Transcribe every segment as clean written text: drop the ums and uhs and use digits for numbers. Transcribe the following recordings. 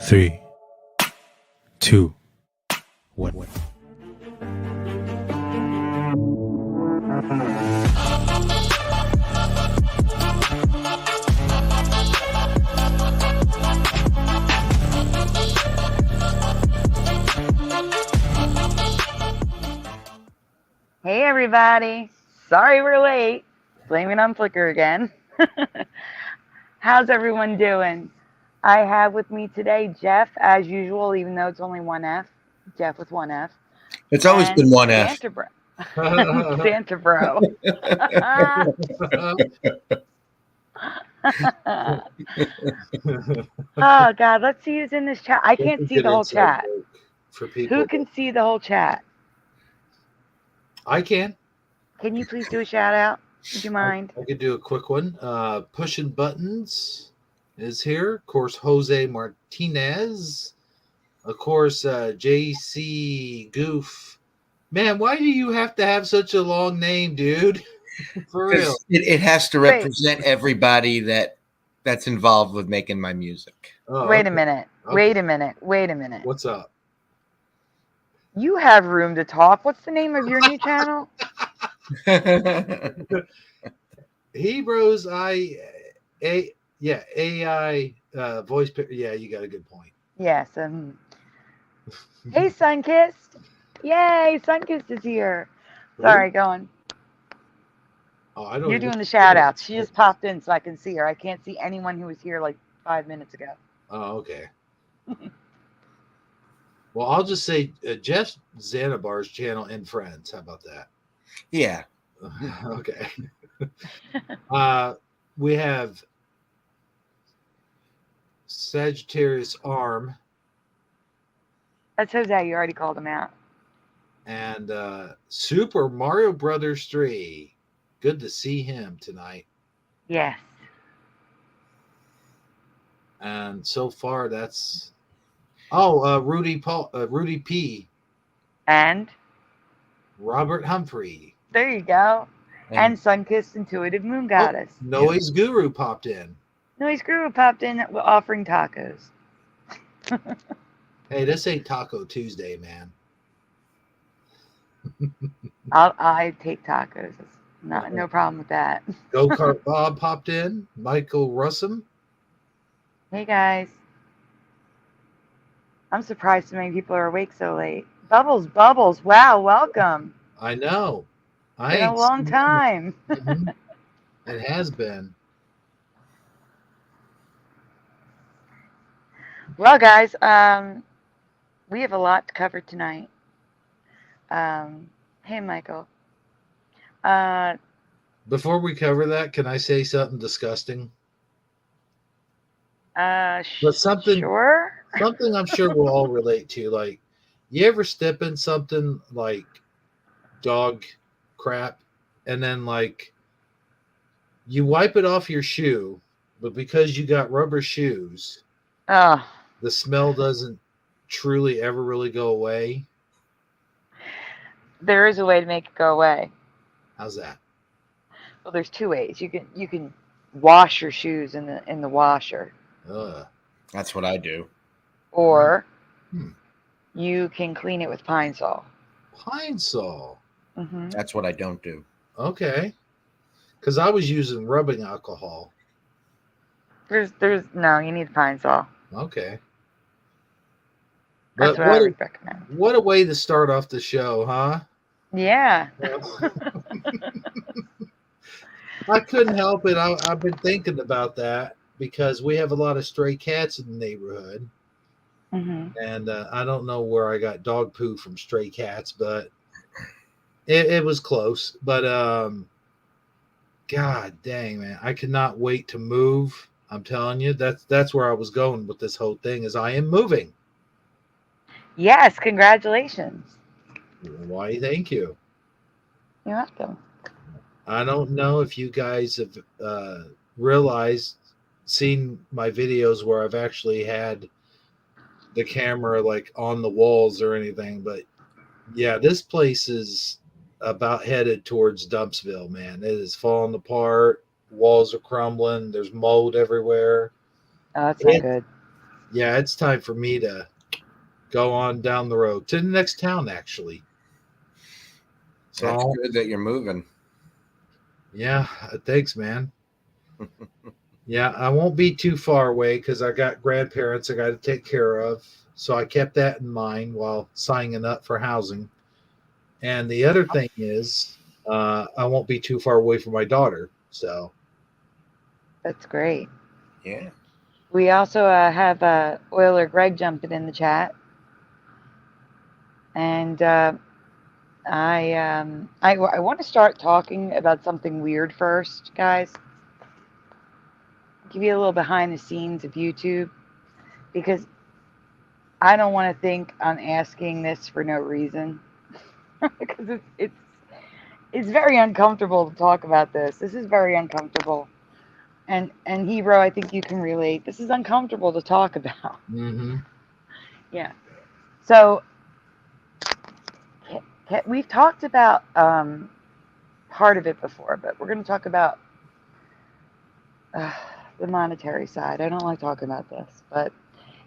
3, 2, 1. Hey everybody, sorry we're late. Blame it on Flickr again. How's everyone doing? I have with me today Jeff, as usual, even though it's only one F. Jeff with one F. It's always been one F. Santa Bro. Santa Bro. Oh God, let's see who's in this chat. I can't see the whole chat. For people, Who can see the whole chat? I can. Can you please do a shout out? Would you mind? I could do a quick one. Pushing Buttons is here. Of course, Jose Martinez. Of course, JC Goof. Man, why do you have to have such a long name, dude? For real. It has to represent everybody that's involved with making my music. Oh, Wait okay. a minute. Okay. Wait a minute. What's up? You have room to talk. What's the name of your new channel? Hebrews AI voice. Yeah, you got a good point. Yes. Hey, Sunkissed. Yay, Sunkissed is here. Sorry, go on. Oh, I don't. You're doing the shout outs. She just popped in so I can see her. I can't see anyone who was here like 5 minutes ago. Oh, okay. Well, I'll just say Jeff Zanabar's channel and friends. How about that? Yeah. Okay. We have Sagittarius Arm That's Jose. You already called him out. and Super Mario Brothers 3. Good to see him tonight. Yes. And so far, that's Rudy P. And Robert Humphrey. there you go. And Sunkissed Intuitive Moon Goddess. Noise Guru popped in. Noise Guru popped in offering tacos. Hey, this ain't Taco Tuesday, man. I take tacos. No problem with that. Go Kart Bob popped in. Michael Russum. Hey guys. I'm surprised so many people are awake so late. Bubbles. Wow, welcome. I know. Been a long time. Mm-hmm. It has been. Well, guys, we have a lot to cover tonight. Hey, Michael. Before we cover that, can I say something disgusting? Sure. Something I'm sure we'll all relate to. Like, you ever step in something like dog crap, and then like you wipe it off your shoe, but because you got rubber shoes, the smell doesn't truly ever really go away. There is a way to make it go away. How's that? Well, there's two ways. You can wash your shoes in the washer. That's what I do. Or you can clean it with Pine Sol. Pine Sol. Mm-hmm. That's what I don't do. Okay. Because I was using rubbing alcohol. There's no, you need Pine Sol. Okay. That's what I would recommend. What a way to start off the show, huh? Yeah. I couldn't help it. I've been thinking about that because we have a lot of stray cats in the neighborhood. Mm-hmm. And I don't know where I got dog poo from stray cats, but it was close. But God dang, man, I cannot wait to move. I'm telling you, that's where I was going with this whole thing. Is I am moving. Yes, congratulations. Why? Thank you. You're welcome. I don't know if you guys have seen my videos where I've actually had the camera like on the walls or anything, but yeah, this place is about headed towards Dumpsville, man. It is falling apart. Walls are crumbling. There's mold everywhere. Oh, that's not good. yeah, it's time for me to go on down the road to the next town, actually. So, That's good that you're moving. yeah, thanks, man. Yeah, I won't be too far away because I got grandparents I got to take care of. So I kept that in mind while signing up for housing. And the other thing is, I won't be too far away from my daughter. So, That's great. Yeah. We also have Oiler Greg jumping in the chat. And I want to start talking about something weird first, guys. Give you a little behind the scenes of YouTube because I don't want to think I'm asking this for no reason because it's very uncomfortable to talk about this. This is very uncomfortable. And Hebrew, I think you can relate. This is uncomfortable to talk about. mm-hmm. Yeah. So we've talked about part of it before, but we're going to talk about the monetary side. I don't like talking about this, but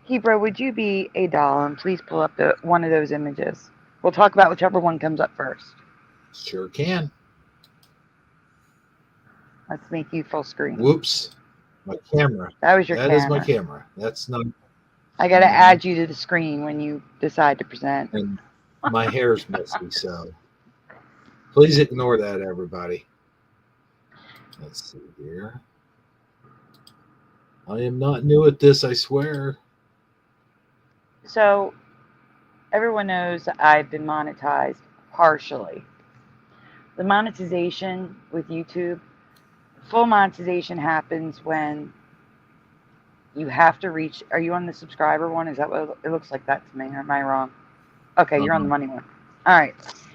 Hebrew, would you be a doll and please pull up one of those images? We'll talk about whichever one comes up first. Sure can. Let's make you full screen. Whoops. My camera. That was your That camera. is my camera. That's not. I got to add you to the screen when you decide to present. And my hair's messy, so please ignore that, everybody. Let's see here. I am not new at this, I swear. So everyone knows I've been monetized partially. The monetization with YouTube, full monetization happens when you have to reach. Are you on the subscriber one? Is that what it looks like that to me? Or am I wrong? Okay, you're on the money one. All right.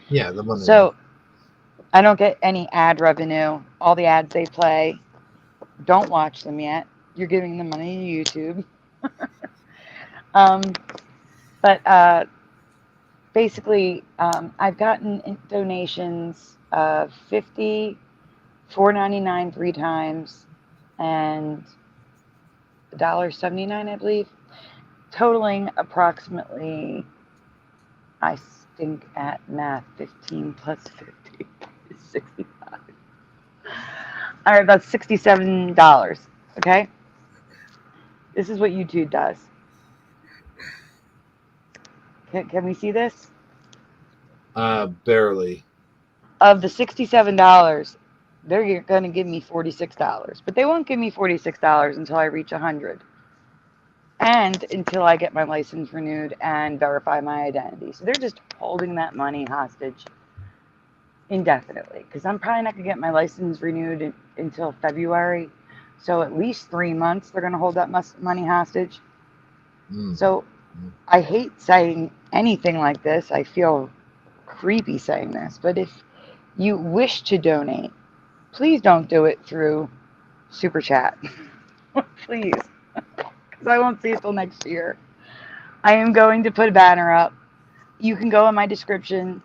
Yeah, the money. So I don't get any ad revenue. All the ads they play, don't watch them yet. You're giving the money to YouTube. But basically, I've gotten donations of $50, $4.99 3 times, and $1.79, I believe, totaling approximately, I stink at math, 15 plus 50 is 65. All right, that's $67. Okay, this is what YouTube does. Can we see this? Barely. Of the $67, they're going to give me $46, but they won't give me $46 until I reach 100, and until I get my license renewed and verify my identity. So they're just holding that money hostage indefinitely because I'm probably not going to get my license renewed until February. So at least 3 months they're going to hold that money hostage. So I hate saying anything like this. I feel creepy saying this, but if you wish to donate, please don't do it through Super Chat. Please, because I won't see it till next year. I am going to put a banner up. You can go in my description.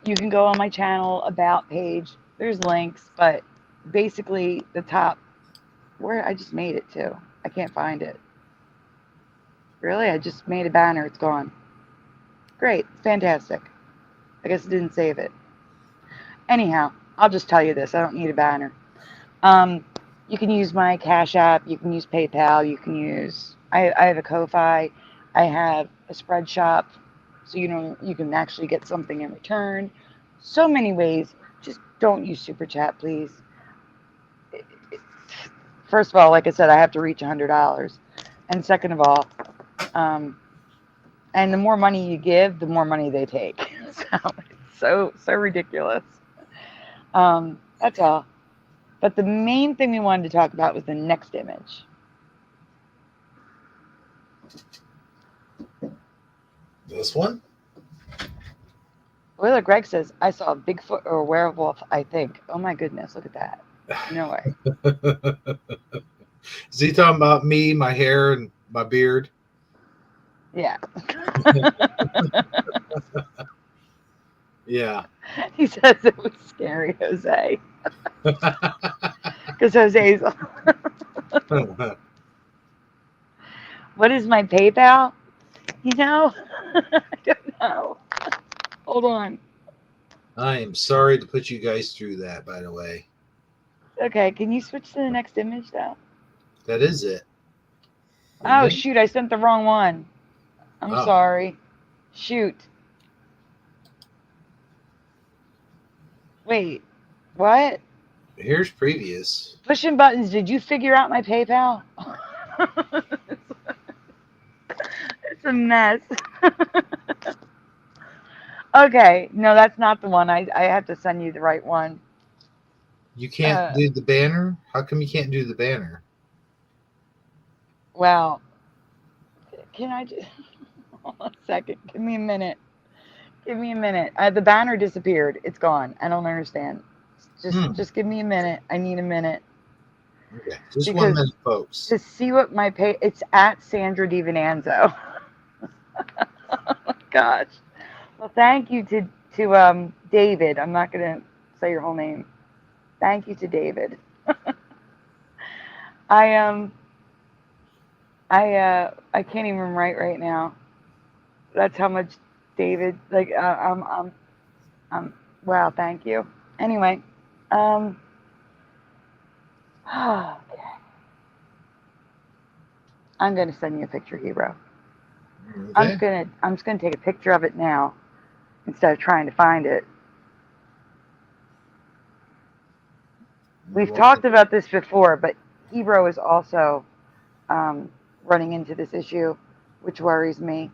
You can go on my channel about page. There's links, but basically the top, where I just made it to. I can't find it. Really? I just made a banner. It's gone. Great. Fantastic. I guess I didn't save it. Anyhow, I'll just tell you this. I don't need a banner. You can use my Cash App. You can use PayPal. You can use... I have a Ko-Fi. I have a Spread Shop. So you can actually get something in return. So many ways. Just don't use Super Chat, please. First of all, like I said, I have to reach $100. And second of all, and the more money you give, the more money they take. So it's so ridiculous. That's all. But the main thing we wanted to talk about was the next image. This one? Oiler Greg says, I saw a Bigfoot or a werewolf, I think. Oh my goodness, look at that. No way. Is he talking about me, my hair, and my beard? Yeah. Yeah. He says it was scary, Jose. Because Jose's... What is my PayPal? You know? I don't know. Hold on. I am sorry to put you guys through that, by the way. Okay, can you switch to the next image though? That is it. Oh Isn't it? shoot, I sent the wrong one. I'm Oh. sorry. Shoot. Wait. What? Here's previous. Pushing buttons, did you figure out my PayPal? It's a mess. Okay, no, that's not the one. I have to send you the right one. You can't do the banner? How come you can't do the banner? Well, can I just hold on a second? Give me a minute. Give me a minute. The banner disappeared. It's gone. I don't understand. Just give me a minute. I need a minute. Okay, just Because 1 minute, folks. to see what my pay, it's at Sandra DiVinanzo. Oh my gosh. Well, thank you to David. I'm not gonna say your whole name. Thank you to David. I I can't even write right now. That's how much David like. Wow. Thank you. Anyway, okay. I'm gonna send you a picture, Hero. Okay. I'm just gonna take a picture of it now instead of trying to find it. We've talked about this before, but Hero is also running into this issue, which worries me.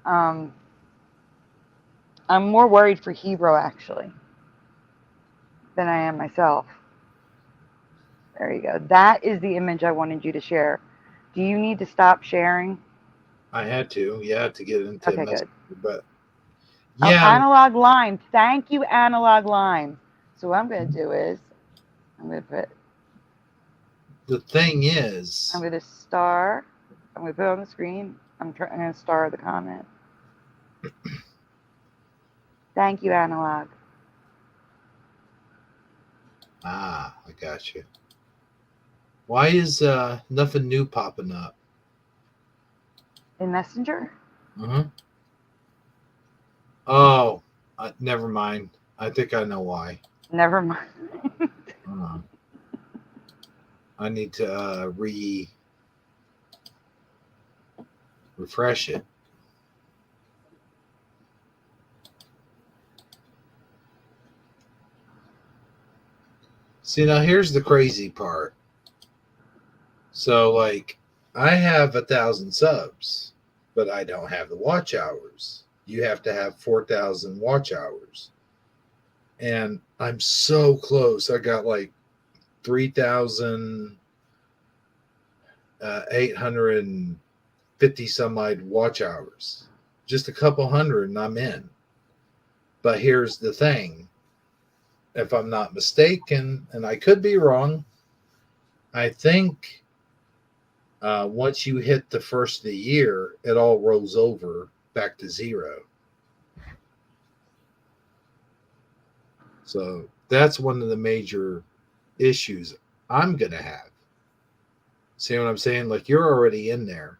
I'm more worried for Hero actually than I am myself. There you go. That is the image I wanted you to share. Do you need to stop sharing? I had to, yeah, to get into Okay, Messenger, good. but Oh, yeah. Analog Lime. Thank you, Analog Lime. So what I'm going to do is I'm going to put. The thing is, I'm going to star. I'm going to put it on the screen. I'm going to star the comment. Thank you, Analog. I got you. Why is nothing new popping up? In Messenger? Oh, never mind. I think I know why. Never mind. I need to refresh it. See, now here's the crazy part. So, like, I have 1,000 subs, but I don't have the watch hours. You have to have 4,000 watch hours. And I'm so close. I got like 3,850 some odd watch hours. Just a couple hundred and I'm in. But here's the thing. If I'm not mistaken, and I could be wrong, I think once you hit the first of the year, it all rolls over back to zero. So that's one of the major issues I'm going to have. See what I'm saying? Like, you're already in there,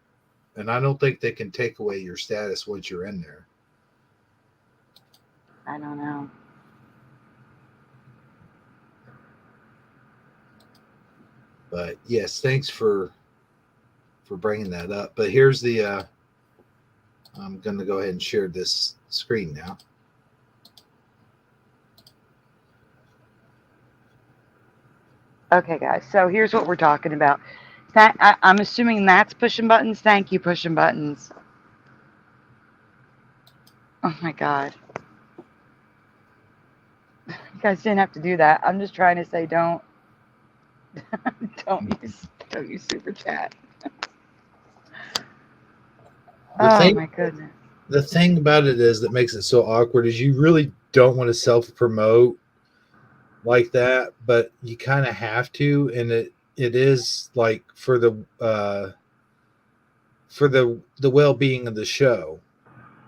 and I don't think they can take away your status once you're in there. I don't know. But yes, thanks for bringing that up. But here's the I'm going to go ahead and share this screen now. Okay, guys. So here's what we're talking about. I'm assuming that's pushing buttons. Thank you, pushing buttons. Oh my God. You guys didn't have to do that. I'm just trying to say don't use super chat. My goodness. The thing about it is that makes it so awkward is you really don't want to self-promote like that, but you kind of have to, and it is like for the well-being of the show.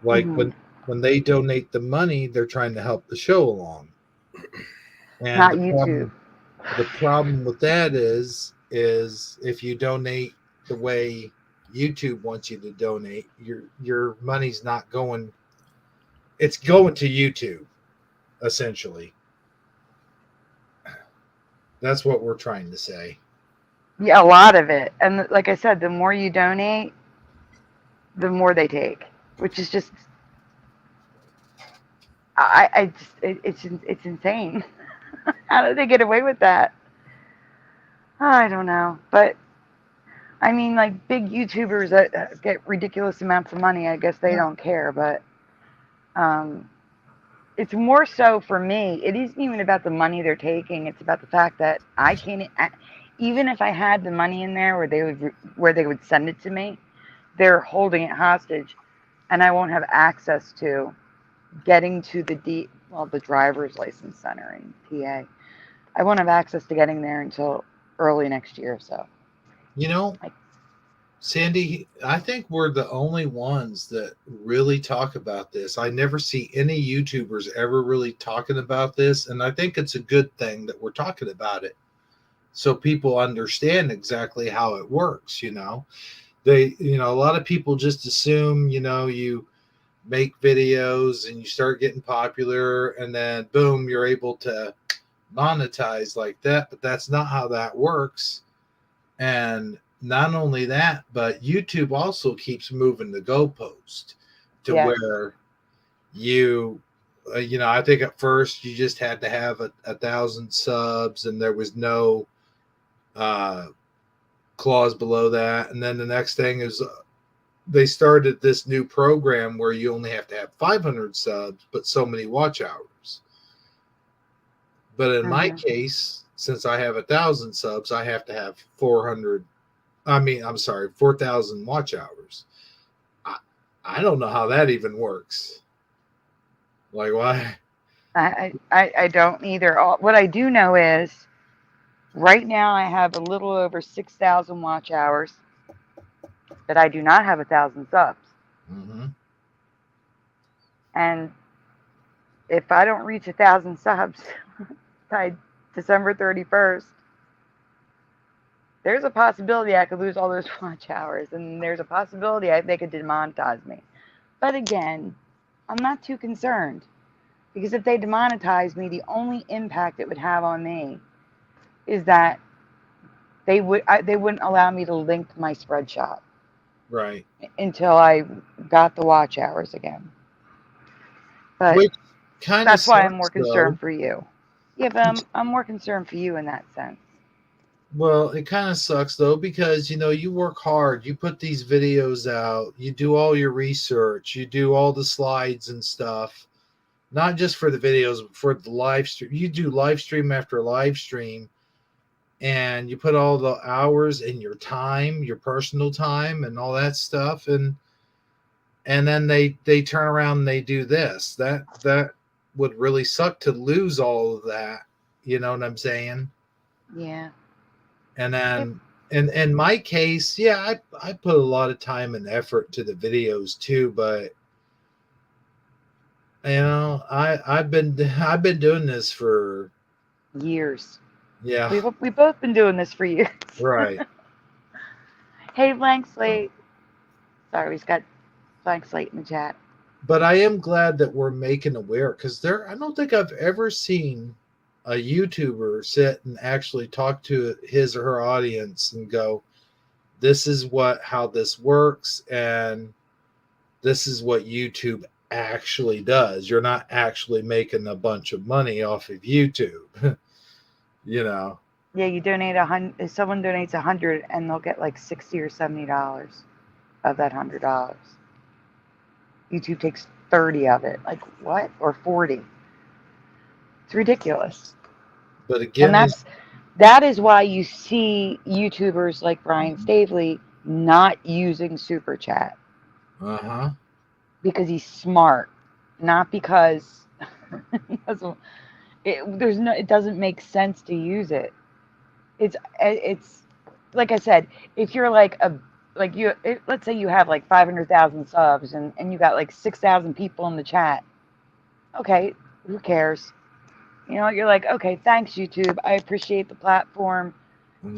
Like when they donate the money, they're trying to help the show along. And not YouTube. The problem with that is if you donate the way YouTube wants you to donate, your money's not going. It's going to YouTube, essentially. That's what we're trying to say. Yeah, a lot of it. And like I said, the more you donate, the more they take, which is just, I just, it's insane. How do they get away with that? I don't know. But I mean, like big YouTubers that get ridiculous amounts of money, I guess they Yeah. don't care. But um, it's more so for me. It isn't even about the money they're taking. It's about the fact that I can't. Even if I had the money in there where they would send it to me, they're holding it hostage, and I won't have access to getting to the driver's license center in PA. I won't have access to getting there until early next year. So, You know, like, Sandy, I think we're the only ones that really talk about this. I never see any YouTubers ever really talking about this, and I think it's a good thing that we're talking about it so people understand exactly how it works, a lot of people just assume, you make videos and you start getting popular and then boom, you're able to monetize like that, but that's not how that works. And not only that, but YouTube also keeps moving the goalpost to yes, where you I think at first you just had to have a thousand subs and there was no uh clause below that. And then the next thing is they started this new program where you only have to have 500 subs but so many watch hours. But in my hmm case, since I have 1,000 subs, I have to have 400. I'm sorry, 4,000 watch hours. I, I don't know how that even works. Like, why? I don't either. What I do know is right now I have a little over 6,000 watch hours, but I do not have 1,000 subs. Mm-hmm. And if I don't reach 1,000 subs by December 31st, there's a possibility I could lose all those watch hours, and there's a possibility they could demonetize me. But again, I'm not too concerned because if they demonetize me, the only impact it would have on me is that they wouldn't allow me to link my spreadshot Right. until I got the watch hours again. But Which kind of that's why I'm more sucks, concerned though. for you. Yeah, but I'm more concerned for you in that sense. Well, it kind of sucks, though, because, you work hard. You put these videos out. You do all your research. You do all the slides and stuff. Not just for the videos, but for the live stream. You do live stream after live stream and you put all the hours in your time, your personal time and all that stuff. And then they turn around and they do this. That would really suck to lose all of that. You know what I'm saying? Yeah. And Yep. then in my case, yeah, I put a lot of time and effort to the videos too, but I've been doing this for Years. yeah, We both been doing this for years. right. Hey, blank slate. Sorry, we've got blank slate in the chat. But I am glad that we're making aware because I don't think I've ever seen a YouTuber sit and actually talk to his or her audience and go, this is how this works, and this is what YouTube actually does. You're not actually making a bunch of money off of YouTube, you know. Yeah, you donate 100. If someone donates 100, and they'll get like $60 or $70 of that $100. YouTube takes 30 of it. Like what? Or 40? It's ridiculous. But And again, that is why you see YouTubers like Brian Stavely not using Super Chat uh-huh. because he's smart, not because it doesn't make sense to use it. It's like I said, if you're let's say you have like 500,000 subs and you got like 6,000 people in the chat. Okay, who cares? You're like, okay, thanks YouTube. I appreciate the platform.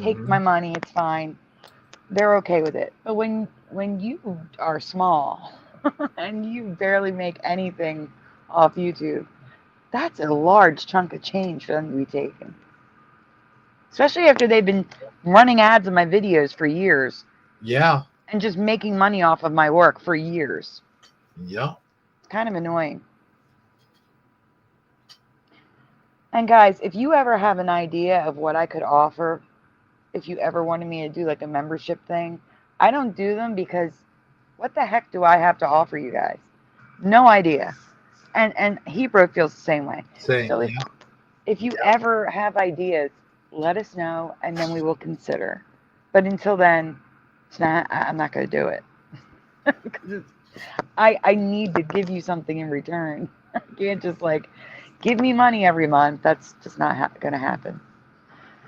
Take Mm-hmm. my money, it's fine. they're okay with it. But when you are small and you barely make anything off YouTube, that's a large chunk of change for them to be taken. Especially after they've been running ads in my videos for years Yeah. and just making money off of my work for years. Yeah. It's kind of annoying. And guys, if you ever have an idea of what I could offer, if you ever wanted me to do like a membership thing, I don't do them because what the heck do I have to offer you guys? No idea. And Hebrew feels the same way. Same. So Yeah. if you ever have ideas, let us know and then we will consider. But until then, I'm not going to do it. Because I need to give you something in return. I can't just like give me money every month. That's just not going to happen.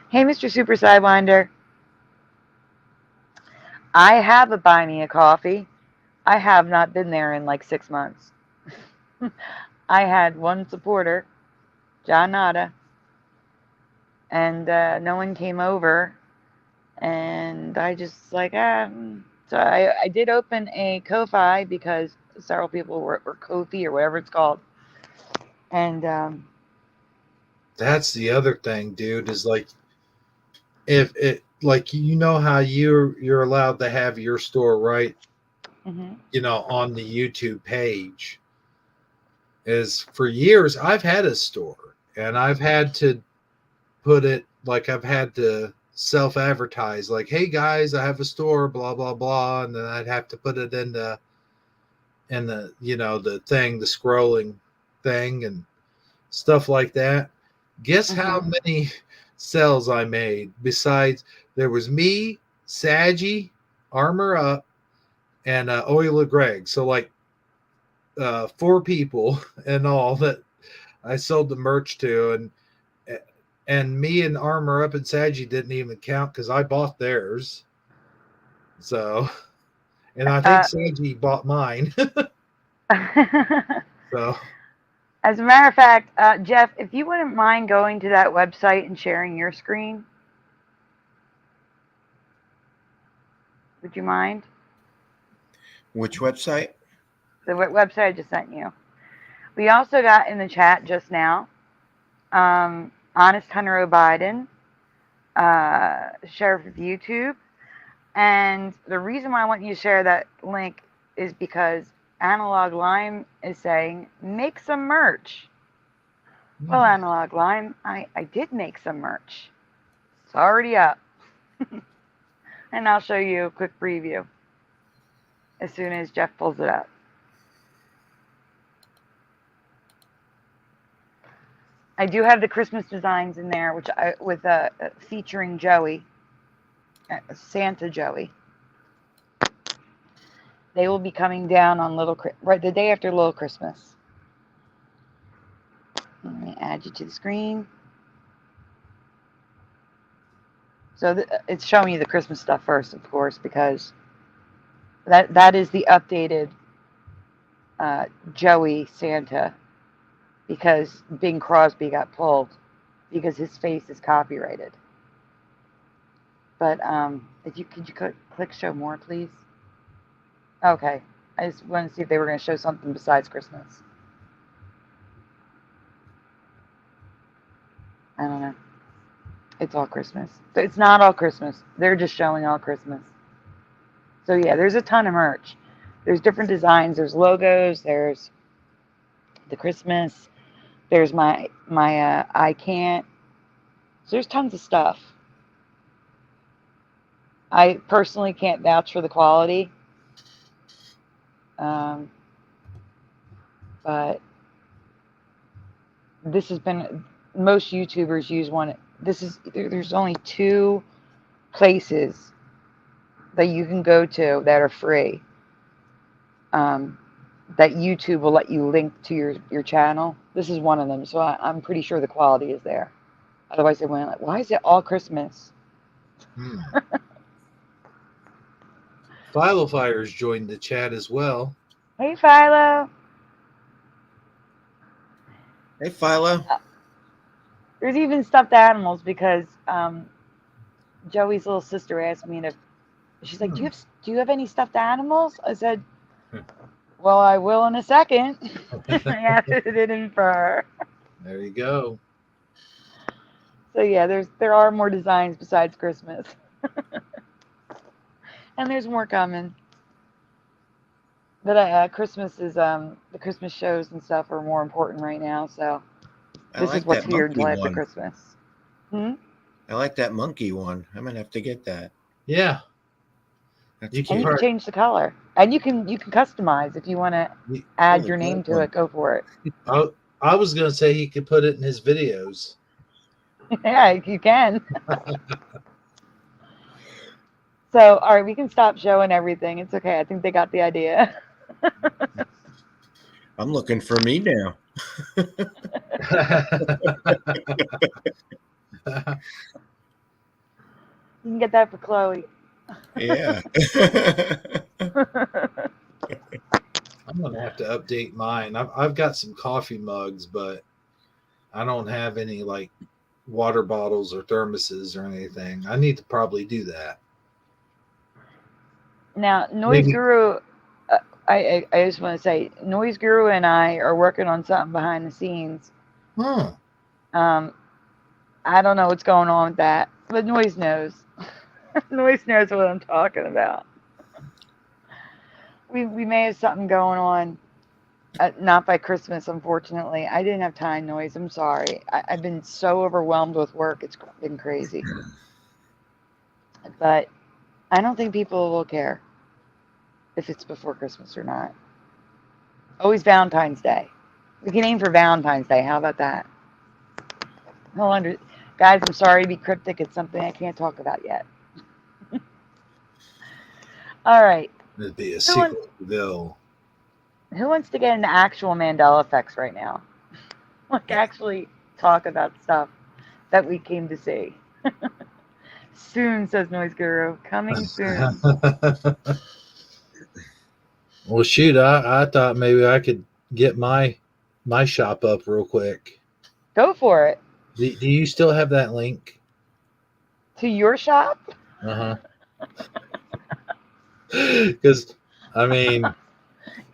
Hey, Mr. Super Sidewinder. I have a Buy Me a Coffee. I have not been there in like 6 months. I had one supporter, John Nada, and no one came over. And I just like, so I did open a Ko-Fi because several people were Ko-Fi or whatever it's called. And That's the other thing, dude, is like if it like how you're allowed to have your store right, mm-hmm. On the YouTube page. Is for years I've had a store and I've had to put it like I've had to self-advertise like, hey guys, I have a store, blah blah blah, and then I'd have to put it in the the thing, the scrolling thing and stuff like that. Guess how Mm-hmm. many sales I made? Besides, there was me, Saggy, Armor Up, and Oila Greg. So like 4 people and all that I sold the merch to, and me and Armor Up and Saggy didn't even count because I bought theirs. So, and I think Saggy bought mine. So, As a matter of fact, Jeff, if you wouldn't mind going to that website and sharing your screen, would you mind? Which website? The website I just sent you. We also got in the chat just now, Honest Hunter O'Biden, Sheriff of YouTube. And the reason why I want you to share that link is because Analog Lime is saying, make some merch. Well, Analog Lime, I did make some merch. It's already up. And I'll show you a quick preview as soon as Jeff pulls it up. I do have the Christmas designs in there, with featuring Joey, Santa Joey. They will be coming down on the day after Little Christmas. Let me add you to the screen. So it's showing you the Christmas stuff first, of course, because that is the updated Joey Santa, because Bing Crosby got pulled because his face is copyrighted. But could you click show more, please? Okay, I just wanted to see if they were going to show something besides Christmas. I don't know. It's all Christmas. It's not all Christmas. They're just showing all Christmas. So yeah, there's a ton of merch. There's different designs. There's logos. There's the Christmas. There's my I can't. So there's tons of stuff. I personally can't vouch for the quality. But this has been, most YouTubers use one. There's only 2 places that you can go to that are free, that YouTube will let you link to your channel. This is one of them, so I'm pretty sure the quality is there. Otherwise they went like, why is it all Christmas? Philo Fires joined the chat as well. Hey, Philo. Hey, Philo. There's even stuffed animals because Joey's little sister asked me to She's like, do you have any stuffed animals? I said, well, I will in a second. I added it in for her. There you go. So yeah, there are more designs besides Christmas, and there's more coming. But Christmas is the Christmas shows and stuff are more important right now. So I this is like what's that here monkey until after one. Christmas. Hmm? I like that monkey one. I'm gonna have to get that. Yeah. That's You And you cute. can change the color, and you can customize if you want to add Holy your name to cow. it. Go for it. I was gonna say he could put it in his videos. Yeah, you can. So all right, we can stop showing everything. It's okay. I think they got the idea. I'm looking for me now. You can get that for Chloe. Yeah. I'm gonna have to update mine. I've got some coffee mugs, but I don't have any like water bottles or thermoses or anything. I need to probably do that. Now, Noise Maybe. Guru, I just want to say, Noise Guru and I are working on something behind the scenes. Huh. I don't know what's going on with that, but Noise knows. Noise knows what I'm talking about. We may have something going on. Not by Christmas, unfortunately. I didn't have time, Noise. I'm sorry. I've been so overwhelmed with work. It's been crazy. But I don't think people will care if it's before Christmas or not. Always Valentine's Day. We can aim for Valentine's Day. How about that? Guys, I'm sorry to be cryptic. It's something I can't talk about yet. All right. It'd be a Who secret wants, bill. who wants to get into actual Mandela effects right now? Like actually talk about stuff that we came to see. Soon, says Noise Guru. Coming soon. Well, shoot, I thought maybe I could get my shop up real quick. Go for it. Do you still have that link? To your shop? Uh huh. Because I mean,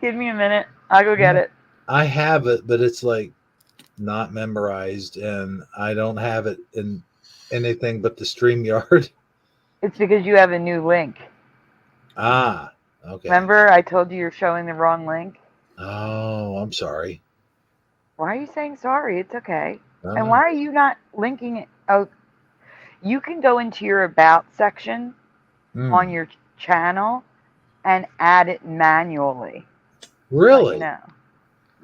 Give me a minute. I'll go get it. I have it, but it's like not memorized, and I don't have it in anything but the StreamYard. It's because you have a new link. Ah, okay. Remember, I told you you're showing the wrong link? Oh, I'm sorry. Why are you saying sorry? It's okay. I'm And not- why are you not linking it? Oh, you can go into your About section on your channel and add it manually. Really? You know.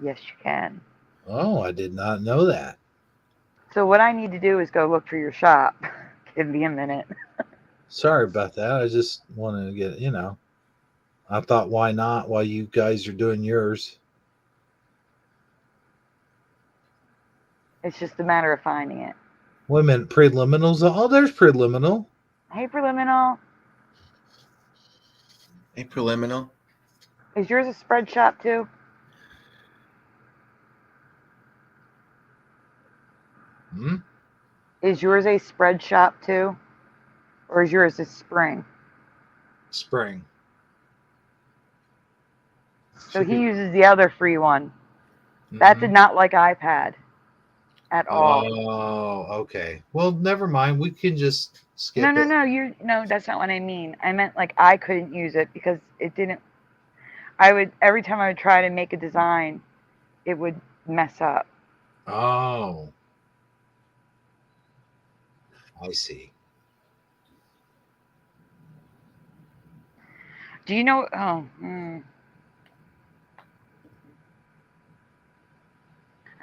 Yes, you can. Oh, I did not know that. So what I need to do is go look for your shop. Give me a minute. Sorry about that. I just wanted to get, I thought, why not? While you guys are doing yours. It's just a matter of finding it. Wait a minute. Preliminals. Oh, there's preliminal. Hey, Preliminal. Hey, Preliminal. Is yours a spread shop too? Hmm? Is yours a spread shop too? Or is yours a spring? Spring. So he uses the other free one. That did not like iPad at all. Oh, okay. Well, never mind. We can just skip it. No, that's not what I mean. I meant like I couldn't use it because it didn't. Every time I would try to make a design, it would mess up. Oh, I see. Do you know? I'm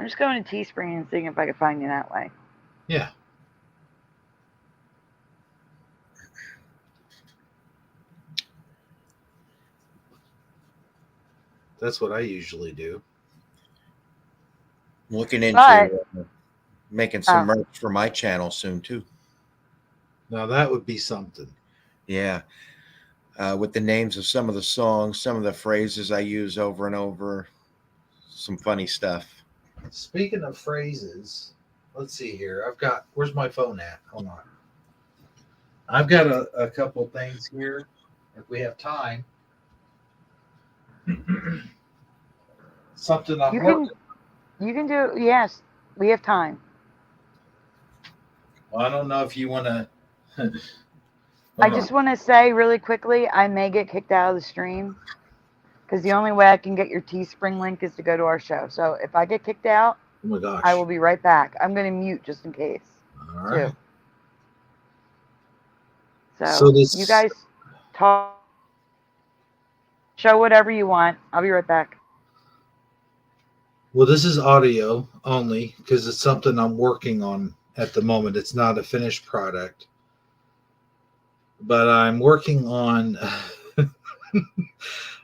just going to Teespring and seeing if I can find you that way. Yeah. That's what I usually do. I'm looking into But making some merch for my channel soon too. Now that would be something. Yeah. With the names of some of the songs, some of the phrases I use over and over, some funny stuff. Speaking of phrases, let's see here. Where's my phone at? Hold on. I've got a couple things here. if we have time. Something I'm You working. can do. Yes, we have time. Well, I don't know if you want to. I just want to say really quickly, I may get kicked out of the stream because the only way I can get your Teespring link is to go to our show. So if I get kicked out, Oh my gosh! I will be right back. I'm going to mute just in case, All right. too. So So this. you guys talk, show whatever you want. I'll be right back. Well, this is audio only because it's something I'm working on at the moment. It's not a finished product, but I'm working on.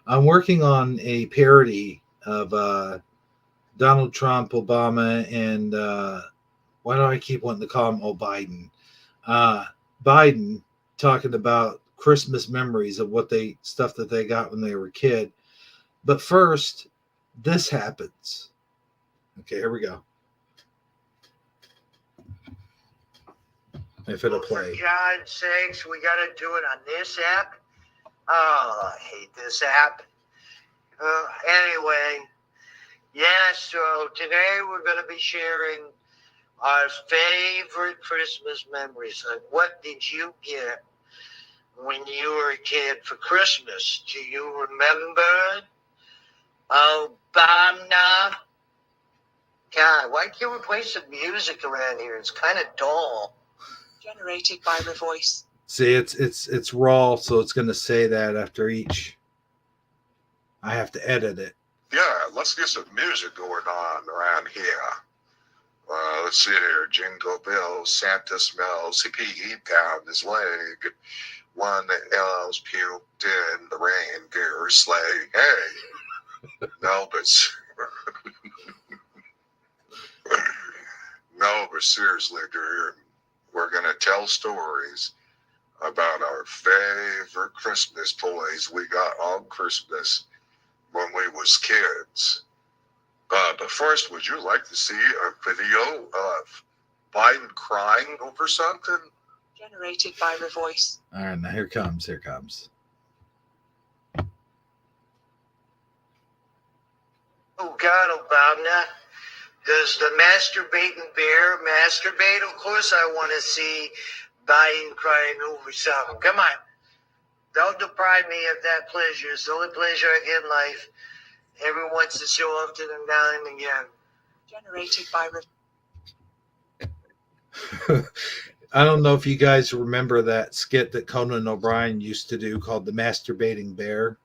I'm working on a parody of Donald Trump, Obama, and why do I keep wanting to call him Biden? Biden talking about Christmas memories of stuff that they got when they were a kid. But first, this happens. Okay, here we go. If it'll play. For God's sakes, we got to do it on this app. Oh, I hate this app. Anyway, yeah, so today we're going to be sharing our favorite Christmas memories. Like, what did you get when you were a kid for Christmas? Do you remember? Obama? God, why can't we play some music around here? It's kind of dull. Generated by the voice. See, it's raw, so it's going to say that after each. I have to edit it. Yeah, let's get some music going on around here. Let's see here. Jingle bells, Santa smells, he down his leg. One that elves puked in the reindeer sleigh. Hey, no, but no, but seriously, dude, we're gonna tell stories about our favorite Christmas toys we got on Christmas when we was kids. But first, would you like to see a video of Biden crying over something? Generated by the voice. All right, now here comes. Oh God, Obama. Does the masturbating bear masturbate? Of course I want to see Biden crying over something. Come on. Don't deprive me of that pleasure. It's the only pleasure I get in life. Every once in so often and now and again. Generated by I don't know if you guys remember that skit that Conan O'Brien used to do called The Masturbating Bear.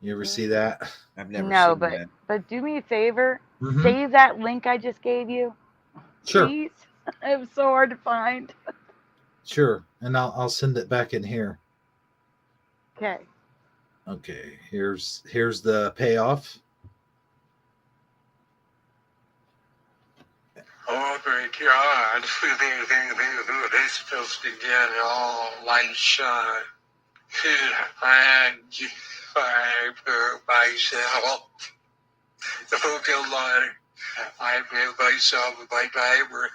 You ever see that? I've never No, seen but that. but do me a favor. Mhm. Save that link I just gave you. Sure. Please. It was so hard to find. Sure. And I'll send it back in here. Okay. Okay, here's the payoff. Oh my God, they're supposed to get all light shine. I put myself, the fucking line. I put myself in my Bible.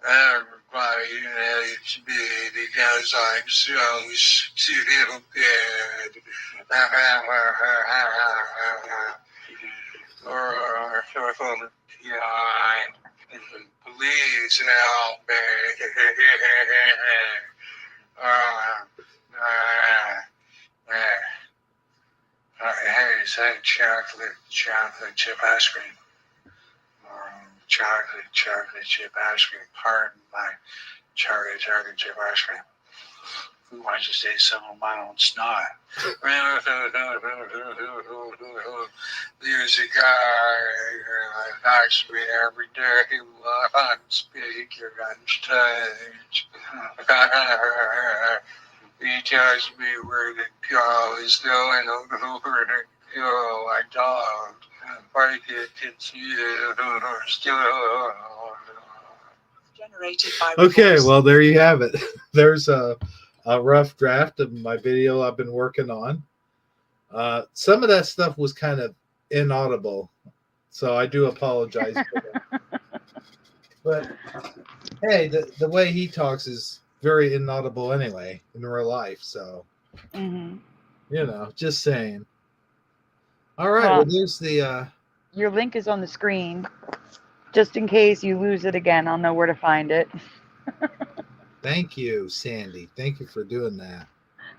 Everybody hates me because I'm so stupid. Please help me. Hey, is that chocolate chip ice cream? Chocolate chip ice cream. Pardon my chocolate chip ice cream. Who wants to say some of my own snot? There's a guy that knocks me every day on speaker on stage. He tells me where the girl is going over to kill my dog. I can see it still. generated by Okay, voice. well there you have it. There's a rough draft of my video I've been working on. Some of that stuff was kind of inaudible, so I do apologize for that. But hey, the way he talks is very inaudible anyway in real life. So Hmm. just saying. All right. Well, Well, there's the. your link is on the screen. Just in case you lose it again, I'll know where to find it. Thank you, Sandy. Thank you for doing that.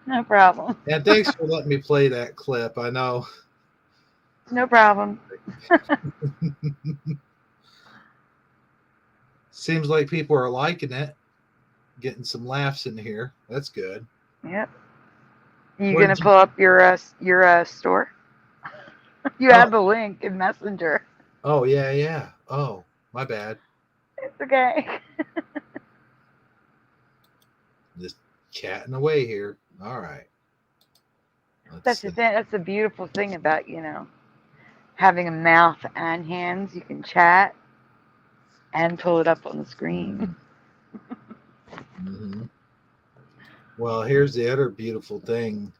No problem. And thanks for letting me play that clip. I know. No problem. Seems like people are liking it, getting some laughs in here. That's good. Yep. You Where gonna did you? pull up your store? You Oh, have the link in Messenger. oh yeah, yeah. Oh, my bad. It's okay. Just chatting away here. All right. Let's That's see. the thing. That's the beautiful thing about having a mouth and hands. You can chat and pull it up on the screen. Mm-hmm. Well, here's the other beautiful thing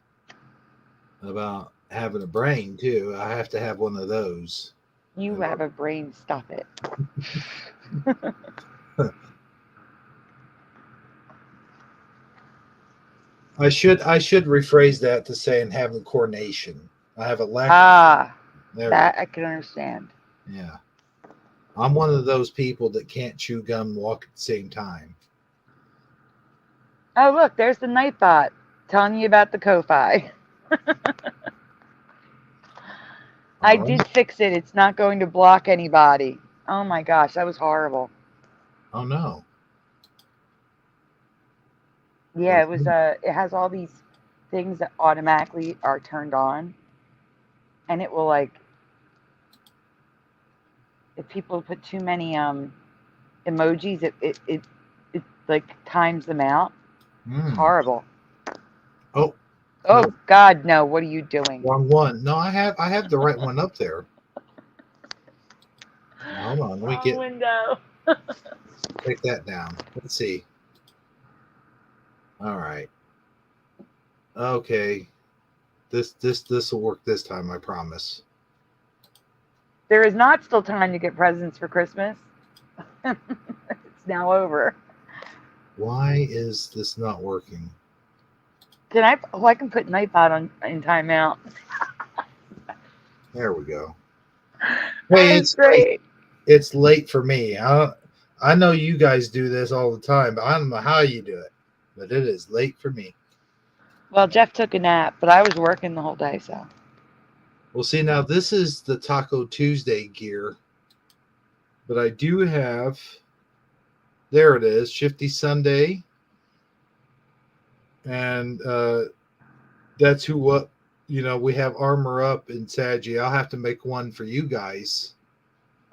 about having a brain too. I have to have one of those. You have a brain. Stop it. I should rephrase that to saying having coordination. I have a lack of Ah, there. that I can understand. Yeah. I'm one of those people that can't chew gum and walk at the same time. Oh, look, there's the Nightbot telling you about the Ko-Fi. I did fix it. It's not going to block anybody. Oh my gosh, that was horrible. Oh no. Yeah, it was. It has all these things that automatically are turned on, and it will like if people put too many emojis, it like times them out. It's horrible. Oh, Oh no, God, no! What are you doing? wrong one. No, I have the right one up there. Hold on, let me Window. take that down. Let's see. All right. Okay. This will work this time, I promise. There is not still time to get presents for Christmas. It's now over. Why is this not working? Can I? Oh, I can put Nightbot on in timeout. There we go. That Hey, is great. it's late for me. I know you guys do this all the time, but I don't know how you do it. But it is late for me. Well, Jeff took a nap, but I was working the whole day, so. Well, see, now this is the Taco Tuesday gear, but I do have. There it is, Shifty Sunday, and that's who what we have Armor Up in Saggy. I'll have to make one for you guys.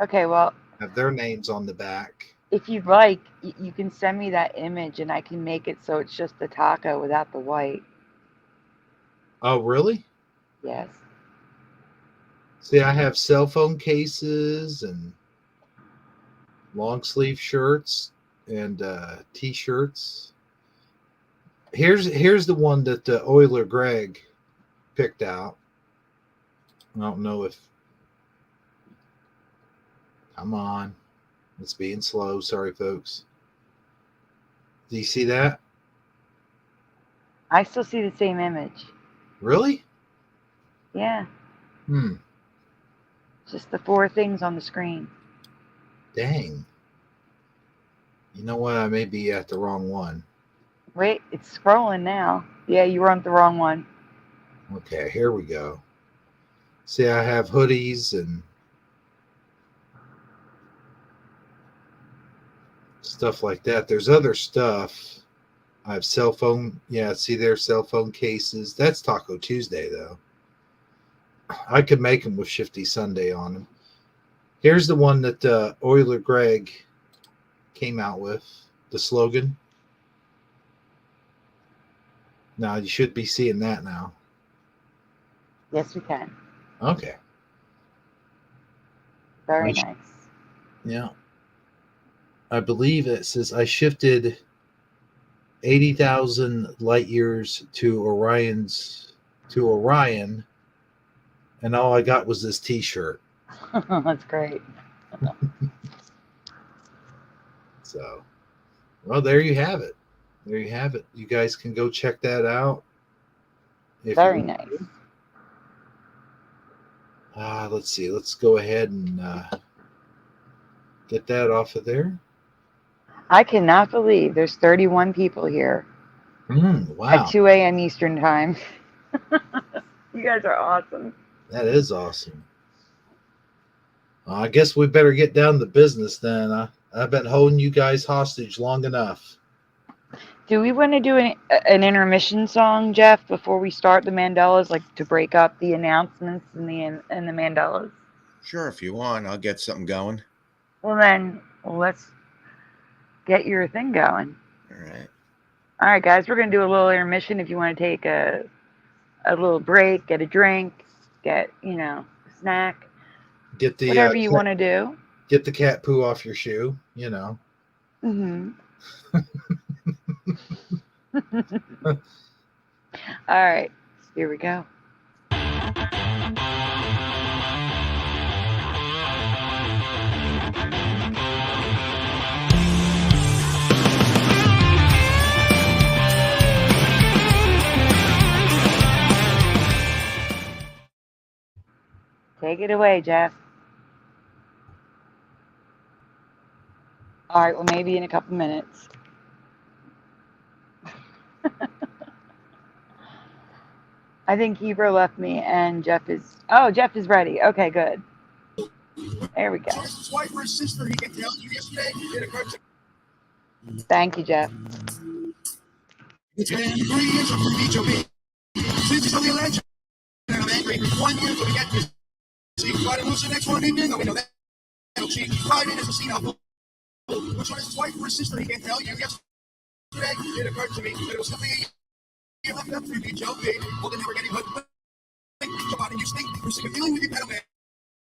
Okay, well, Have their names on the back. if you'd like, you can send me that image and I can make it so it's just the taco without the white. Oh, really? Yes. See, I have cell phone cases and long sleeve shirts and t-shirts. Here's the one that Euler Greg picked out. I don't know if. Come on, it's being slow. Sorry, folks. Do you see that? I still see the same image. Really? Yeah. Just the 4 things on the screen. Dang. You know what? I may be at the wrong one. Wait, it's scrolling now. Yeah, you were on the wrong one. Okay, here we go. See, I have hoodies and stuff like that. There's other stuff. I have cell phone. Yeah, see, there's cell phone cases. That's Taco Tuesday, though. I could make them with Shifty Sunday on them. Here's the one that Euler Greg came out with, the slogan. Now, you should be seeing that now. Yes, we can. Okay. Very nice. Yeah. I believe it says I shifted 80,000 light years to Orion, and all I got was this T-shirt. That's great. So, well, there you have it. There you have it. You guys can go check that out. If Very you, nice. let's see. Let's go ahead and get that off of there. I cannot believe there's 31 people here Wow, at 2 a.m. Eastern Time. You guys are awesome. that is awesome. I guess we better get down to business then. I've been holding you guys hostage long enough. Do we want to do an intermission song, Jeff, before we start the Mandelas, like to break up the announcements and the Mandelas? Sure, if you want, I'll get something going. Well, then let's get your thing going. All right. All right, guys, we're going to do a little intermission. If you want to take a little break, get a drink, get, a snack, Get the whatever you want to do. Get the cat poo off your shoe. You know. Mm-hmm. All right, here we go. Take it away, Jeff. All right, well, maybe in a couple minutes. I think Hebrew left me, and Jeff is ready. Okay, good. There we go. Thank you, Jeff. It's been 3 years of BJP. Since you saw the election, and I'm angry. 1 year till we get this. See, try to lose the next one, ding, we know that. Cheat. Biden is a senile. Which one is his wife or his sister? He can't tell you. Yesterday, it occurred to me that it was something you left up through BJP. Well, then they were getting hooked. Joe Biden, you stink. We're sick of dealing with you, pedal man.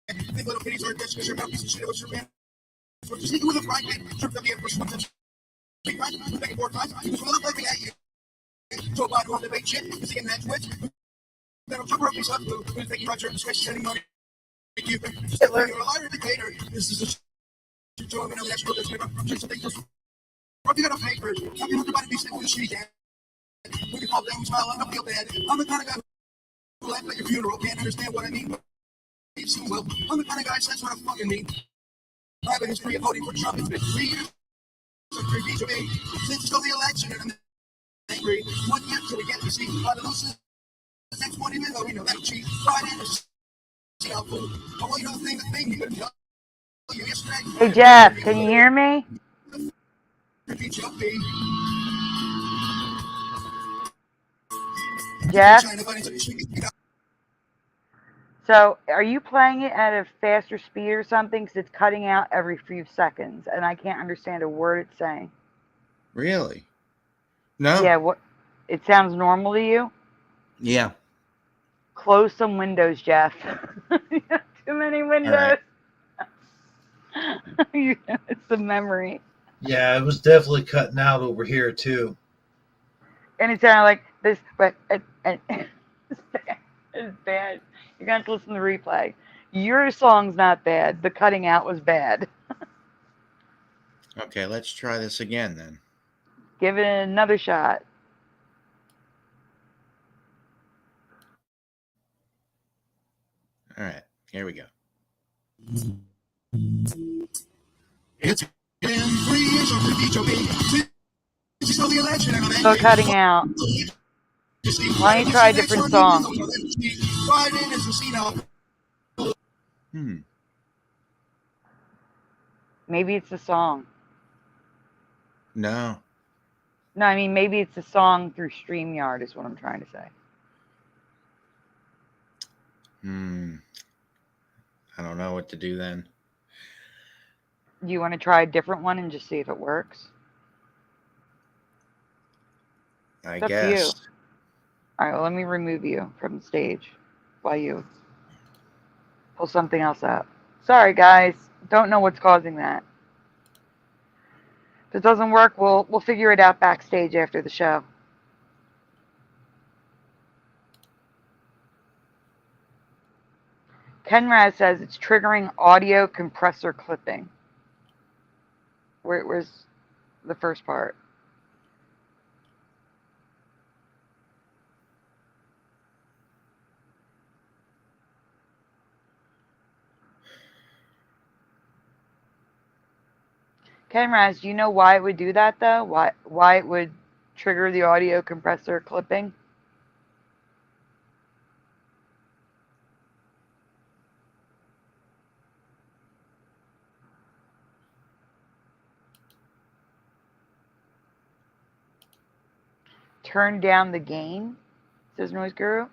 Think little kitties are a bitch because you're a piece of shit. It was your man. So you're sneaking with a frying pan. Tripped up the Air Force One. Big right. Making 4 times. He was motherfucking at you. Joe Biden on the bait shit. He's getting that twitch. Then I'll cover up his up. Who's taking Roger up the switch, sending money. Hitler, you're a liar, dictator. This is a Joe, we know that's what that's going to be. Something else. What you got to pay for? How can you look about it? Be sick with a shitty dad. We can call them, smile, I don't feel bad. I'm the kind of guy who laugh at your funeral. Can't understand what I mean. But well, I'm the kind of guy who says what I fucking mean. I have a history of voting for Trump. It's been 3 years. Since it's still the election, and I'm angry. 1 year till we get to see how the loses. The next one, even though we know that'll cheat. Biden is oh, you know the thing that made me good. Hey, Jeff, can you hear me? Jeff? So, are you playing it at a faster speed or something? Because it's cutting out every few seconds, and I can't understand a word it's saying. Really? No? Yeah, what? It sounds normal to you? Yeah. Close some windows, Jeff. You have too many windows. Right. It's the memory. Yeah, it was definitely cutting out over here too. And it sounded like this, but it's bad. You're going to have to listen to the replay. Your song's not bad. The cutting out was bad. Okay, let's try this again then. Give it another shot. All right, here we go. It's been 3 years of BJP. Since the election, and I'm Still cutting out. Why don't you try a different song? Biden is a senile. Maybe it's the song. No. No, I mean, maybe it's the song through StreamYard is what I'm trying to say. I don't know what to do then. Do you want to try a different one and just see if it works? I It's up guess. to you. All right, well, let me remove you from the stage while you pull something else up. Sorry, guys. Don't know what's causing that. If it doesn't work, we'll figure it out backstage after the show. Kenraz says it's triggering audio compressor clipping. Where's the first part. Camraz, do you know why it would do that though? Why it would trigger the audio compressor clipping? Turn down the gain, says Noise Guru.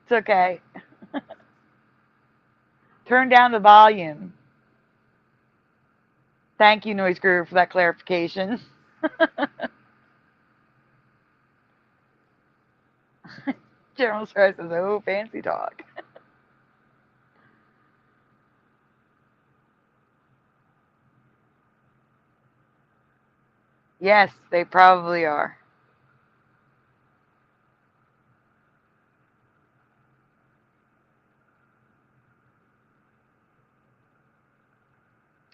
It's okay. Turn down the volume. Thank you, Noise Guru, for that clarification. General Stress says, oh, fancy talk. Yes, they probably are.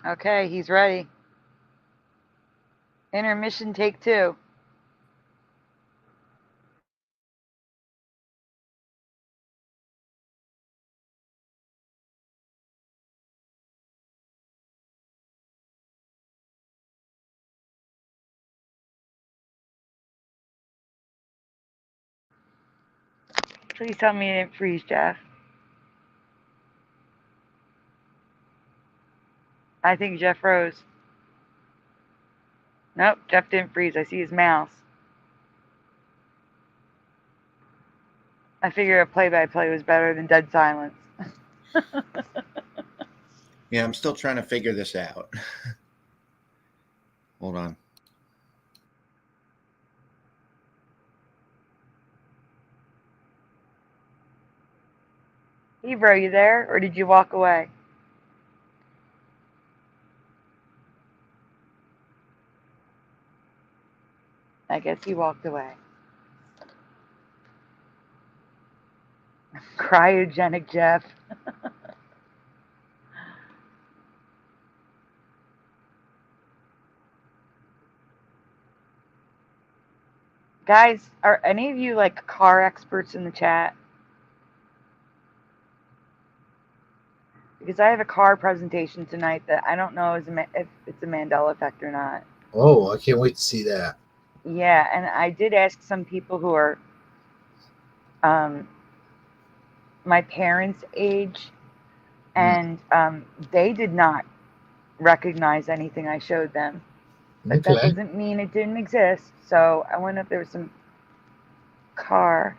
Okay, he's ready. Intermission take 2. Please tell me you didn't freeze, Jeff. I think Jeff froze. Nope, Jeff didn't freeze. I see his mouse. I figure a play-by-play was better than dead silence. Yeah, I'm still trying to figure this out. Hold on. Ebro, you there? Or did you walk away? I guess he walked away. Cryogenic Jeff. Guys, are any of you like car experts in the chat? Because I have a car presentation tonight that I don't know if it's a Mandela effect or not. Oh, I can't wait to see that. Yeah, and I did ask some people who are my parents' age, and they did not recognize anything I showed them. But that doesn't mean it didn't exist. So I wonder if there were some car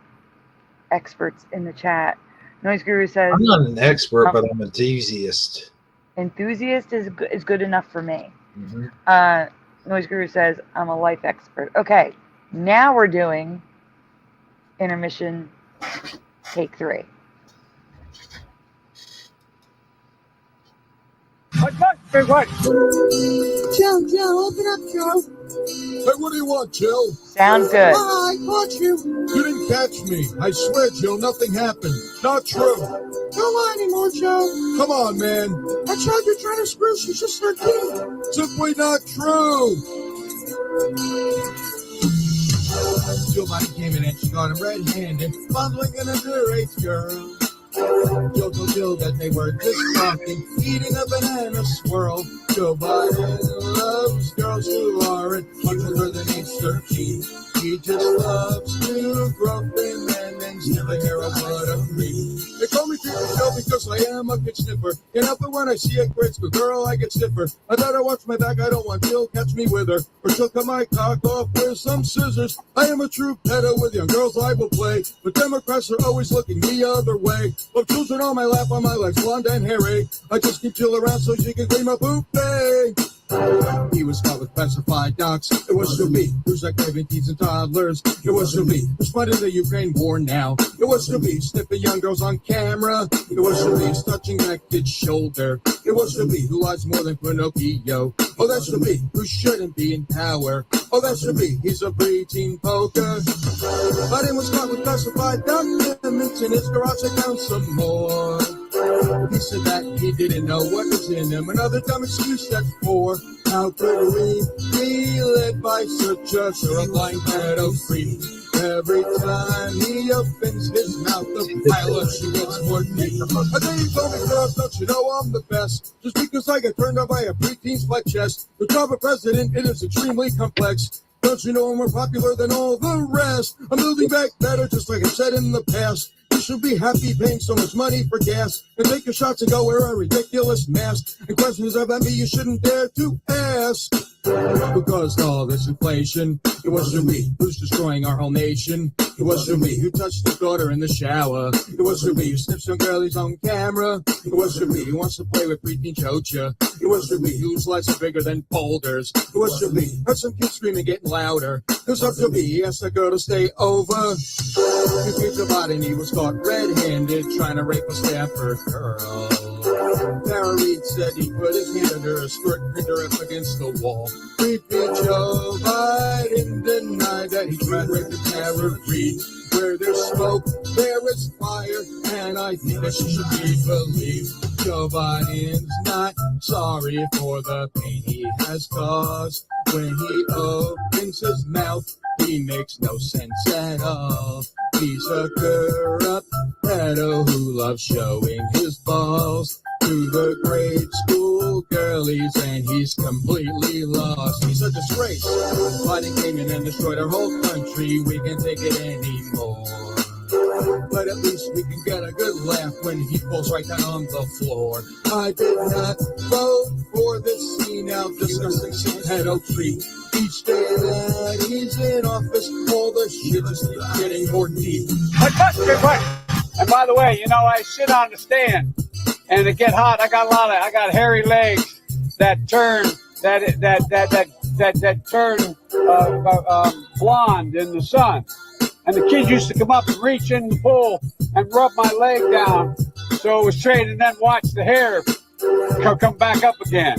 experts in the chat. Noise Guru says, I'm not an expert, but I'm an enthusiast. Enthusiast is good enough for me. Mm-hmm. Noise Guru says, I'm a life expert. Okay, now we're doing intermission take 3. What? Joe, open up, Joe. Hey, what do you want, Joe? Sounds good. I caught you. You didn't catch me. I swear, Joe, nothing happened. Not true. Don't lie anymore, Joe. Come on, man. I tried to try to screw. She's just 13. Simply not true. Joe Biden came in and she got him red-handed, fumbling an underage girl. Joe told Jill that they were just talking, eating a banana swirl. Joe Biden loves girls who aren't much older than age 13. He just loves to grope in men and sniff the hair of buttercream. They call me Creepy Joe because I am a good sniffer. Can't help it when I see a great school girl, I get stiffer. I better watch my back, I don't want Jill catch me with her, or she'll cut my cock off with some scissors. I am a true pedo, with young girls I will play, but Democrats are always looking the other way. Love children on my lap, on my legs, blonde and hairy. I just keep Jill around so she can clean my poop day. He was caught with classified docs. It was to be who's like craving teens and toddlers. It was to be who's fighting the Ukraine war now. It was to be sniffing young girls on camera. It was to be who's touching that kid's shoulder. It was to be who lies more than Pinocchio. Oh, that's to be who shouldn't be in power. Oh, that's to be he's a preteen poker. But he was caught with classified documents in his garage. I found some more. He said that he didn't know what was in him. Another dumb excuse that's for. How could we be led by such a blind pedo freak? Every time he opens his mouth, the pilot she gets more deep. I think he told me, girls, don't you know I'm the best? Just because I get turned on by a preteen's flat chest. The job of president, it is extremely complex. Don't you know I'm more popular than all the rest? I'm building back better, just like I said in the past. You should be happy paying so much money for gas and take your shots and go wear a ridiculous mask. And questions about me you shouldn't dare to ask. Because all this inflation, it was to me who's destroying our whole nation. It was to me who touched his daughter in the shower. It was to me who sniffs some girlies on camera. It was to me who wants to play with preteen chocha. It was to me whose lives are bigger than boulders. It was to me heard some kids screaming, getting louder. It was up to me, he asked the girl to stay over. He picked about it and he was caught red-handed trying to rape a Stanford girl. Tara Reid said he put his hand under her skirt and pinned her up against the wall. Creepy Joe Biden denied that he tried raping Tara Reid. Where there's smoke, there is fire, and I think that she should be believed. Joe Biden's not sorry for the pain he has caused. When he opens his mouth, he makes no sense at all. He's a corrupt pedo who loves showing his balls to the grade school girlies, and he's completely lost. He's a disgrace. Biden came in and destroyed our whole country. We can't take it anymore. But at least we can get a good laugh when he falls right down on the floor. I did not vote for this senile, disgusting pedo creep. Each day that he's in office, all the shit just keeps getting more deep. And by the way, you know, I sit on the stand and it get hot. I got hairy legs that turn blonde in the sun. And the kids used to come up and reach in the pool and rub my leg down so it was straight, and then watch the hair come back up again.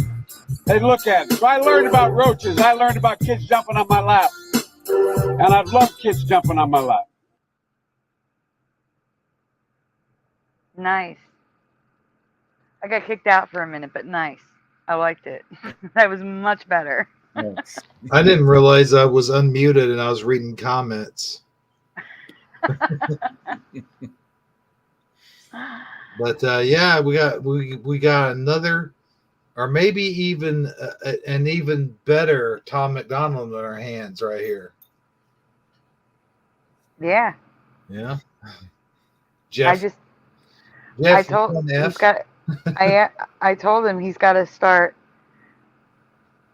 They'd look at it. So I learned about roaches. I learned about kids jumping on my lap. And I've loved kids jumping on my lap. Nice. I got kicked out for a minute, but nice. I liked it. That was much better. I didn't realize I was unmuted and I was reading comments. But yeah, we got another, or maybe even an even better Tom McDonald in our hands right here. Yeah. Yeah. Jeff. I told him he's got to start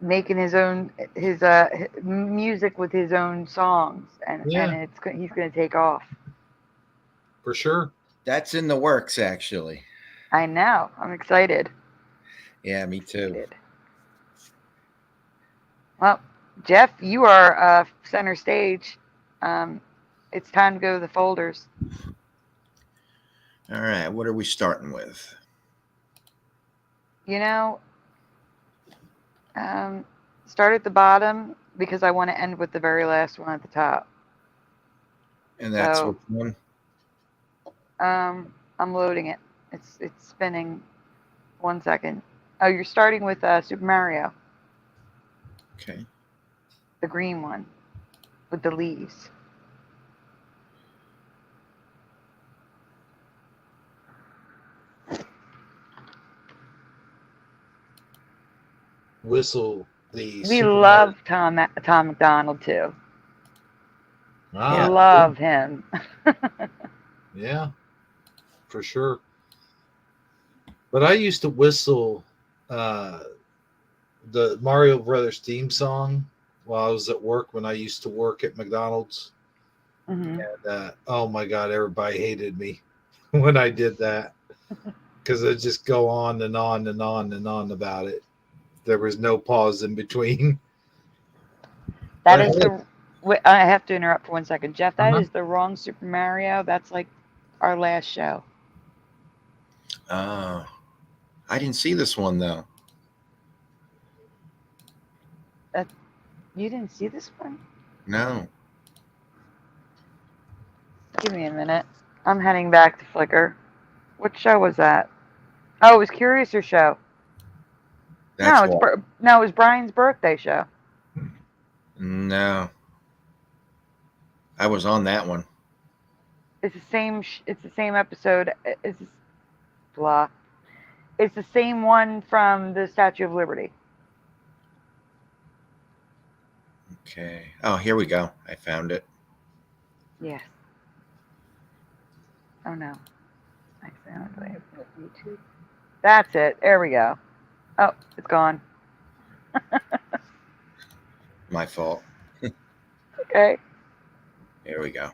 making his own music with his own songs, and he's going to take off for sure. That's in the works, actually. I know. I'm excited. Yeah, me too. Well, Jeff, you are center stage. It's time to go to the folders. All right, what are we starting with? You know, start at the bottom because I want to end with the very last one at the top. And that's which one? I'm loading it. It's spinning. 1 second. Oh, you're starting with Super Mario. Okay. The green one with the leaves. Whistle the. We love Tom McDonald too. We love him. Yeah, for sure. But I used to whistle the Mario Brothers theme song while I was at work when I used to work at McDonald's. Mm-hmm. And oh my God, everybody hated me when I did that because I just go on and on and on and on about it. there was no pause in between. That But is hey, the. Wait, I have to interrupt for 1 second, Jeff. That uh-huh. is the wrong Super Mario. That's like our last show. Oh, I didn't see this one though. You didn't see this one? No. Give me a minute. I'm heading back to Flickr. What show was that? Oh, it was Curiouser show. That's No, why. no, it was Brian's birthday show. No. I was on that one. It's the same. It's the same episode. It's blah. It's the same one from the Statue of Liberty. Okay. Oh, here we go. I found it. Yes. Oh no. Accidentally put YouTube. That's it. There we go. Oh, it's gone. My fault. Okay. Here we go.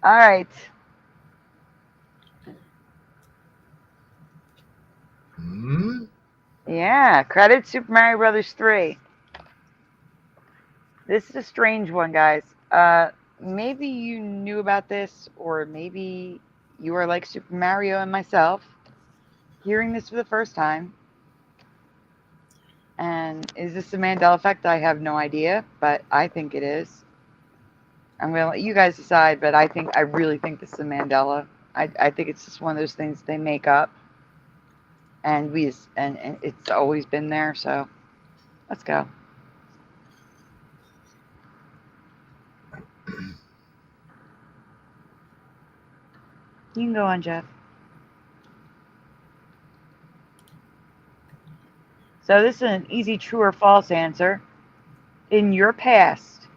All right. Hmm? Yeah. Credit Super Mario Brothers 3. This is a strange one, guys. Maybe you knew about this, or maybe you are like Super Mario and myself, hearing this for the first time. And is this the Mandela effect? I have no idea, but I think it is. I'm gonna let you guys decide, but I really think this is a Mandela. I think it's just one of those things they make up, and and it's always been there. So let's go. You can go on, Jeff. So this is an easy true or false answer. In your past,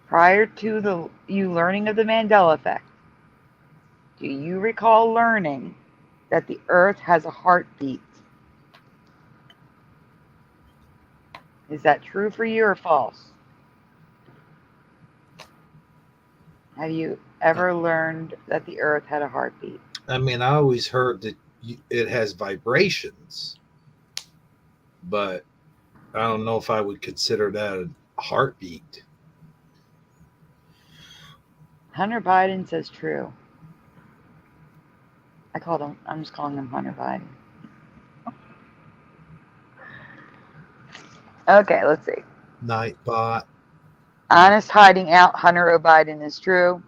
prior to you learning of the Mandela effect, do you recall learning that the Earth has a heartbeat? Is that true for you or false? Have you ever learned that the Earth had a heartbeat? I mean, I always heard that it has vibrations, but I don't know if I would consider that a heartbeat. Hunter Biden says true. I'm just calling him Hunter Biden. Okay, let's see. Nightbot. Honest hiding out Hunter O. Biden is true.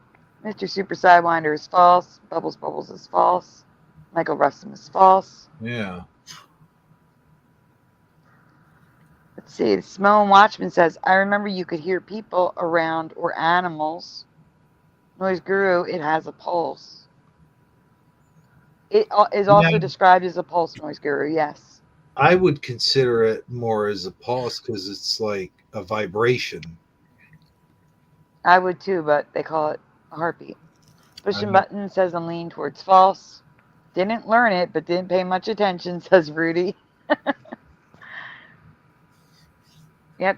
Mr. Super Sidewinder is false. Bubbles Bubbles is false. Michael Rustin is false. Yeah. Let's see. Simone Watchman says, I remember you could hear people around or animals. Noise Guru, it has a pulse. It is also described as a pulse, Noise Guru, yes. I would consider it more as a pulse because it's like a vibration. I would too, but they call it a heartbeat. Pushing Button says I'm leaning towards false. Didn't learn it, but didn't pay much attention, says Rudy. Yep.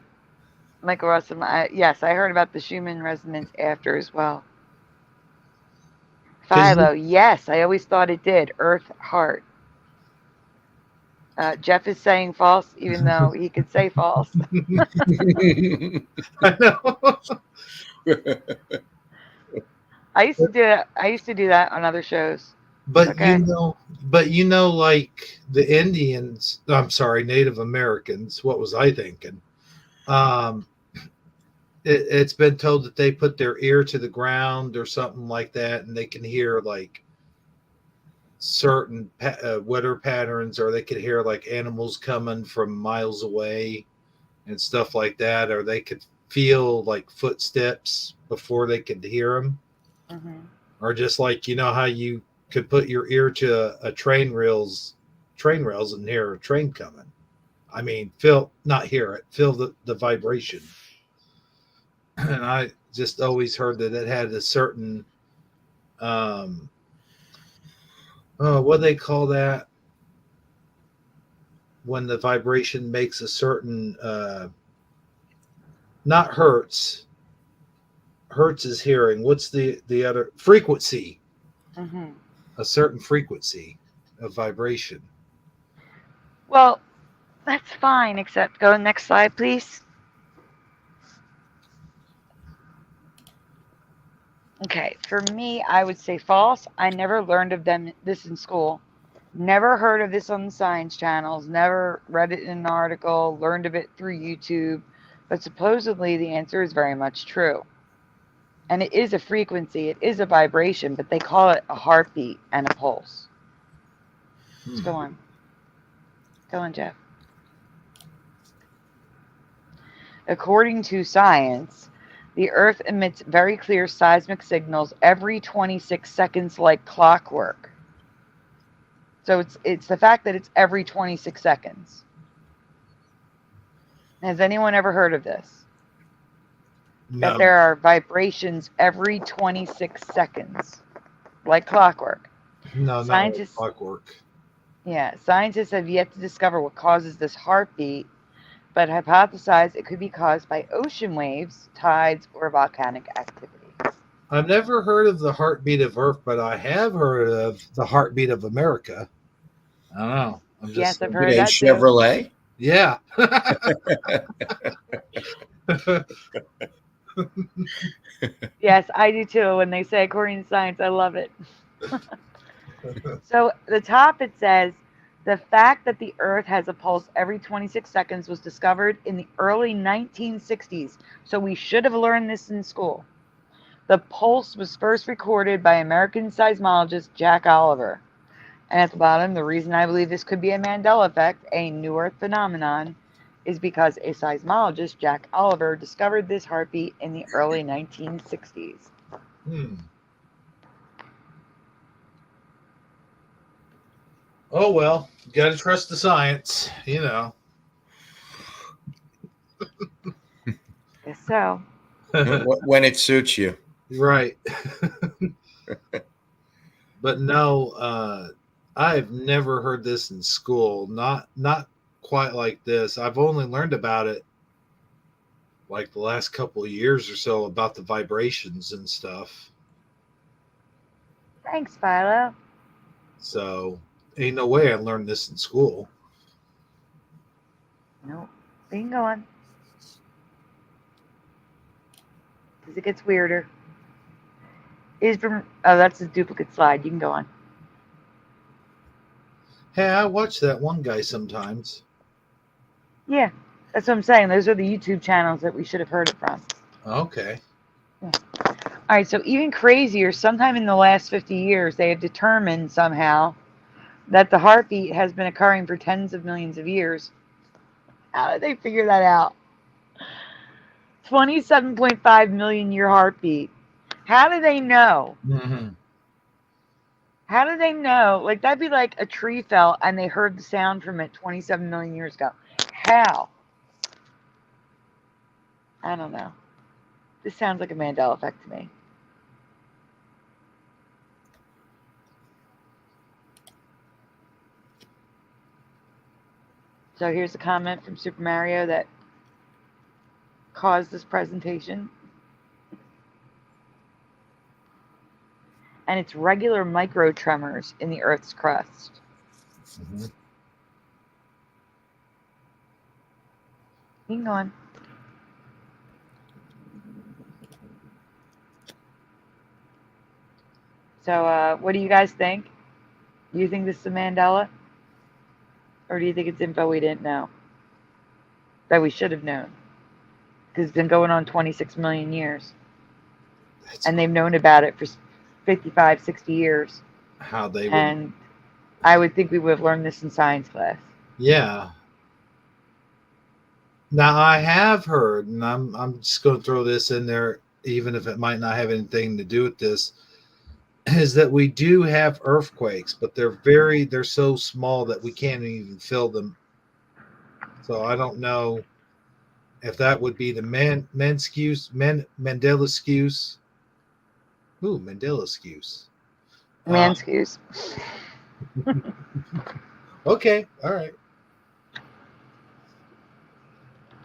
Michael Russell, yes, I heard about the Schumann resonance after as well. Philo, yes, I always thought it did. Earth, heart. Jeff is saying false, even though he could say false. I know. I used to do that on other shows. But okay. Like the Indians, I'm sorry, Native Americans, what was I thinking? It's been told that they put their ear to the ground or something like that, and they can hear like certain weather patterns, or they could hear like animals coming from miles away and stuff like that, or they could feel like footsteps before they could hear them. Mm-hmm. Or just like, you know how you could put your ear to a train rails and hear a train coming. I mean, not hear it, feel the vibration. And I just always heard that it had a certain, what do they call that? When the vibration makes a certain, not hertz. Hertz is hearing. What's the other? Frequency. Mm-hmm. A certain frequency of vibration. Well, That's fine, except go next slide, please. Okay, for me, I would say false. I never learned of this in school. Never heard of this on the science channels. Never read it in an article. Learned of it through YouTube. But supposedly the answer is very much true. And it is a frequency. It is a vibration, but they call it a heartbeat and a pulse. Let's go on. Go on, Jeff. According to science, the Earth emits very clear seismic signals every 26 seconds like clockwork. So it's the fact that it's every 26 seconds. Has anyone ever heard of this? No. That there are vibrations every 26 seconds, like clockwork. No, Scientists, not like clockwork. Yeah, scientists have yet to discover what causes this heartbeat, but hypothesize it could be caused by ocean waves, tides, or volcanic activity. I've never heard of the heartbeat of Earth, but I have heard of the heartbeat of America. I don't know. I'm just Yes, I've It heard ain't that too. Chevrolet. yeah. Yes, I do too. When they say according to science, I love it. So the top it says the fact that the Earth has a pulse every 26 seconds was discovered in the early 1960s. So we should have learned this in school. The pulse was first recorded by American seismologist Jack Oliver. And at the bottom, the reason I believe this could be a Mandela effect, a new Earth phenomenon, is because a seismologist, Jack Oliver, discovered this heartbeat in the early 1960s. Oh, well, you got to trust the science, you know. Guess so. When it suits you. Right. But no, I've never heard this in school. Not quite like this. I've only learned about it like the last couple of years or so about the vibrations and stuff. Thanks, Philo. So ain't no way I learned this in school. Nope. We can go on. Because it gets weirder. Oh, that's a duplicate slide. You can go on. Hey, I watch that one guy sometimes. Yeah, that's what I'm saying. Those are the YouTube channels that we should have heard it from. Okay. Yeah. All right, so even crazier, sometime in the last 50 years, they have determined somehow that the heartbeat has been occurring for tens of millions of years. How did they figure that out? 27.5 million year heartbeat. How do they know? Mm-hmm. How do they know? Like, that'd be like a tree fell and they heard the sound from it 27 million years ago. How? I don't know. This sounds like a Mandela effect to me. So here's a comment from Super Mario that caused this presentation. And it's regular micro tremors in the Earth's crust. Mm-hmm. You can go on. So what do you guys think? Do you think this is a Mandela? Or do you think it's info we didn't know? That we should have known? Because it's been going on 26 million years. And they've known about it for 55, 60 years. How they would. And I would think we would have learned this in science class. Yeah. Now I have heard, and I'm just going to throw this in there, even if it might not have anything to do with this, is that we do have earthquakes, but they're so small that we can't even feel them. So I don't know if that would be the Mandela excuse. Ooh, Mandela excuse. Manscuse. Okay, all right.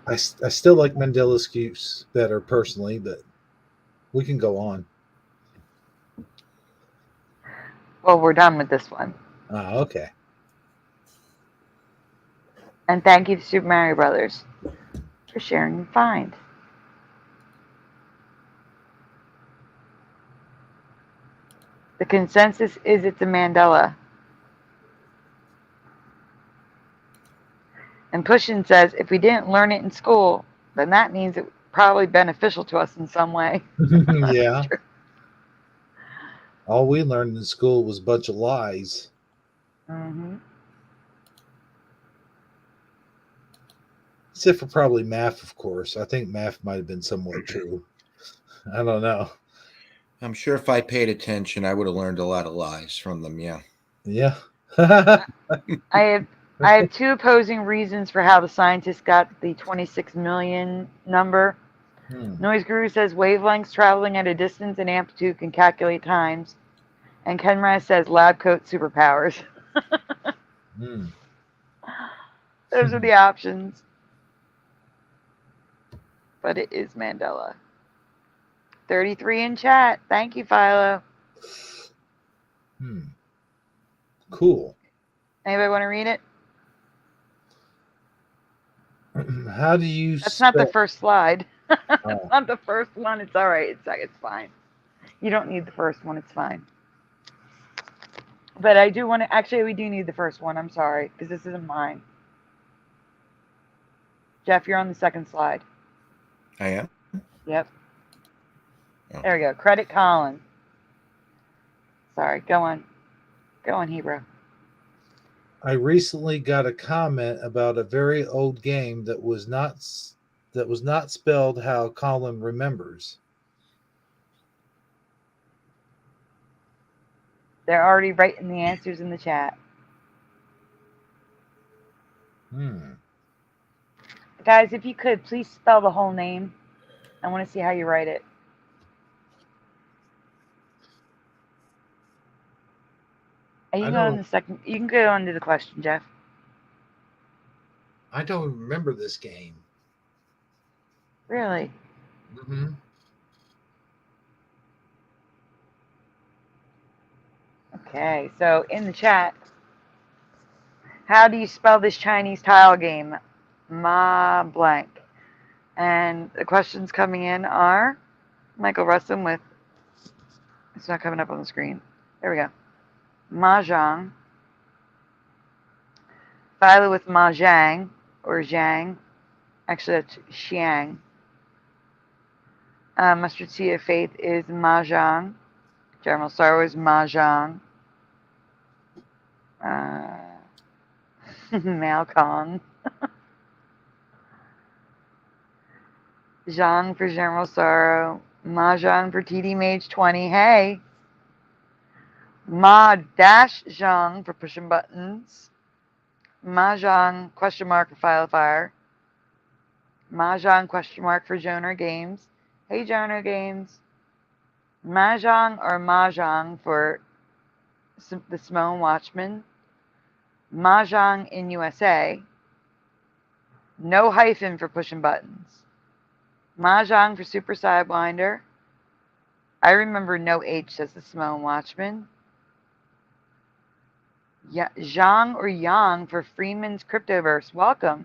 I still like Mandela excuse better personally, but we can go on. Well, we're done with this one. Okay. And thank you to Super Mario Brothers for sharing your find. The consensus is it's a Mandela. And Pushin says if we didn't learn it in school, then that means it's probably beneficial to us in some way. Yeah. All we learned in school was a bunch of lies. Mm-hmm. Except for probably math, of course. I think math might have been somewhat true. I don't know. I'm sure if I paid attention, I would have learned a lot of lies from them. Yeah. Yeah. I have two opposing reasons for how the scientists got the 26 million number. Noise Guru says wavelengths traveling at a distance and amplitude can calculate times. And Kenra says lab coat superpowers. Those are the options. But it is Mandela. 33 in chat. Thank you, Philo. Cool. Anybody want to read it? How do you That's not the first slide. That's not the first one. It's all right. It's fine. You don't need the first one. It's fine. But I do want to. Actually, we do need the first one. I'm sorry, because this isn't mine. Jeff, you're on the second slide. I am? Yep. Oh. There we go. Credit Colin. Sorry. Go on. Go on, Hebrew. I recently got a comment about a very old game that was not spelled how Colin remembers. They're already writing the answers in the chat. Guys, if you could, please spell the whole name. I want to see how you write it. You can go on the second. You can go on to the question, Jeff. I don't remember this game. Really? Mm-hmm. Okay, so in the chat, how do you spell this Chinese tile game? Ma blank. And the questions coming in are Michael Russin with, it's not coming up on the screen. There we go. Mahjong. Philo with Mahjong or Zhang. Actually, that's Xiang. Mustard Seed of Faith is Mahjong. General Star Wars Mahjong. Malcong. Zhang for General Sorrow. Mahjong for TD Mage 20. Hey. Ma-Zhang for pushing buttons. Mahjong question mark for File Fire. Mahjong question mark for Joner Games. Hey Joner Games. Mahjong or Mahjong for the Simone Watchman. Mahjong in USA. No hyphen for pushing buttons. Mahjong for Super Sidewinder. I remember no H, says the Simone Watchman. Zhang or Yang for Freeman's Cryptoverse. Welcome.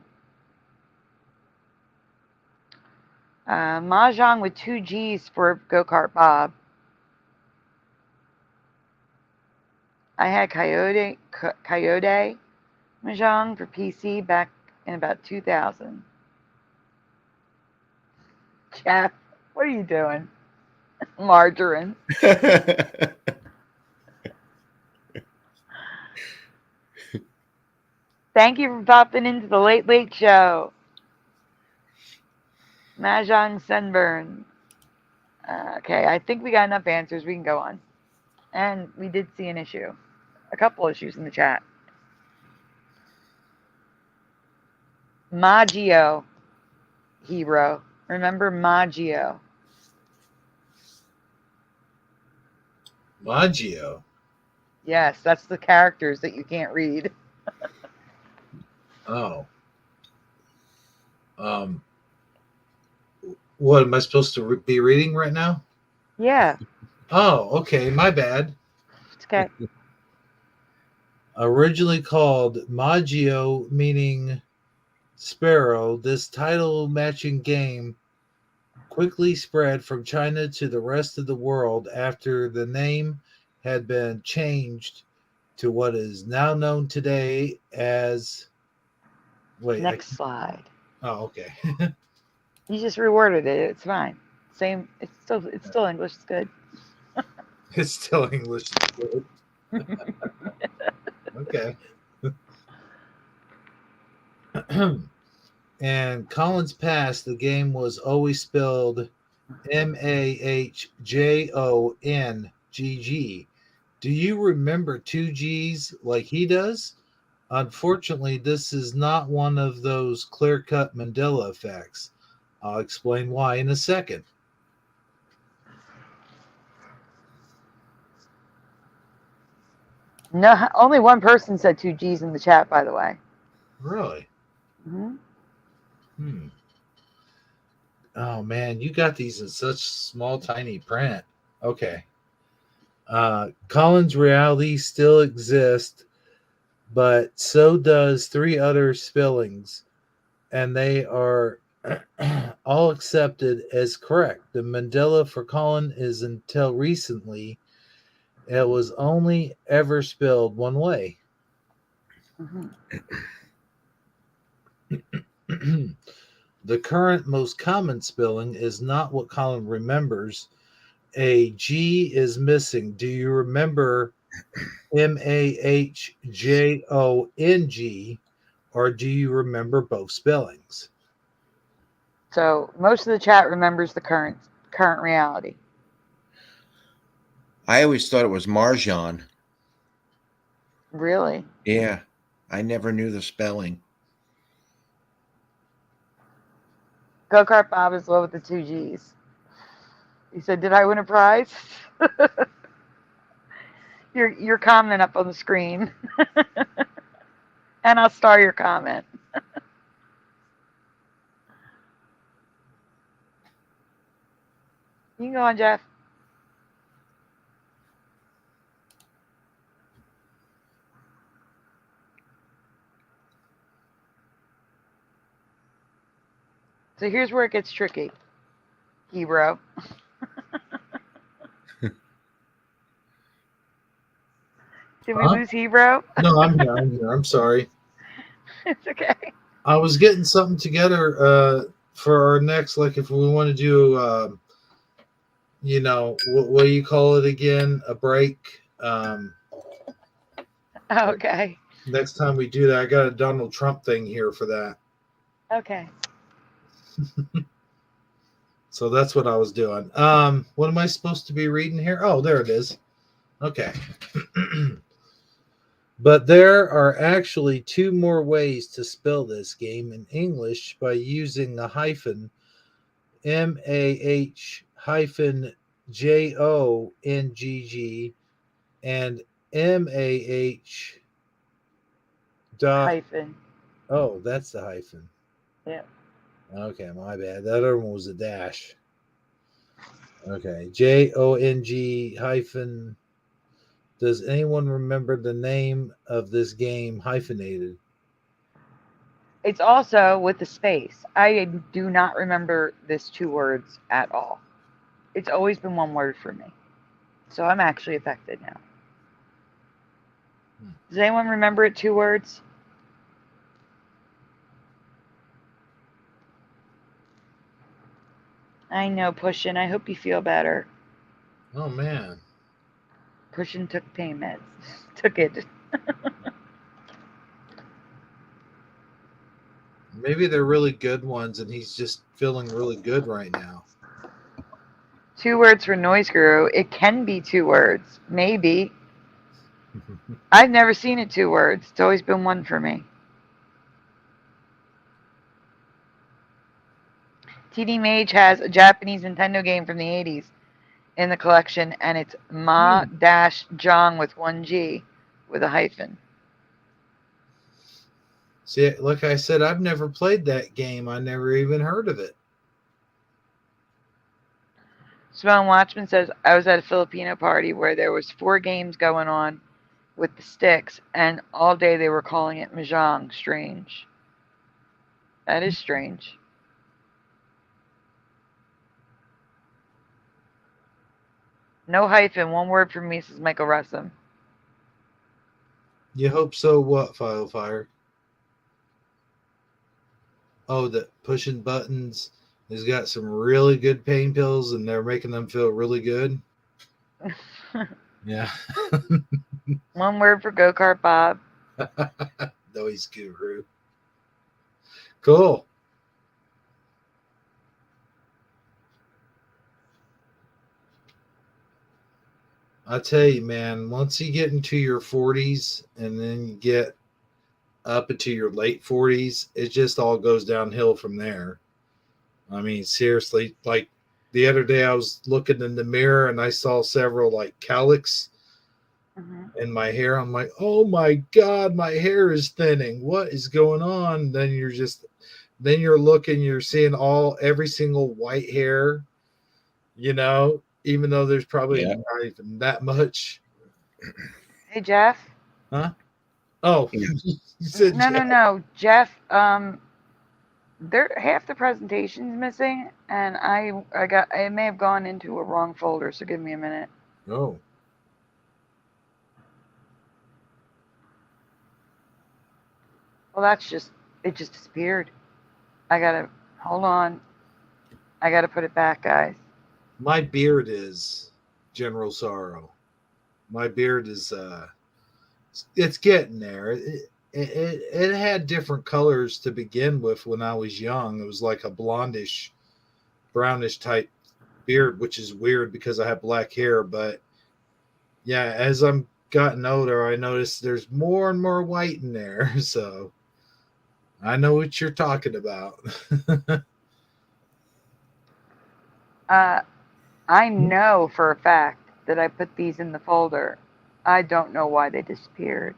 Mahjong with 2 G's for Go-Kart Bob. I had Coyote Mahjong for PC back in about 2000. Jeff, what are you doing? Margarine. Thank you for popping into the Late Late Show. Mahjong Sunburn. Okay, I think we got enough answers. We can go on. And we did see an issue. A couple issues in the chat. Maggio. Hero. Remember Maggio. Maggio? Yes, that's the characters that you can't read. Oh. What am I supposed to be reading right now? Yeah. Oh, okay. My bad. It's okay. Originally called Maggio, meaning Sparrow, this title matching game quickly spread from China to the rest of the world after the name had been changed to what is now known today as. Wait. Next slide. Oh, okay. You just reworded it. It's fine. Same. It's still English. It's good. It's still English. Okay. And Collins passed, the game was always spelled Mahjongg. Do you remember two G's like he does? Unfortunately, this is not one of those clear-cut Mandela effects. I'll explain why in a second. No, only one person said 2 G's in the chat, by the way. Really? Mm-hmm. Oh man, you got these in such small, tiny print. Okay. Collins reality still exists, but so does 3 other spellings, and they are all accepted as correct. The Mandela for Colin is until recently, it was only ever spelled one way. Mm-hmm. The current most common spelling is not what Colin remembers. A G is missing. Do you remember Mahjong, or do you remember both spellings? So most of the chat remembers the current reality. I always thought it was Marjan. Really? Yeah, I never knew the spelling. Go-Kart Bob is low with the 2 G's. He said, "Did I win a prize?" your comment up on the screen, and I'll star your comment. You can go on, Jeff. So here's where it gets tricky, Hebrew. Did we lose Hebrew? No, I'm here. I'm sorry. It's okay. I was getting something together for our next, like if we want to do, what do you call it again? A break. Okay. Next time we do that, I got a Donald Trump thing here for that. Okay. So that's what I was doing. What am I supposed to be reading here? Oh, there it is. Okay. But there are actually 2 more ways to spell this game in English by using the hyphen MAH-JONGG and MAH dot. Hyphen. Oh, that's the hyphen. Yeah. Okay, my bad. That other one was a dash. Okay, JONG hyphen. Does anyone remember the name of this game hyphenated? It's also with the space. I do not remember this 2 words at all. It's always been 1 word for me. So I'm actually affected now. Does anyone remember it 2 words? I know, Pushin. I hope you feel better. Oh, man. Pushin took payment. Took it. Maybe they're really good ones and he's just feeling really good right now. 2 words for Noise Guru. It can be 2 words. Maybe. I've never seen it 2 words. It's always been 1 for me. TD Mage has a Japanese Nintendo game from the 80s in the collection, and it's Ma-Jong with 1 G with a hyphen. See, like I said, I've never played that game. I never even heard of it. Swan Watchman says, I was at a Filipino party where there was 4 games going on with the sticks, and all day they were calling it Mahjong. Strange. That is strange. No hyphen. One word from me, says Michael Russum. You hope so. What, Fire? Oh, that pushing buttons has got some really good pain pills, and they're making them feel really good. Yeah. One word for Go Kart Bob. Noise guru. Cool. I tell you, man, once you get into your 40s and then you get up into your late 40s, it just all goes downhill from there. I mean, seriously, like the other day I was looking in the mirror and I saw several like cowlicks in my hair. I'm like, oh my God, my hair is thinning. What is going on? Then you're looking, you're seeing every single white hair, even though there's probably not even that much. Hey, Jeff. Huh? Oh, you said No, Jeff. no. Jeff, half the presentation's missing, and I may have gone into a wrong folder, so give me a minute. Oh. Well, it just disappeared. Hold on. I gotta put it back, guys. My beard is General Sorrow. My beard is, it's getting there. It had different colors to begin with when I was young. It was like a blondish, brownish type beard, which is weird because I have black hair. But yeah, as I'm gotten older, I noticed there's more and more white in there. So I know what you're talking about. I know for a fact that I put these in the folder. I don't know why they disappeared,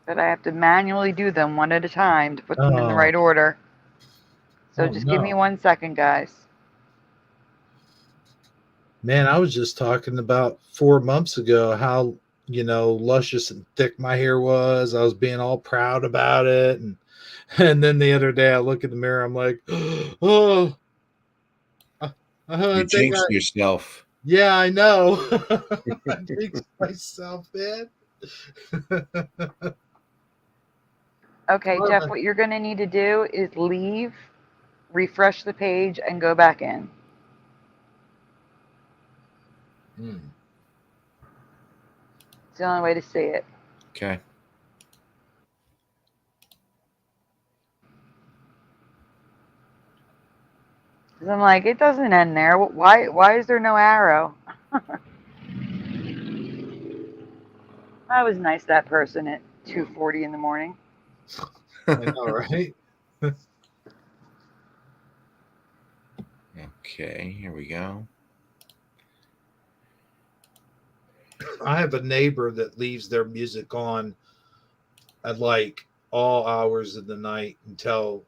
but I have to manually do them one at a time to put them in the right order. So just give me 1 second, guys. Man, I was just talking about 4 months ago how, luscious and thick my hair was. I was being all proud about it. And then the other day I look in the mirror, I'm like, oh, You jinxed yourself. Yeah, I know. I jinxed myself, man. Okay, Jeff, what you're going to need to do is leave, refresh the page, and go back in. It's the only way to see it. Okay. Because I'm like, it doesn't end there. Why is there no arrow? That was nice, that person at 2:40 in the morning. I know, right? Okay, here we go. I have a neighbor that leaves their music on at like all hours of the night until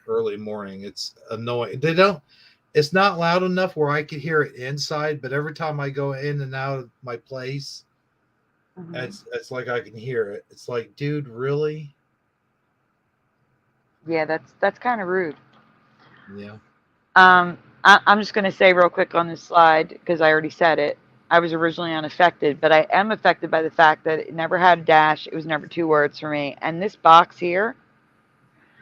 early morning. It's annoying. It's not loud enough where I could hear it inside, but every time I go in and out of my place, it's like I can hear it. It's like, dude, really? Yeah, that's kind of rude. Yeah. I'm just going to say real quick on this slide, because I already said it. I was originally unaffected, but I am affected by the fact that it never had a dash. It was never 2 words for me. And this box here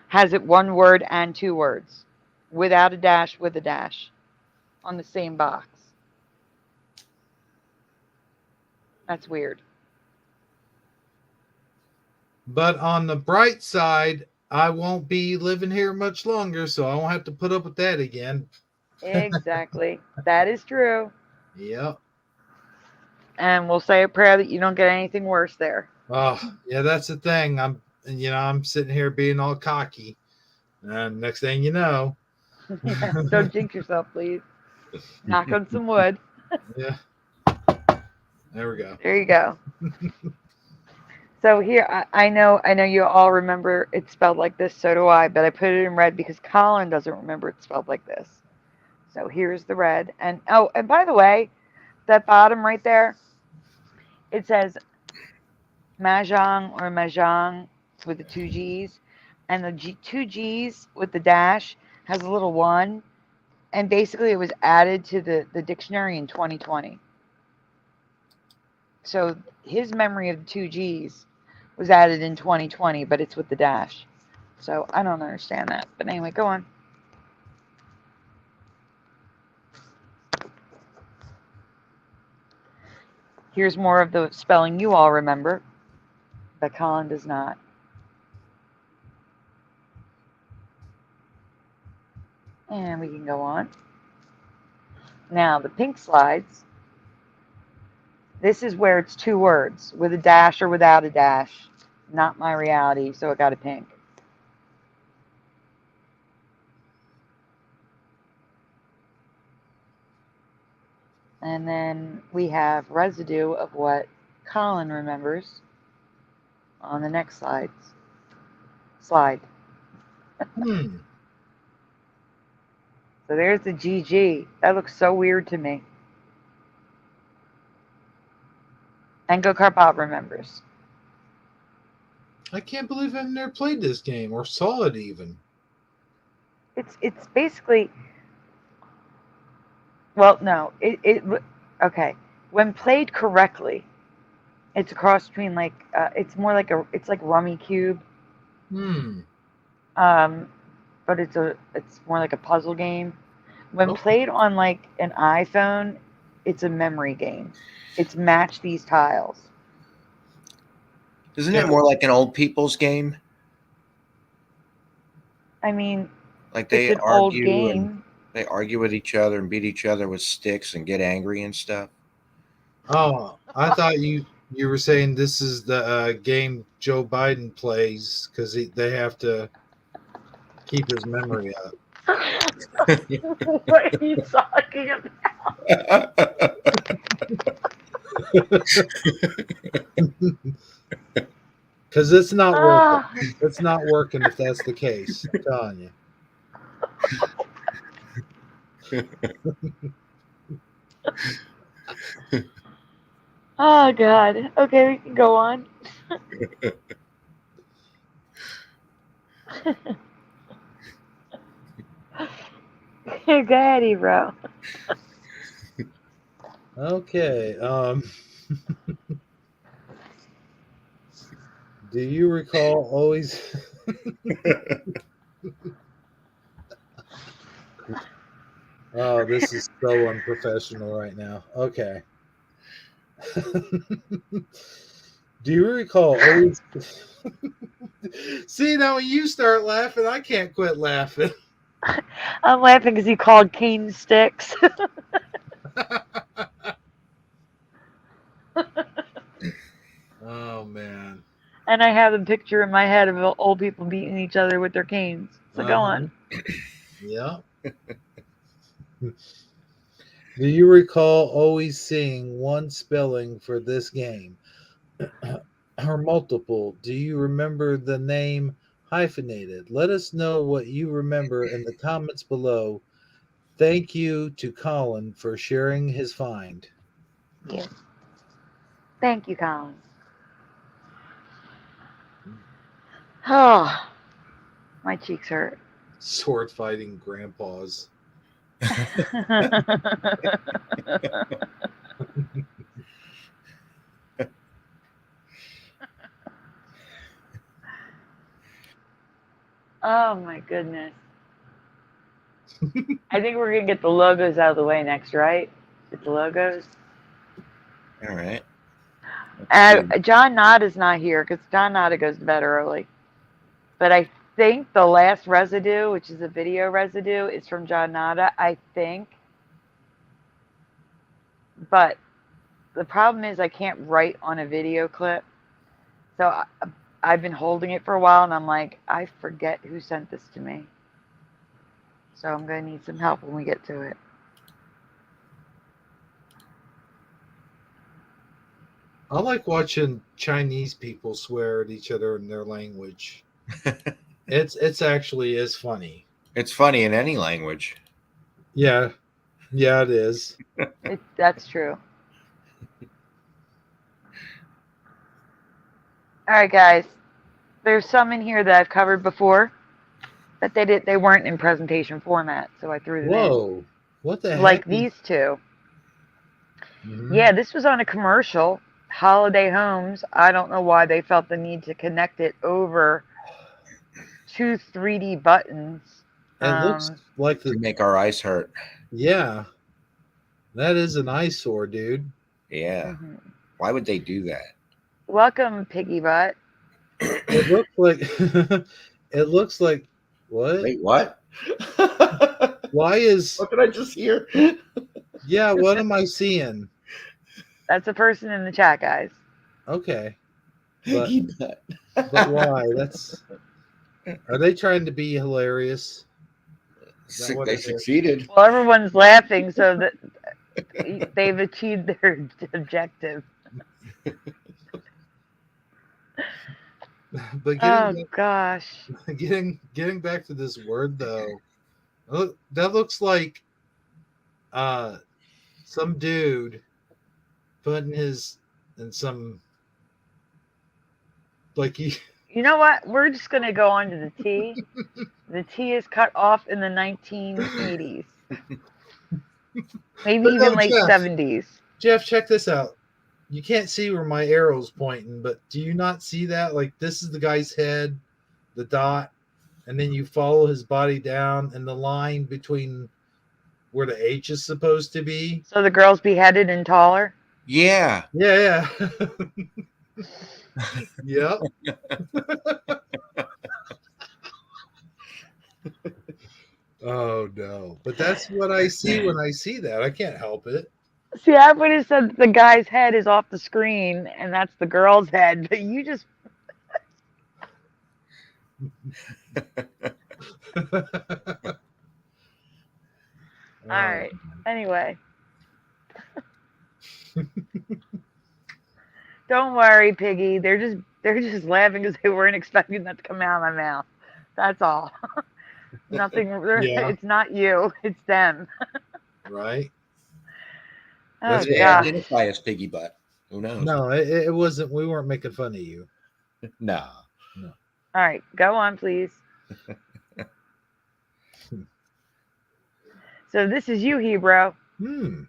has it 1 word and 2 words, without a dash, with a dash, on the same box. That's weird. But on the bright side, I won't be living here much longer, so I won't have to put up with that again. Exactly. That is true. Yep. And we'll say a prayer that you don't get anything worse there. Oh, yeah, that's the thing. I'm sitting here being all cocky. And next thing you know. Yeah, don't jinx yourself, please. Knock on some wood. Yeah. There we go. There you go. So here, I know you all remember it's spelled like this, so do I, but I put it in red because Colin doesn't remember it's spelled like this. So here's the red. And by the way, that bottom right there, it says Mahjong or Mahjong with the 2 G's. and the two G's with the dash has a little one, and basically it was added to the dictionary in 2020. So his memory of the two G's was added in 2020, but it's with the dash. So I don't understand that. But anyway, go on. Here's more of the spelling you all remember, but Colin does not. And we can go on. Now, the pink slides. This is where it's two words, with a dash or without a dash. Not my reality, so it got a pink. And then we have residue of what Colin remembers on the next slide. Hmm. So there's the GG. That looks so weird to me. And Go Kart Bob remembers. I can't believe I've never played this game or saw it even. It's basically, well, no, okay. When played correctly, it's a cross between like it's more like it's like Rummy Cube. Hmm. But it's more like a puzzle game. When Okay. played on like an iPhone, it's a memory game. It's match these tiles. Isn't it more like an old people's game? I mean, Like it's they an old argue and game. they argue with each other and beat each other with sticks and get angry and stuff. Oh, I thought you were saying this is the game Joe Biden plays because they have to keep his memory up. What are you talking about? Because it's not working. It's not working if that's the case. I'm telling you. Oh God. Okay, we can go on. Go ahead, Ebro. Okay. Do you recall always? Oh, this is so unprofessional right now. Okay. Do you recall always? See, now when you start laughing, I can't quit laughing. I'm laughing because you called cane sticks. Oh man. And I have a picture in my head of old people beating each other with their canes. So go on. Yeah. Do you recall always seeing one spelling for this game? Or multiple? Do you remember the name hyphenated? Let us know what you remember in the comments below. Thank you to Colin for sharing his find. Yes. Thank you, Colin. Oh, my cheeks hurt. Sword fighting grandpas. Oh my goodness. I think we're gonna get the logos out of the way next, right? Get the logos. All right. John Nada's not here because John Nada goes to bed early. But I think the last residue, which is a video residue, is from John Nada. I think. But the problem is I can't write on a video clip. So I've been holding it for a while, and I'm like, I forget who sent this to me. So I'm going to need some help when we get to it. I like watching Chinese people swear at each other in their language. It's actually is funny. It's funny in any language. Yeah. Yeah, it is. That's true. All right, guys. There's some in here that I've covered before, but they weren't in presentation format, so I threw them Whoa. What the in. heck? Like these two. Mhm. Yeah, this was on a commercial. Holiday Homes. I don't know why they felt the need to connect it over two 3D buttons. It looks like To make our eyes hurt. Yeah. That is an eyesore, dude. Yeah. Mhm. Why would they do that? Welcome, Piggy Butt. It looks like it looks like what? Wait, what? Why is What did I just hear? Yeah, what am I seeing? That's a person in the chat, guys. Okay. But Piggy butt. but why? Are they trying to be hilarious? Is that what They it is? succeeded. Well, everyone's laughing, so that they've achieved their objective. But Gosh. getting back to this word though, that looks like some dude putting his in some like he You know what? We're just going to go on to the T. The T is cut off in the 1980s. Maybe But even no, late Jeff. 70s. Jeff, check this out. You can't see where my arrow's pointing, but do you not see that? Like this is the guy's head, the dot, and then you follow his body down and the line between where the H is supposed to be. So the girl's beheaded and taller? Yeah. Yeah. Yep. Oh no. But that's what I see when I see that. I can't help it. See, I would have said that the guy's head is off the screen and that's the girl's head, but you just. All right. Anyway. Don't worry, Piggy. They're just laughing because they weren't expecting that to come out of my mouth. That's all. Nothing. Yeah. It's not you. It's them. Right? Oh They gosh. identify as piggy butt. Who knows? No, it wasn't. We weren't making fun of you. No. All right, go on, please. So this is you, Hebrew. You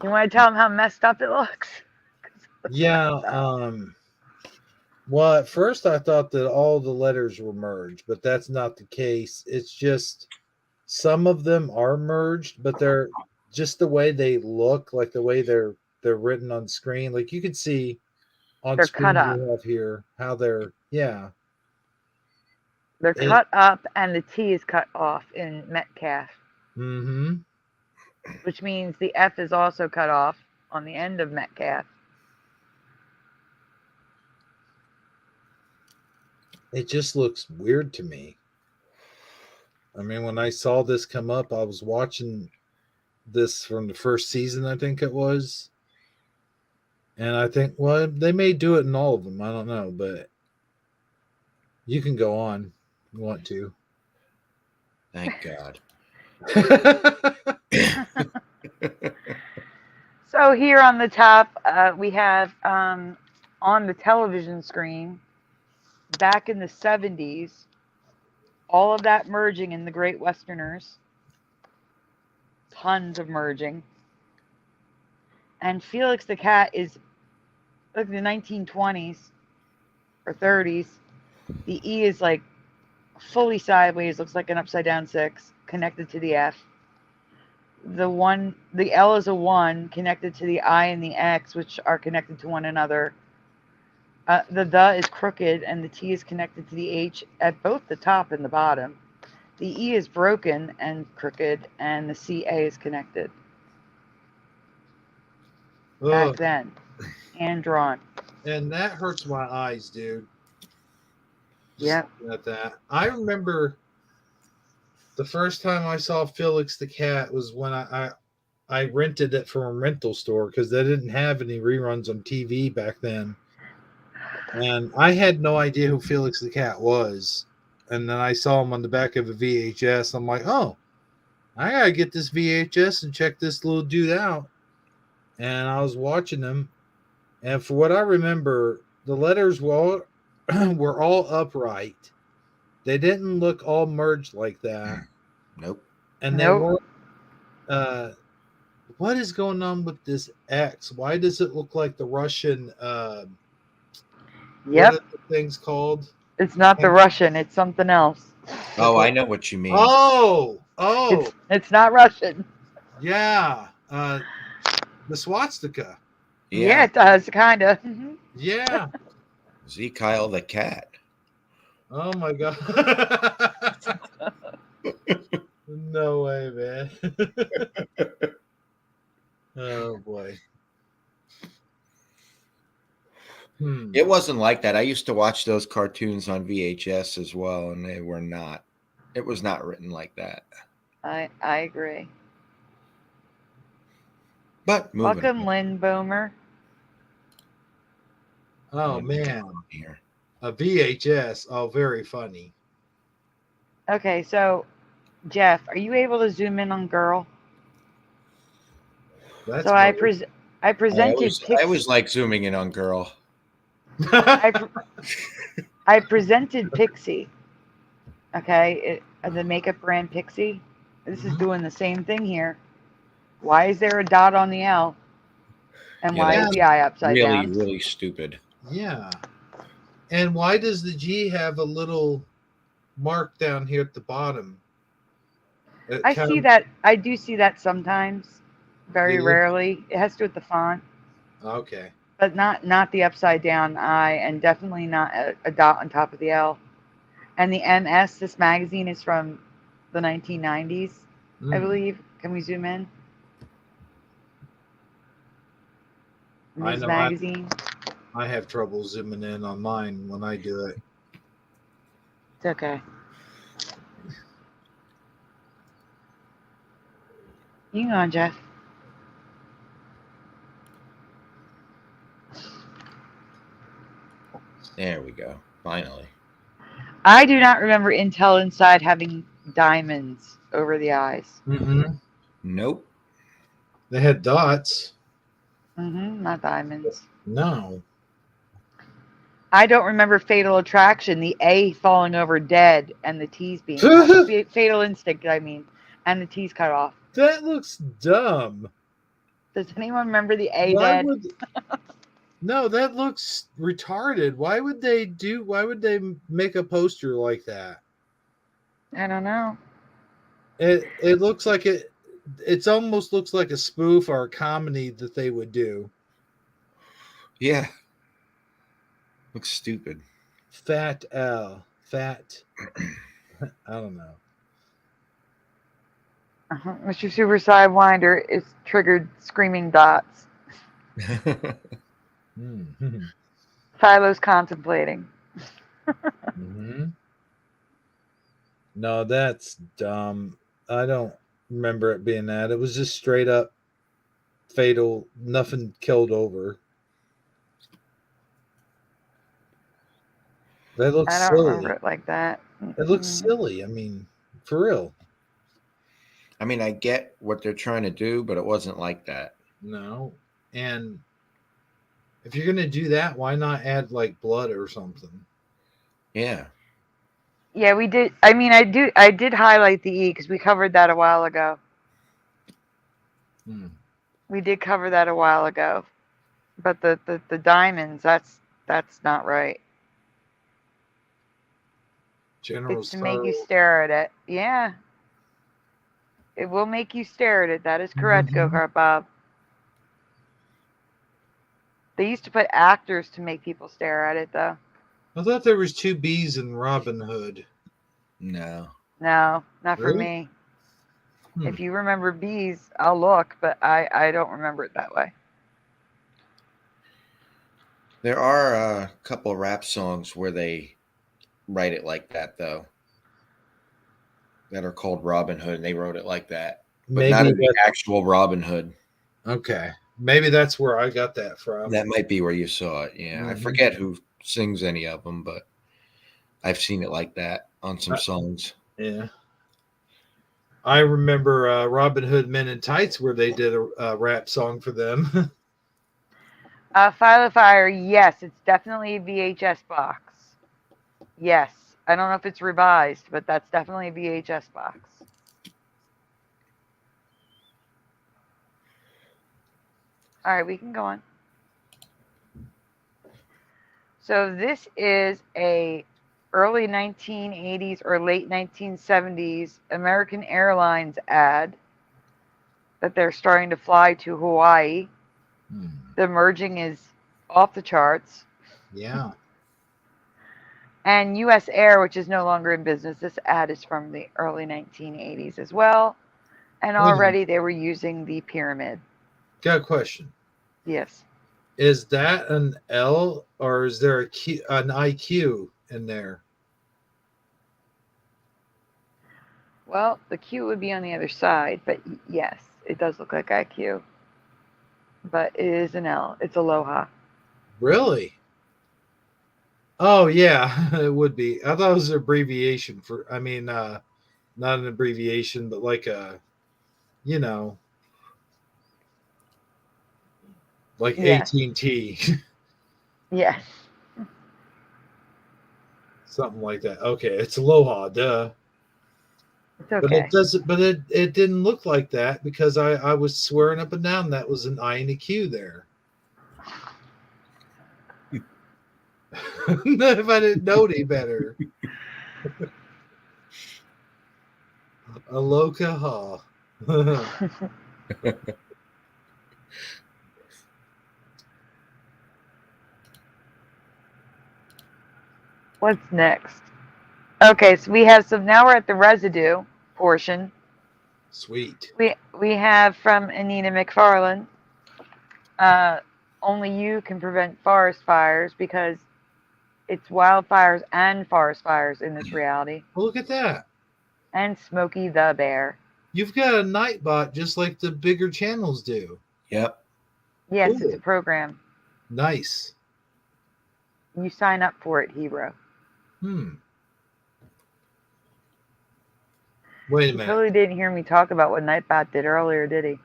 want to tell them how messed up it looks? Yeah. Well, at first I thought that all the letters were merged, but that's not the case. It's just some of them are merged, but they're just the way they look, like the way they're written on screen. Like you can see on They're screen cut up. we have here how they're They're cut up, and the T is cut off in Metcalf. Mm-hmm. Which means the F is also cut off on the end of Metcalf. It just looks weird to me. I mean, when I saw this come up, I was watching this from the first season, I think it was. And I think, well, they may do it in all of them. I don't know, but you can go on if you want to. Thank God. So here on the top, we have on the television screen, back in the 70s, all of that merging in the Great Westerners. Tons of merging. And Felix the Cat is, look, the 1920s or 30s. The E is like fully sideways, looks like an upside down 6, connected to the F. The L is a 1 connected to the I and the X, which are connected to one another. The is crooked, and the T is connected to the H at both the top and the bottom. The E is broken and crooked, and the CA is connected. Back then, hand drawn. And that hurts my eyes, dude. Yeah. At that, I remember the first time I saw Felix the Cat was when I rented it from a rental store because they didn't have any reruns on TV back then. And I had no idea who Felix the Cat was. And then I saw him on the back of a VHS. I'm like, oh, I gotta get this VHS and check this little dude out. And I was watching him, And for what I remember, the letters were were all upright. They didn't look all merged like that, Nope. and they Nope. weren't. Uh, what is going on with this X? Why does it look like the Russian? What Yep. are the things called? It's not the Russian. It's something else. Oh, I know what you mean. Oh, It's not Russian. yeah. The swastika. Yeah, it does, kind of. Yeah. Z Kyle the cat. Oh my god. No way, man. Oh boy. It wasn't like that. I used to watch those cartoons on VHS as well, and they were not. It was not written like that. I agree. But moving Welcome, on. Lynn Boomer. Oh Moving man. on here. A VHS. Oh, very funny. Okay, so Jeff, are you able to zoom in on girl? That's So I weird. presented I always like zooming in on girl. I presented Pixie. Okay, the makeup brand Pixie. This is doing the same thing here. Why is there a dot on the L? And Yeah, why is that's the I upside really, down? really stupid. Yeah. And why does the G have a little mark down here at the bottom? I see that. I do see that sometimes. Very You do? rarely. It has to do with the font, Okay. but not the upside down I, and definitely not a dot on top of the L. And the MS, this magazine is from the 1990s, I believe. Can we zoom in? I Ms. know Magazine. I have trouble zooming in on mine when I do it. It's okay. You go on, Jeff. There we go. Finally. I do not remember Intel Inside having diamonds over the eyes. Nope. They had dots. Not diamonds. No. I don't remember Fatal Attraction, the A falling over dead, and the T's being Fatal Instinct, I mean, and the T's cut off. That looks dumb. Does anyone remember the A Why dead? No, that looks retarded. Why would they make a poster like that? I don't know. It looks like it's almost looks like a spoof or a comedy that they would do. Yeah. Looks stupid. Fat L. Fat. I don't know. Mr. Super Sidewinder is triggered screaming dots. Philo's contemplating. No, that's dumb. I don't remember it being that. It was just straight up fatal. Nothing killed over. That looks I don't silly. remember it like that. It looks silly. I mean, for real. I mean, I get what they're trying to do, but it wasn't like that. No. And if you're going to do that, why not add like blood or something? Yeah. Yeah, we did. I mean, I did highlight the E because we covered that a while ago. We did cover that a while ago. But the diamonds, that's not right. It's to make you stare at it. Yeah. It will make you stare at it. That is correct, Go-Kart Bob. They used to put actors to make people stare at it, though. I thought there was 2 B's in Robin Hood. No. No, not for Really? me. If you remember bees, I'll look, but I don't remember it that way. There are a couple rap songs where they write it like that, though, that are called Robin Hood, and they wrote it like that. But Maybe not in the actual Robin Hood. Okay. Maybe that's where I got that from. That might be where you saw it, yeah. I forget who sings any of them, but I've seen it like that on some songs. Yeah. I remember Robin Hood Men in Tights where they did a rap song for them. File Fire, yes, it's definitely a VHS box. Yes. I don't know if it's revised, but that's definitely a VHS box. All right, we can go on. So this is a early 1980s or late 1970s American Airlines ad that they're starting to fly to Hawaii. The merging is off the charts. Yeah. And US Air, which is no longer in business, this ad is from the early 1980s as well. And Wait a minute. already they were using the pyramid. Got a question. Yes. Is that an L or is there an IQ in there? Well, the Q would be on the other side, but yes, it does look like IQ. But it is an L. It's Aloha. Really? Oh yeah, it would be. I thought it was an abbreviation for. I mean, not an abbreviation, but like a, you know, like Yes. AT&T, Yes. something like that. Okay, it's Aloha, duh. It's But it okay. doesn't. But it didn't look like that because I was swearing up and down that was an I and a Q there. If I didn't know any better. Aloha. What's next? Okay, so we have some. Now we're at the residue portion. Sweet. We have from Anita McFarlane. Only you can prevent forest fires because it's wildfires and forest fires in this reality. Well, look at that. And Smokey the Bear. You've got a Nightbot just like the bigger channels do. Yep. Yes, Cool. it's a program. Nice. You sign up for it, hero. Wait a He minute. totally didn't hear me talk about what Nightbot did earlier, did he?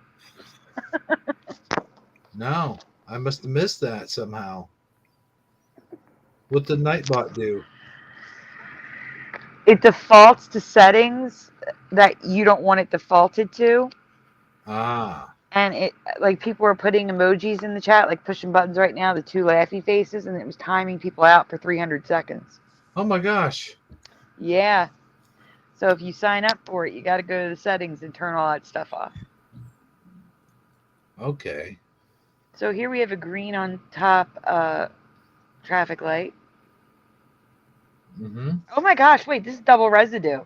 No, I must have missed that somehow. What did Nightbot do? It defaults to settings that you don't want it defaulted to. Ah. And it, like, people are putting emojis in the chat, like pushing buttons right now, the 2 laughy faces, and it was timing people out for 300 seconds. Oh my gosh. Yeah. So if you sign up for it, you got to go to the settings and turn all that stuff off. Okay. So here we have a green on top traffic light. Mm-hmm. Oh my gosh, wait, this is double residue.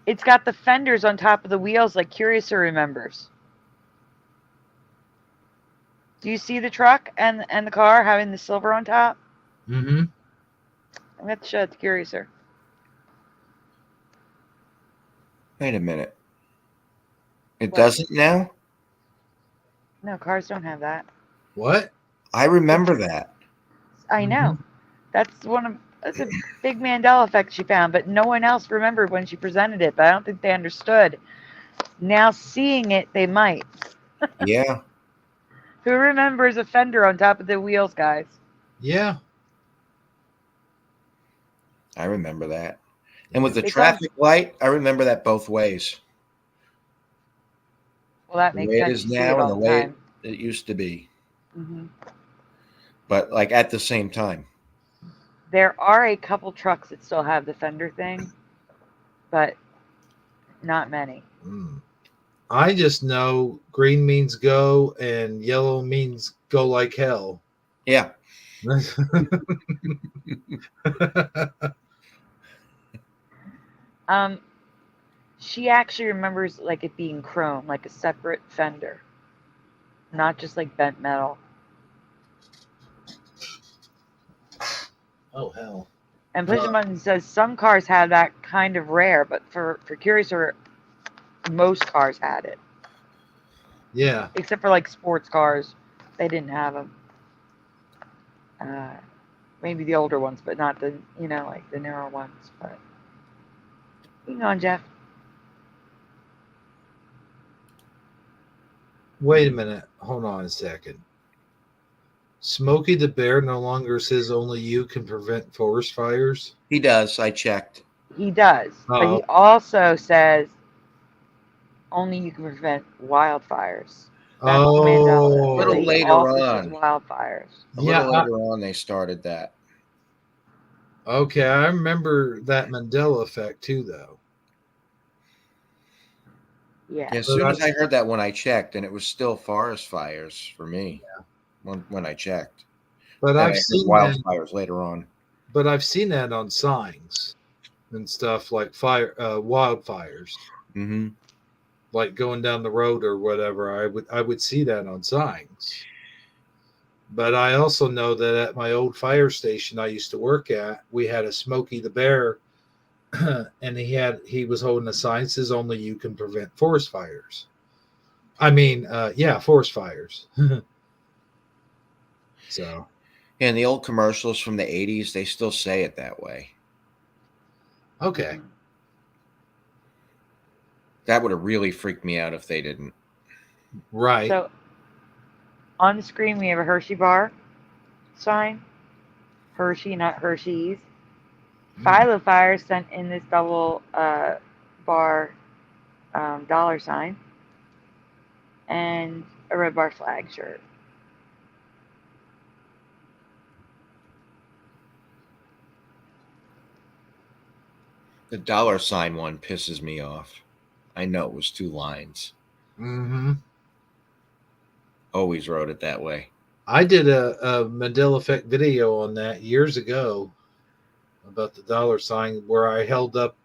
It's got the fenders on top of the wheels like Curiouser remembers. Do you see the truck and the car having the silver on top? Mm-hmm. I'm going to have to show it to Curiouser. Wait a minute. It What? doesn't now? No, cars don't have that. What? I remember that. I know. That's a big Mandela effect she found, but no one else remembered when she presented it, but I don't think they understood. Now seeing it, they might. Yeah. Who remembers a fender on top of the wheels, guys? Yeah. I remember that. And with the It's traffic light, I remember that both ways. Well, that The makes way it sense. is You see now it and all the the way time. it used to be. Mm-hmm. But like at the same time. There are a couple trucks that still have the fender thing, but not many. I just know green means go and yellow means go like hell. Yeah. She actually remembers like it being chrome, like a separate fender, not just like bent metal. Oh hell. And Push a Button says some cars have that kind of rare, but for Curiouser, most cars had it. Yeah. Except for like sports cars, they didn't have them. Maybe the older ones, but not the, like the newer ones. But hang on, Jeff. Wait a minute. Hold on a second. Smokey the Bear no longer says only you can prevent forest fires. He does. I checked. He does, but he Oh, also says only you can prevent wildfires. That's Mandela. A Is that little oh, he later also says on. wildfires. A yeah. little later on, they started that. Okay, I remember that Mandela effect too, though. Yeah. As But soon as I heard that when I checked, and it was still forest fires for me when I checked. but Then I I've heard seen that. wildfires later on. But I've seen that on signs and stuff like wildfires, Mm-hmm. like going down the road or whatever. I would see that on signs. But I also know that at my old fire station I used to work at, we had a Smokey the Bear, and he was holding a sign that says only you can prevent forest fires. I mean, yeah, forest fires. So And the old commercials from the 80s, they still say it that way. okay, That would have really freaked me out if they didn't. right. So on the screen we have a Hershey bar sign. Hershey, not Hershey's. Philo Fire sent in this double bar $sign and a red bar flag shirt. The $sign one pisses me off. I know it was 2 lines. Mm-hmm. Always wrote it that way. I did a Mandela effect video on that years ago about the $sign where I held up.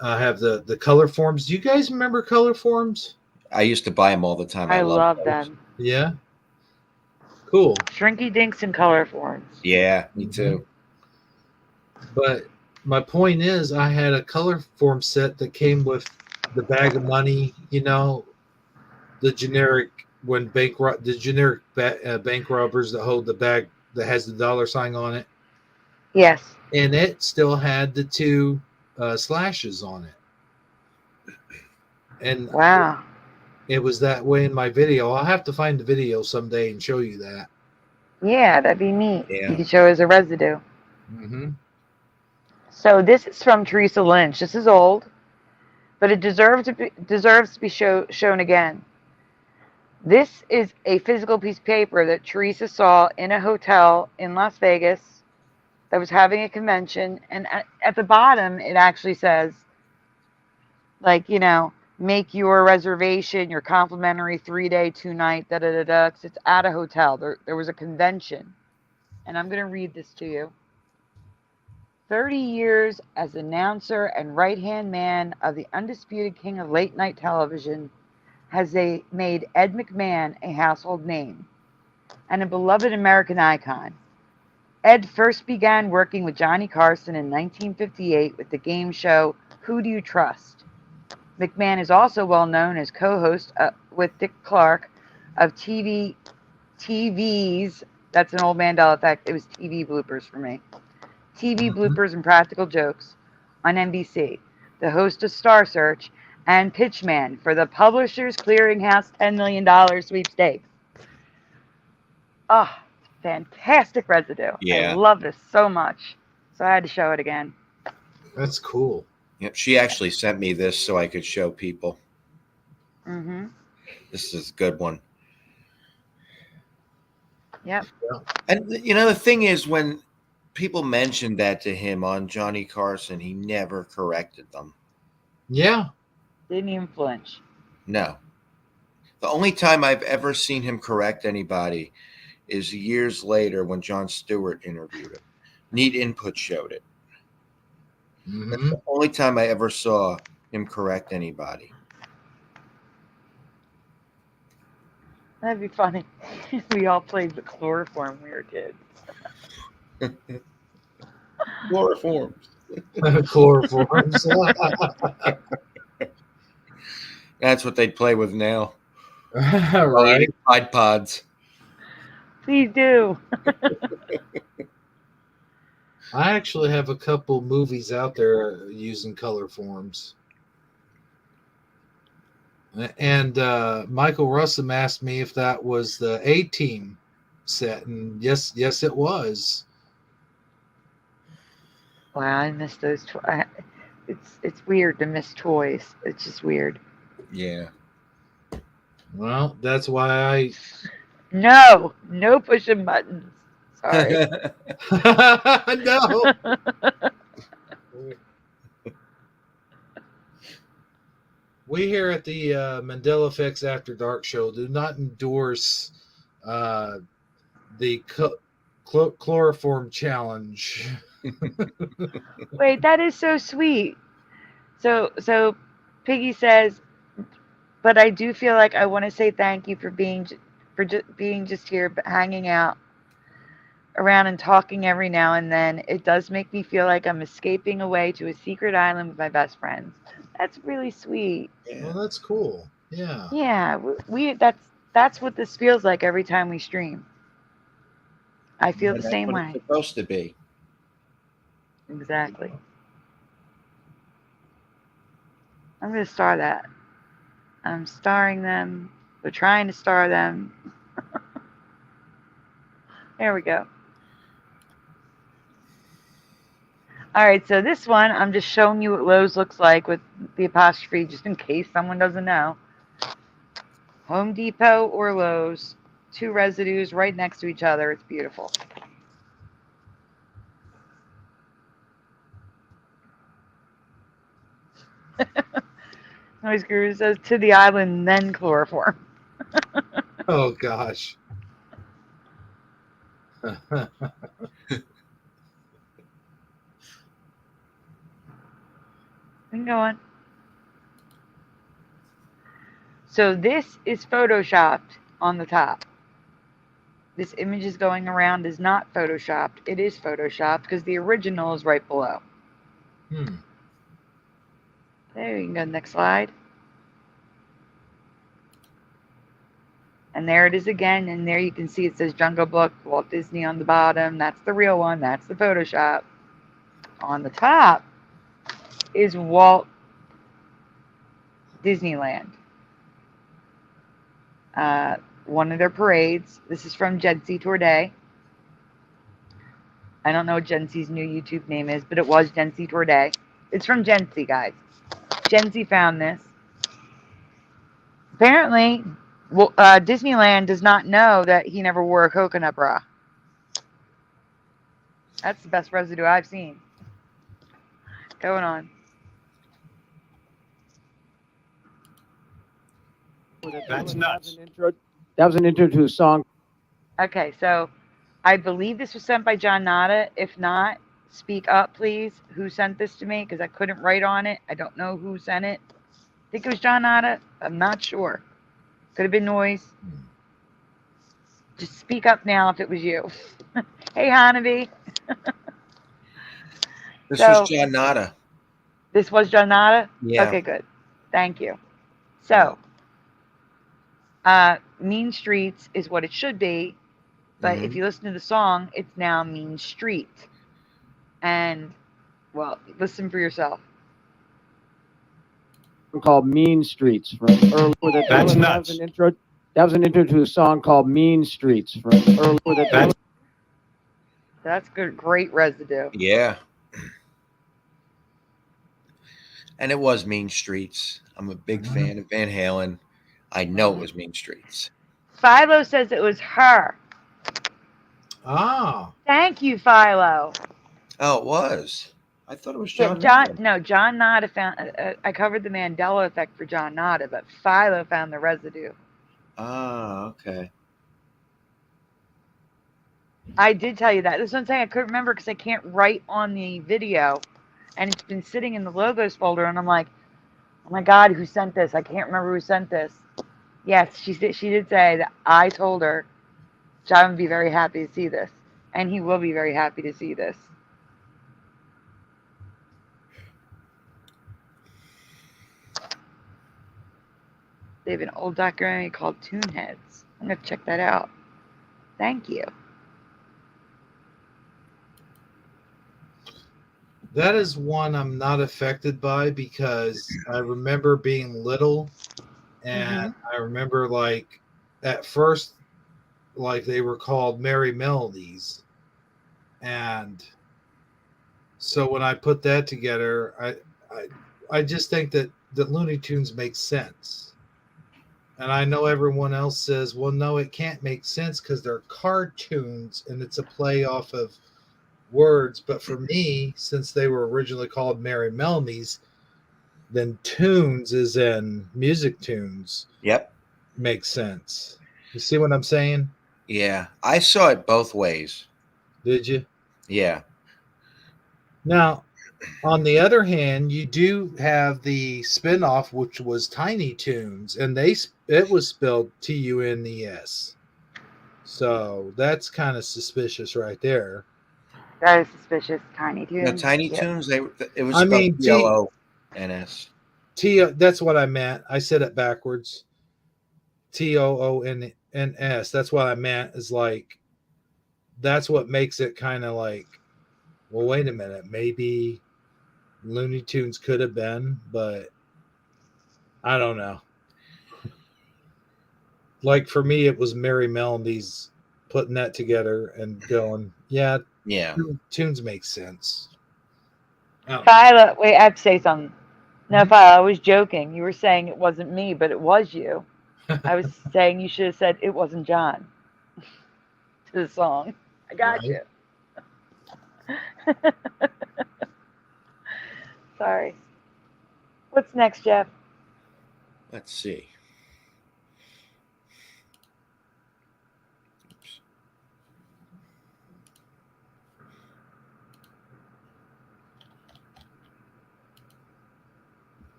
I have the color forms. Do you guys remember color forms? I used to buy them all the time. I love love those. them. Yeah. Cool. Shrinky dinks in color forms. Yeah, me too. But my point is, I had a color form set that came with the bag of money. The generic bank robbers that hold the bag that has the $sign on it, Yes. and it still had the 2 slashes on it. And Wow. it was that way in my video. I'll have to find the video someday and show you that. Yeah, that'd be neat. Yeah. You could show as a residue. Mm-hmm. So this is from Teresa Lynch. This is old, but it deserves to be shown again. This is a physical piece of paper that Teresa saw in a hotel in Las Vegas that was having a convention, and at the bottom it actually says, like, make your reservation, your complimentary 3-day 2-night, da da da da. 'Cause it's at a hotel. There was a convention, and I'm gonna read this to you. 30 years as announcer and right-hand man of the undisputed king of late-night television has made Ed McMahon a household name and a beloved American icon. Ed first began working with Johnny Carson in 1958 with the game show Who Do You Trust? McMahon is also well known as co-host with Dick Clark of TV's, that's an old Mandela effect, it was TV bloopers for me, TV bloopers and practical jokes on NBC, the host of Star Search, and pitchman for the Publishers Clearinghouse $10 million sweepstakes. Oh, fantastic residue. Yeah. I love this so much. So I had to show it again. That's cool. Yep. She actually sent me this so I could show people. Mm-hmm. This is a good one. Yep. And the thing is, when people mentioned that to him on Johnny Carson, he never corrected them. Yeah. Didn't even flinch. No. The only time I've ever seen him correct anybody is years later when Jon Stewart interviewed him. Need Input showed it. Mm-hmm. That's the only time I ever saw him correct anybody. That'd be funny. We all played the chloroform when we were kids. Chloroforms. Chloroforms. That's what they'd play with now. Right. Tide Pods. Please do. I actually have a couple movies out there using color forms. And Michael Russum asked me if that was the A-Team set, and yes, it was. Wow, I miss those. It's weird to miss toys. It's just weird. Yeah. Well, that's why No pushing buttons. Sorry. I no. We here at the Mandela Effects After Dark show do not endorse the chloroform challenge. Wait, that is so sweet. So Piggy says, but I do feel like I want to say thank you for being being just here, hanging out around and talking every now and then. It does make me feel like I'm escaping away to a secret island with my best friends. That's really sweet. Well, that's cool. Yeah. Yeah, we that's what this feels like every time we stream. I feel the That's same what way. it's supposed to be. Exactly. I'm going to star that. I'm starring them. We're trying to star them. There we go. All right, so this one, I'm just showing you what Lowe's looks like with the apostrophe, just in case someone doesn't know. Home Depot or Lowe's, two residues right next to each other. It's beautiful. Noise Guru says, to the island, then chloroform. Oh, gosh. Go on. So this is photoshopped on the top. This image is going around is not photoshopped. It is photoshopped because the original is right below. There, you can go next slide. And there it is again. And there you can see it says Jungle Book, Walt Disney on the bottom. That's the real one. That's the Photoshop. On the top is Walt Disneyland. One of their parades. This is from Gen Z Tour Day. I don't know what Gen Z's new YouTube name is, but it was Gen Z Tour Day. It's from Gen Z, guys. Gen Z found this. Apparently, Disneyland does not know that he never wore a coconut bra. That's the best residue I've seen. Going on. That's nuts. That was an intro to a song. Okay, so I believe this was sent by John Nada. If not, speak up, please. Who sent this to me? Because I couldn't write on it. I don't know who sent it. I think it was John Nada. I'm not sure. Could have been Noise. Just speak up now if it was you. Hey, Hanabi. This was John Nada. This was John Nada? Yeah. Okay, good. Thank you. So, Mean Streets is what it should be, but if you listen to the song, it's now Mean Street. And, well, listen for yourself. Called Mean Streets from early. That's nuts. That was an intro to a song called Mean Streets from early. That's good. Great residue. Yeah. And it was Mean Streets. I'm a big fan of Van Halen. I know it was Mean Streets. Philo says it was her. Ah. Thank you, Philo. Oh, it was. I thought it was John. No, John Nada found. I covered the Mandela effect for John Nada, but Philo found the residue. Ah, okay. I did tell you that. This one thing I couldn't remember because I can't write on the video, and it's been sitting in the logos folder, and I'm like, oh my God, who sent this? I can't remember who sent this. Yes, she did say that I told her John would be very happy to see this, and he will be very happy to see this. They have an old documentary called Toonheads. I'm going to check that out. Thank you. That is one I'm not affected by because I remember being little and I remember like at first like they were called Merry Melodies. And so when I put that together, I just think that Looney Tunes makes sense. And I know everyone else says, well, no, it can't make sense because they're cartoons and it's a play off of words. But for me, since they were originally called Merry Melodies, then tunes is in music tunes Yep. makes sense. You see what I'm saying? Yeah. I saw it both ways. Did you? Yeah. Now, on the other hand, you do have the spinoff, which was Tiny Toons, and it was spelled Tunes. So that's kind of suspicious right there. That is suspicious. Tiny No, Toons. Tiny Yep. Toons. It was I spelled mean, T-O-O-N-S. That's what I meant. I said it backwards. Toonns. That's what I meant. Is like that's what makes it kind of like, well, wait a minute, maybe Looney Tunes could have been, but I don't know. Like for me, it was Merry Melodies putting that together and going, yeah, Yeah. tunes make sense. Phyla, wait, I have to say something. No, Mhm. Phyla, I was joking. You were saying it wasn't me, but it was you. I was saying you should have said it wasn't John to the song. I got Right. you. Sorry. What's next, Jeff? Let's see. Oops.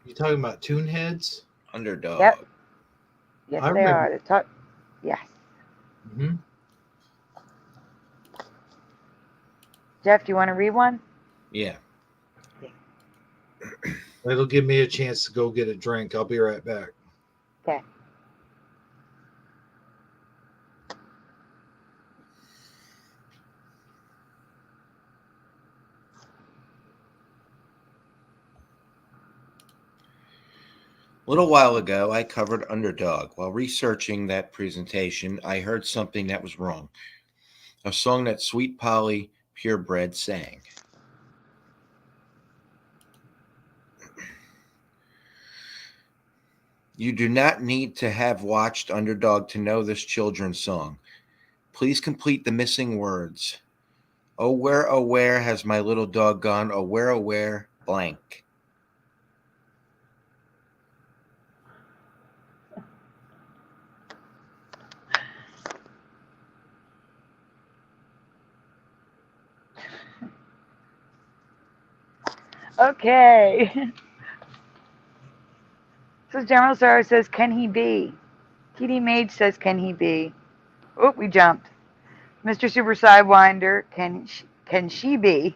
You talking about tune heads? Underdog. Yep. Yes, I they remember. are. To talk. Yes. Mm-hmm. Jeff, do you want to read one? Yeah. That'll give me a chance to go get a drink. I'll be right back. Okay. A little while ago, I covered Underdog. While researching that presentation, I heard something that was wrong. A song that Sweet Polly Purebred sang. You do not need to have watched Underdog to know this children's song. Please complete the missing words. Oh, where has my little dog gone? Oh, where, blank. Okay. So General Zara says, can he be? TD Mage says, can he be? Oh, we jumped. Mr. Super Sidewinder, can she be?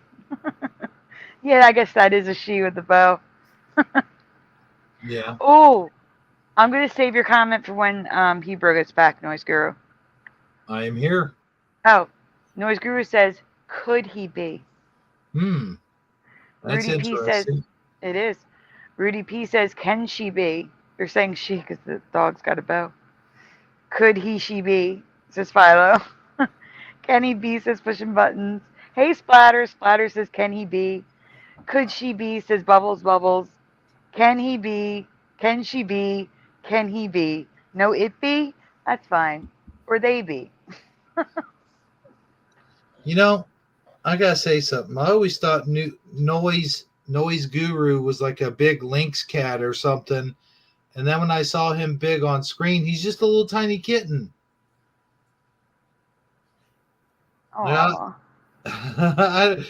Yeah, I guess that is a she with the bow. Yeah. Oh, I'm going to save your comment for when Hebrew gets back, Noise Guru. I am here. Oh, Noise Guru says, could he be? That's Rudy P says, interesting. it is. Rudy P says, can she be? They're saying she because the dog's got a bow. Could he, she be? Says Philo. Can he be? Says pushing buttons. Hey, Splatter. Splatter says, can he be? Could she be? Says Bubbles, Bubbles. Can he be? Can she be? Can he be? No, it be? That's fine. Or they be. You know, I gotta say something. I always thought noise guru was like a big lynx cat or something, and then when I saw him big on screen, he's just a little tiny kitten. Yeah, Aww.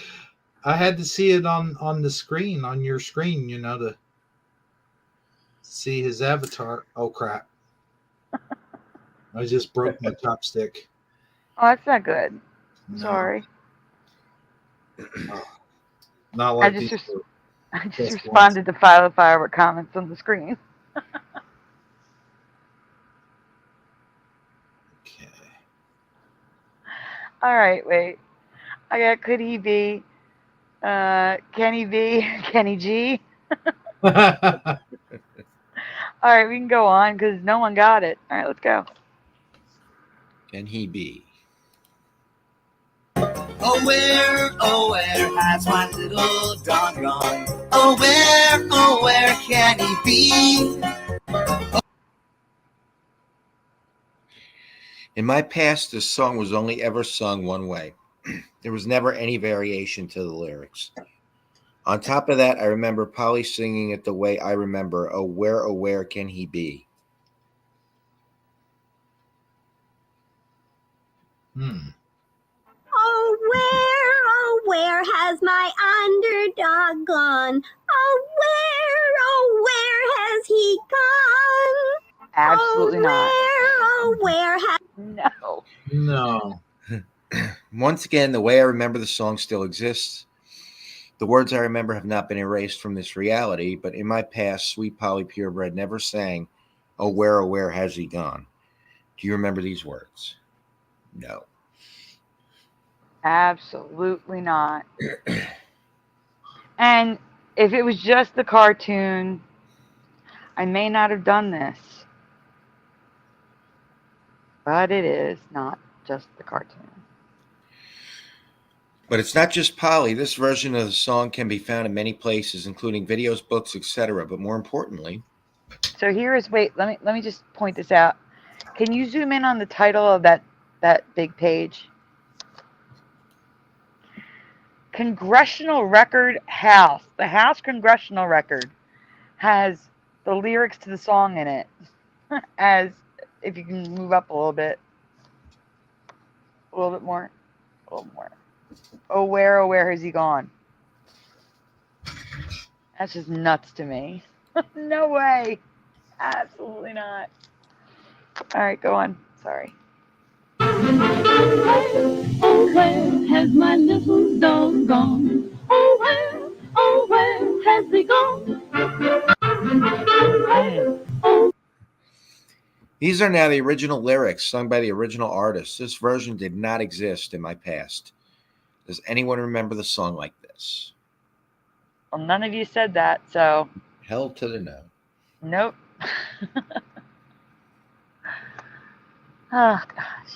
I had to see it on the screen, on your screen, to see his avatar. Oh crap! I just broke my chopstick. Oh, that's not good. No, Sorry. not I like just, these. I just Best responded to Philo Firework comments on the screen. Okay. All right, wait. I got could he be? Can he be? Kenny G? All right, we can go on because no one got it. All right, let's go. can he be? Oh, where has my little dog gone? Oh, where can he be? In my past, this song was only ever sung one way. There was never any variation to the lyrics. On top of that, I remember Polly singing it the way I remember, oh, where can he be? Oh, where has my underdog gone? Oh, where has he gone? Absolutely not. Oh, where has... No. No. Once again, the way I remember the song still exists. The words I remember have not been erased from this reality, but in my past, Sweet Polly Purebred never sang, oh, where has he gone? Do you remember these words? No. Absolutely not. And if it was just the cartoon, I may not have done this. But it is not just the cartoon. But it's not just Polly. This version of the song can be found in many places, including videos, books, etc. But more importantly, So here is, wait, let me just point this out. Can you zoom in on the title of that big page? Congressional Record House. The House Congressional Record has the lyrics to the song in it. As if you can move up a little bit more, a little more. Oh, where has he gone? That's just nuts to me. No way. Absolutely not. All right, go on. Sorry. Oh, where has my little dog gone? Oh, where has he gone? these are now the original lyrics sung by the original artist. This version did not exist in my past. Does anyone remember the song like this? Well, none of you said that, so. Hell to the no. Nope. Oh, gosh.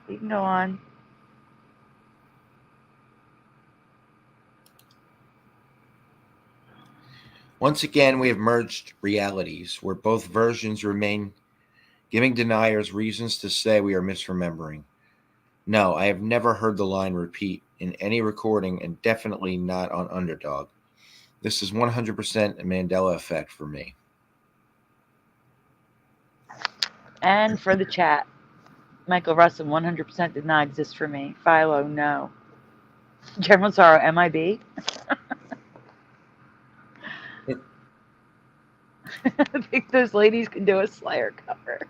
We can go on. Once again, we have merged realities where both versions remain, giving deniers reasons to say we are misremembering. No, I have never heard the line repeat in any recording and definitely not on Underdog. This is 100% a Mandela effect for me. And for the chat, Michael Russell, 100% did not exist for me. Philo, no. General Sorrow, MIB. I think those ladies can do a Slayer cover.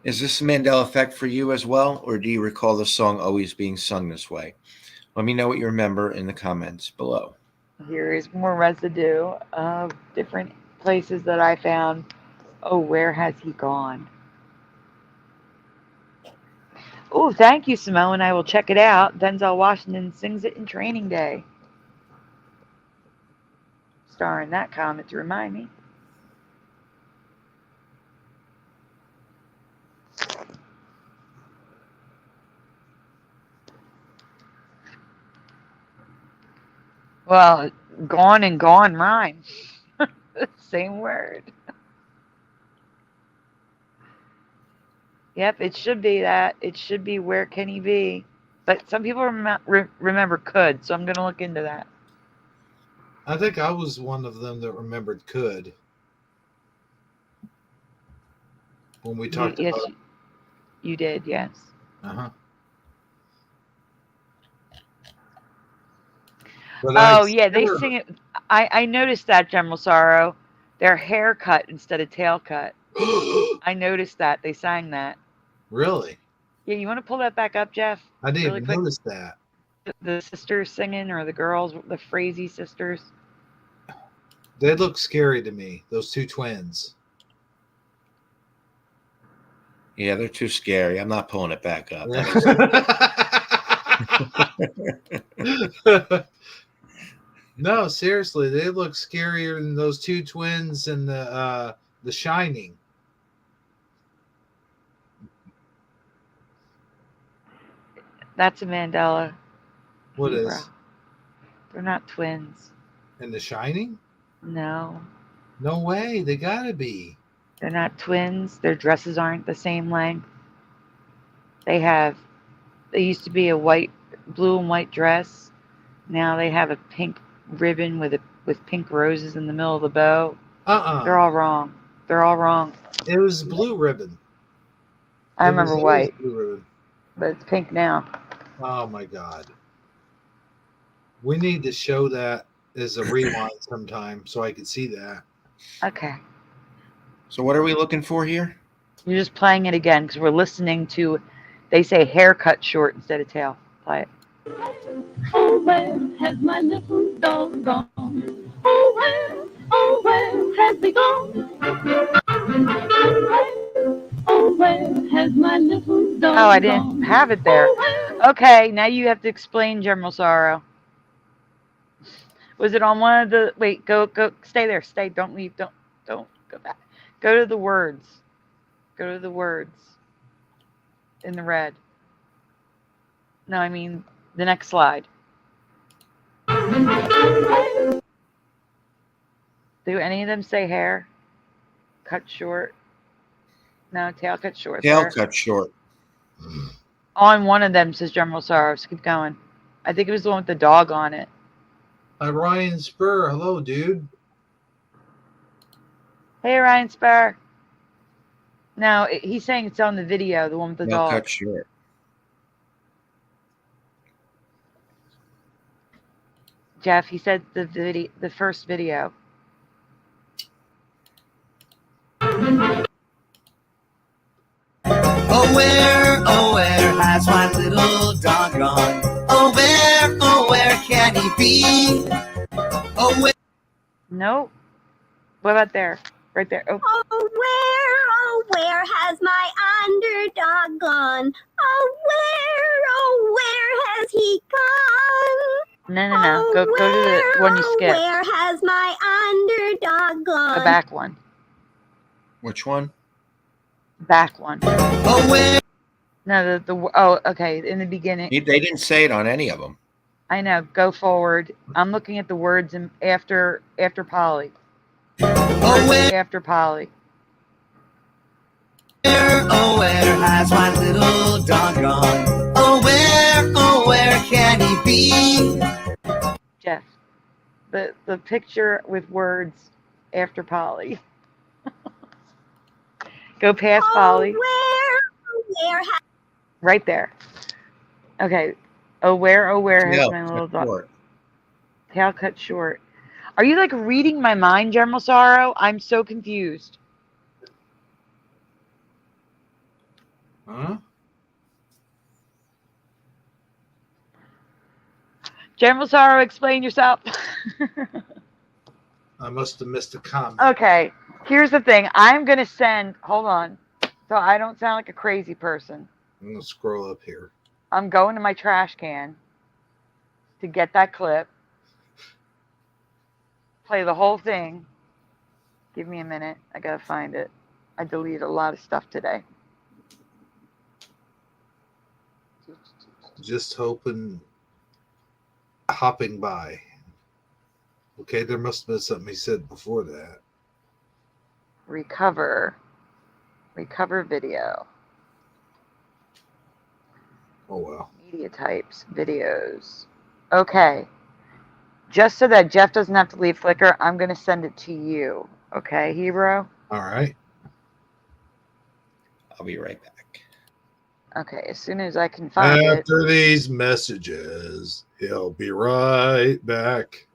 Is this a Mandela effect for you as well, or do you recall the song always being sung this way? Let me know what you remember in the comments below. Here is more residue of different places that I found. Oh, where has he gone? Oh, thank you, Simone. I will check it out. Denzel Washington sings it in Training Day. Star in that comment to remind me. Well, gone and gone rhyme. Same word. Yep, it should be that. It should be where can he be? But some people remember could, so I'm going to look into that. I think I was one of them that remembered could. When we talked yes, about... You did, yes. Uh-huh. Oh, yeah, they sing it. I noticed that, General Sorrow. Their hair cut instead of tail cut. I noticed that. They sang that. Really? Yeah, you want to pull that back up, Jeff? I didn't even notice that. The sisters singing, or the girls, the Frazee sisters. They look scary to me, those two twins. Yeah, they're too scary. I'm not pulling it back up. No, seriously, they look scarier than those two twins in the Shining. That's a Mandela. What Hero. is? They're not twins. In The Shining? No. No way. They gotta be. They're not twins. Their dresses aren't the same length. They used to be a blue and white dress. Now they have a pink ribbon with pink roses in the middle of the bow. They're all wrong. They're all wrong. It was blue ribbon. I remember white, blue ribbon. but it's pink now. Oh my god. We need to show that as a rewind sometime so I can see that. Okay. So what are we looking for here? You're just playing it again because we're listening to, they say hair cut short instead of tail. Play it. Oh, where has my little dog gone? Oh, where has he gone? Oh, where has my little dog gone? Oh, I didn't have it there. Okay, now you have to explain General Sorrow. Was it on one of the, wait, go, stay there, stay, don't leave, don't go back. Go to the words. Go to the words. In the red. No, I mean, the next slide. Do any of them say hair? Cut short? No, tail cut short. Tail There. cut short. On one of them says General Sorrow, so keep going. I think it was the one with the dog on it. Ryan Spur, hello, dude. Hey, Ryan Spur. No, he's saying it's on the video, the one with the Tail dog. cut short. Jeff, he said the first video. Oh, where has my little dog gone? Oh, where can he be? Oh, where? Nope. What about there? Right there. Oh, Oh, where has my underdog gone? Oh, where has he gone? No. Go to the one you skipped. Where has my underdog gone? The back one. Which one? Back one. Oh, where? No, oh, okay, in the beginning. They didn't say it on any of them. I know. Go forward. I'm looking at the words after Polly. Oh, where? After Polly. Oh, where has my little dog gone? Oh, where can he be? Jeff, the picture with words after Polly. Go past Polly. Where right there. Okay. Oh, where has my little dog? Short. Tail cut short. Are you like reading my mind, General Sorrow? I'm so confused. Huh? General Sorrow, explain yourself. I must have missed a comment. Okay. Here's the thing. I'm going to send, hold on, so I don't sound like a crazy person. I'm going to scroll up here. I'm going to my trash can to get that clip. Play the whole thing. Give me a minute. I got to find it. I deleted a lot of stuff today. Just hopping by. Okay, there must have been something he said before that. Recover video. Oh, well. Media types, videos. Okay. Just so that Jeff doesn't have to leave Flickr, I'm going to send it to you. Okay, Hero? All right. I'll be right back. Okay, as soon as I can find it. After these messages, he'll be right back.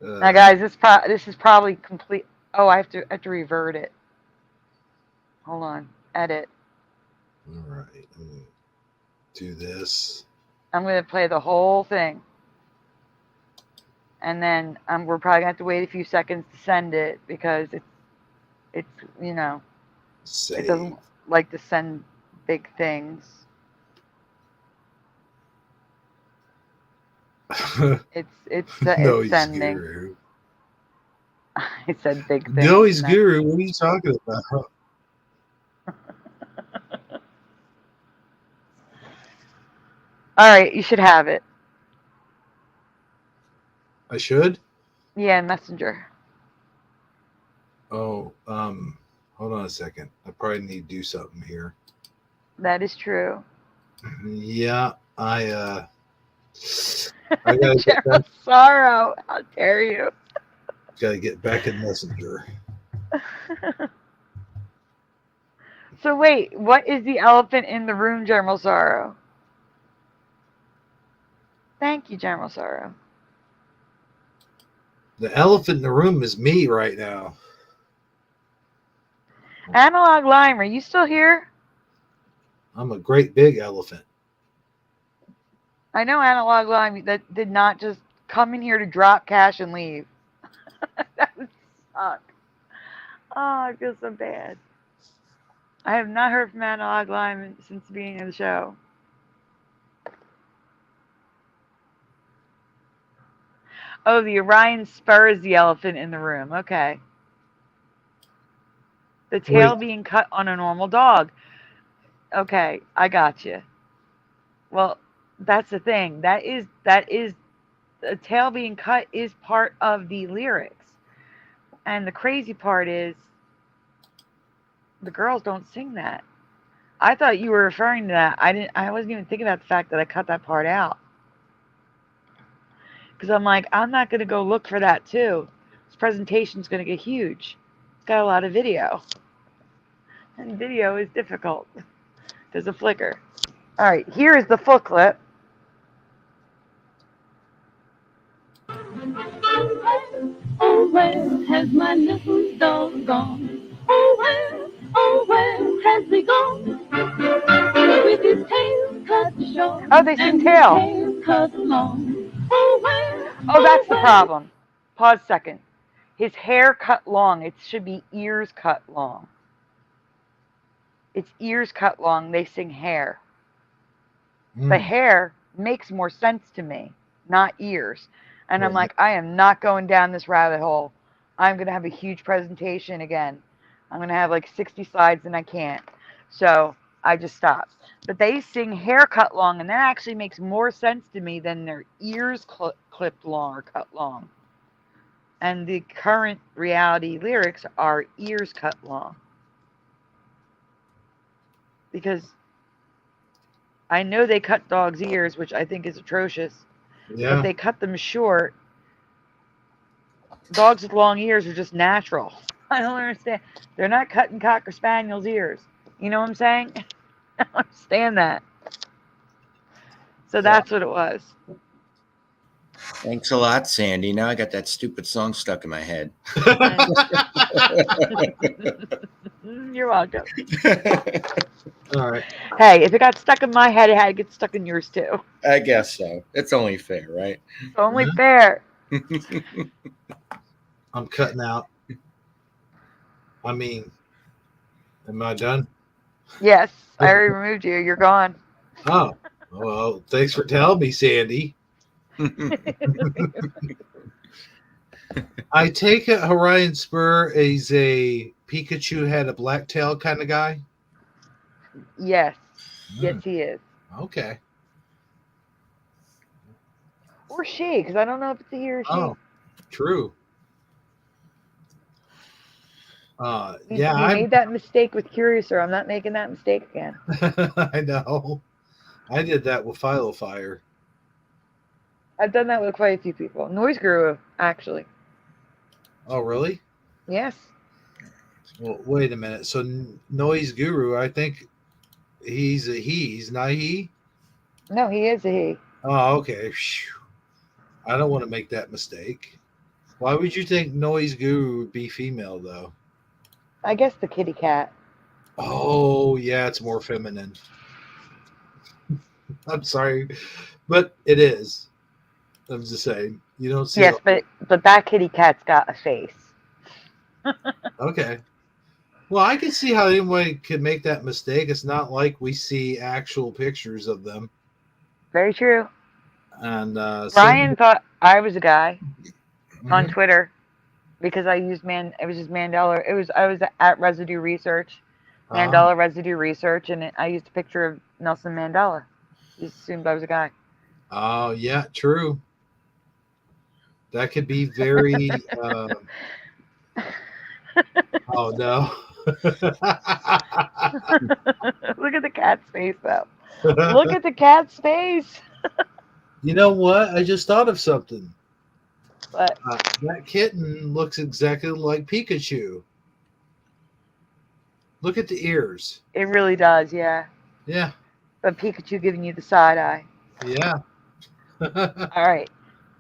Now, guys, this is probably complete. Oh, I have to revert it. Hold on. Edit. All right. I'm gonna do this. I'm going to play the whole thing. And then we're probably going to have to wait a few seconds to send it because it's Save. it doesn't like to send big things. It's sending. Guru. I said big things. Noise Guru, what are you talking about? All right, you should have it. I should? Yeah, Messenger. Oh, hold on a second. I probably need to do something here. That is true. Yeah, I gotta get General back, Sorrow, how dare you? gotta get back in Messenger. So wait, what is the elephant in the room, General Sorrow? Thank you, General Sorrow. The elephant in the room is me right now. Analog Lime, are you still here? I'm a great big elephant. I know Analog Lime that did not just come in here to drop cash and leave. That would suck. Oh, I feel so bad. I have not heard from Analog Lime since the beginning of the show. Oh, the Orion spur is the elephant in the room. Okay. The tail being cut on a normal dog. Okay, I got you. Well, that's the thing. That is the tail being cut is part of the lyrics. And the crazy part is the girls don't sing that. I thought you were referring to that. I wasn't even thinking about the fact that I cut that part out. Because I'm like, I'm not going to go look for that too. This presentation's going to get huge. It's got a lot of video. And video is difficult. There's a flicker. All right, here is the full clip. Oh, where has my little dog gone? Oh, where has he gone? With his tail cut short. Oh, they sing and tail. His tail cut long. Oh, that's the where? problem. Pause a second. His hair cut long. It should be ears cut long. It's ears cut long. They sing hair. The hair makes more sense to me, not ears. And I'm like, I am not going down this rabbit hole. I'm going to have a huge presentation again. I'm going to have like 60 slides and I can't. So I just stopped. But they sing hair cut long, and that actually makes more sense to me than their ears clipped long or cut long. And the current reality lyrics are ears cut long. Because I know they cut dogs' ears, which I think is atrocious. Yeah. But they cut them short. Dogs with long ears are just natural. I don't understand. They're not cutting Cocker Spaniel's ears. You know what I'm saying? I don't understand that. So that's what it was. Thanks a lot, Sandy. Now I got that stupid song stuck in my head. You're welcome. All right. Hey, if it got stuck in my head, it had to get stuck in yours too. I guess so. It's only fair, right? It's only fair. I'm cutting out. I mean, am I done? Yes, I already removed you. You're gone. Oh, well, thanks for telling me, Sandy. I take it Orion Spur is a Pikachu had a black tail kind of guy? Yes. Yes, he is. Okay. Or she, because I don't know if it's a he or she. Oh, true. You made that mistake with Curiouser. I'm not making that mistake again. I know. I did that with Philo Fire. I've done that with quite a few people. Noise Guru, actually. Oh, really? Yes. Well, wait a minute. So Noise Guru, I think he's a he. He's not he? No, he is a he. Oh, okay. I don't want to make that mistake. Why would you think Noise Guru would be female, though? I guess the kitty cat. Oh, yeah, it's more feminine. I'm sorry, but it is. I'm just saying. You don't see. Yes, but that kitty cat's got a face. Okay. Well, I can see how anyone could make that mistake. It's not like we see actual pictures of them. Very true. And Brian thought I was a guy on Mhm. Twitter because I used it was just Mandela. I was at Residue Research, Ah, Mandela Residue Research, and I used a picture of Nelson Mandela. He assumed I was a guy. oh, yeah, true. That could be very. Oh no. Look at the cat's face, though. Look at the cat's face. You know what? I just thought of something. But That kitten looks exactly like Pikachu. Look at the ears. it really does, yeah. Yeah, But Pikachu giving you the side eye. yeah. All right.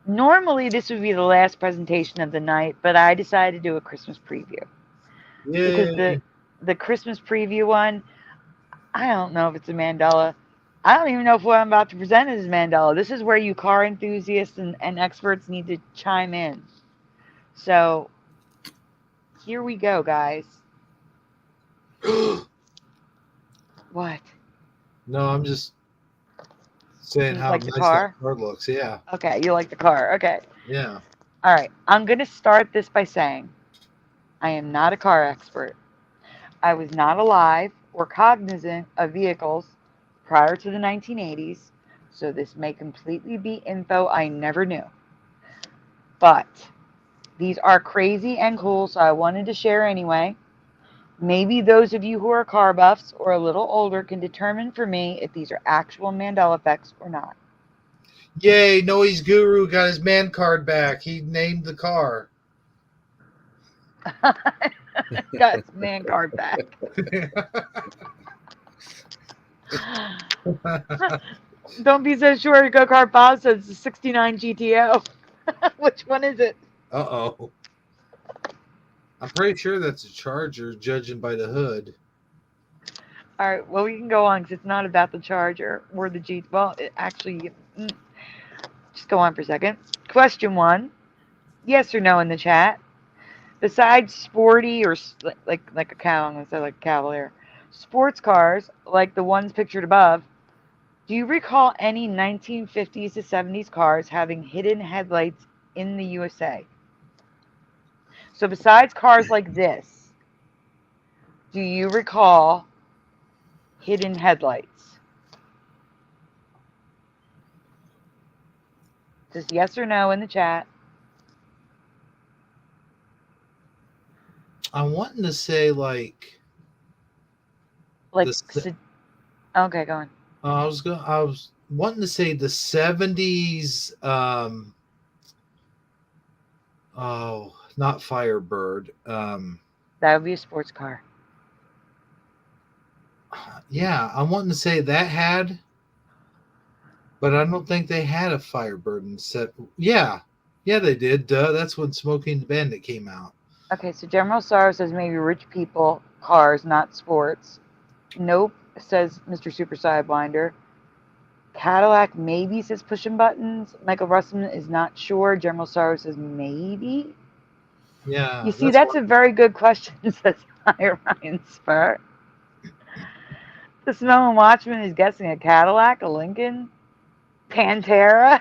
Normally, this would be the last presentation of the night, but I decided to do a Christmas preview because Yay. the Christmas preview one, I don't know if it's a Mandela. I don't even know if what I'm about to present is Mandela. This is where you car enthusiasts and experts need to chime in. So here we go, guys. What? No, I'm just saying You how like the nice that car? card looks. Yeah, Okay, you like the car. Okay. yeah. All right. I'm going to start this by saying I am not a car expert. I was not alive or cognizant of vehicles prior to the 1980s, so this may completely be info I never knew. But these are crazy and cool, so I wanted to share anyway. Maybe those of you who are car buffs or a little older can determine for me if these are actual Mandela effects or not. Yay! Noise Guru got his man card back. He named the car. Got his man card back. Don't be so sure. Go Kart Bob says it's a 69 GTO. Which one is it? Uh-oh. I'm pretty sure that's a Charger, judging by the hood. All right, well, we can go on because it's not about the Charger or the G. Well, just go on for a second. Question 1. Yes or no in the chat. Besides sporty or like a cow, I'm going to say like a Cavalier, sports cars like the ones pictured above, do you recall any 1950s to 70s cars having hidden headlights in the USA? So besides cars like this, do you recall hidden headlights? Just yes or no in the chat. I'm wanting to say like Like, the. okay, go on. I was wanting to say the 70s. Oh, not Firebird. That would be a sports car. Yeah, I'm wanting to say that had, but I don't think they had a Firebird in set. Yeah, they did. Duh, that's when Smoking the Bandit came out. Okay, so General Sorrow says maybe rich people cars, not sports. Nope, says Mr. Super Sidewinder. Cadillac maybe says pushing buttons. Michael Russman is not sure. General Sorrow says maybe. Yeah, You see, that's a very good question, says Ryan Spur. The Samoan Watchman is guessing a Cadillac, a Lincoln, Pantera.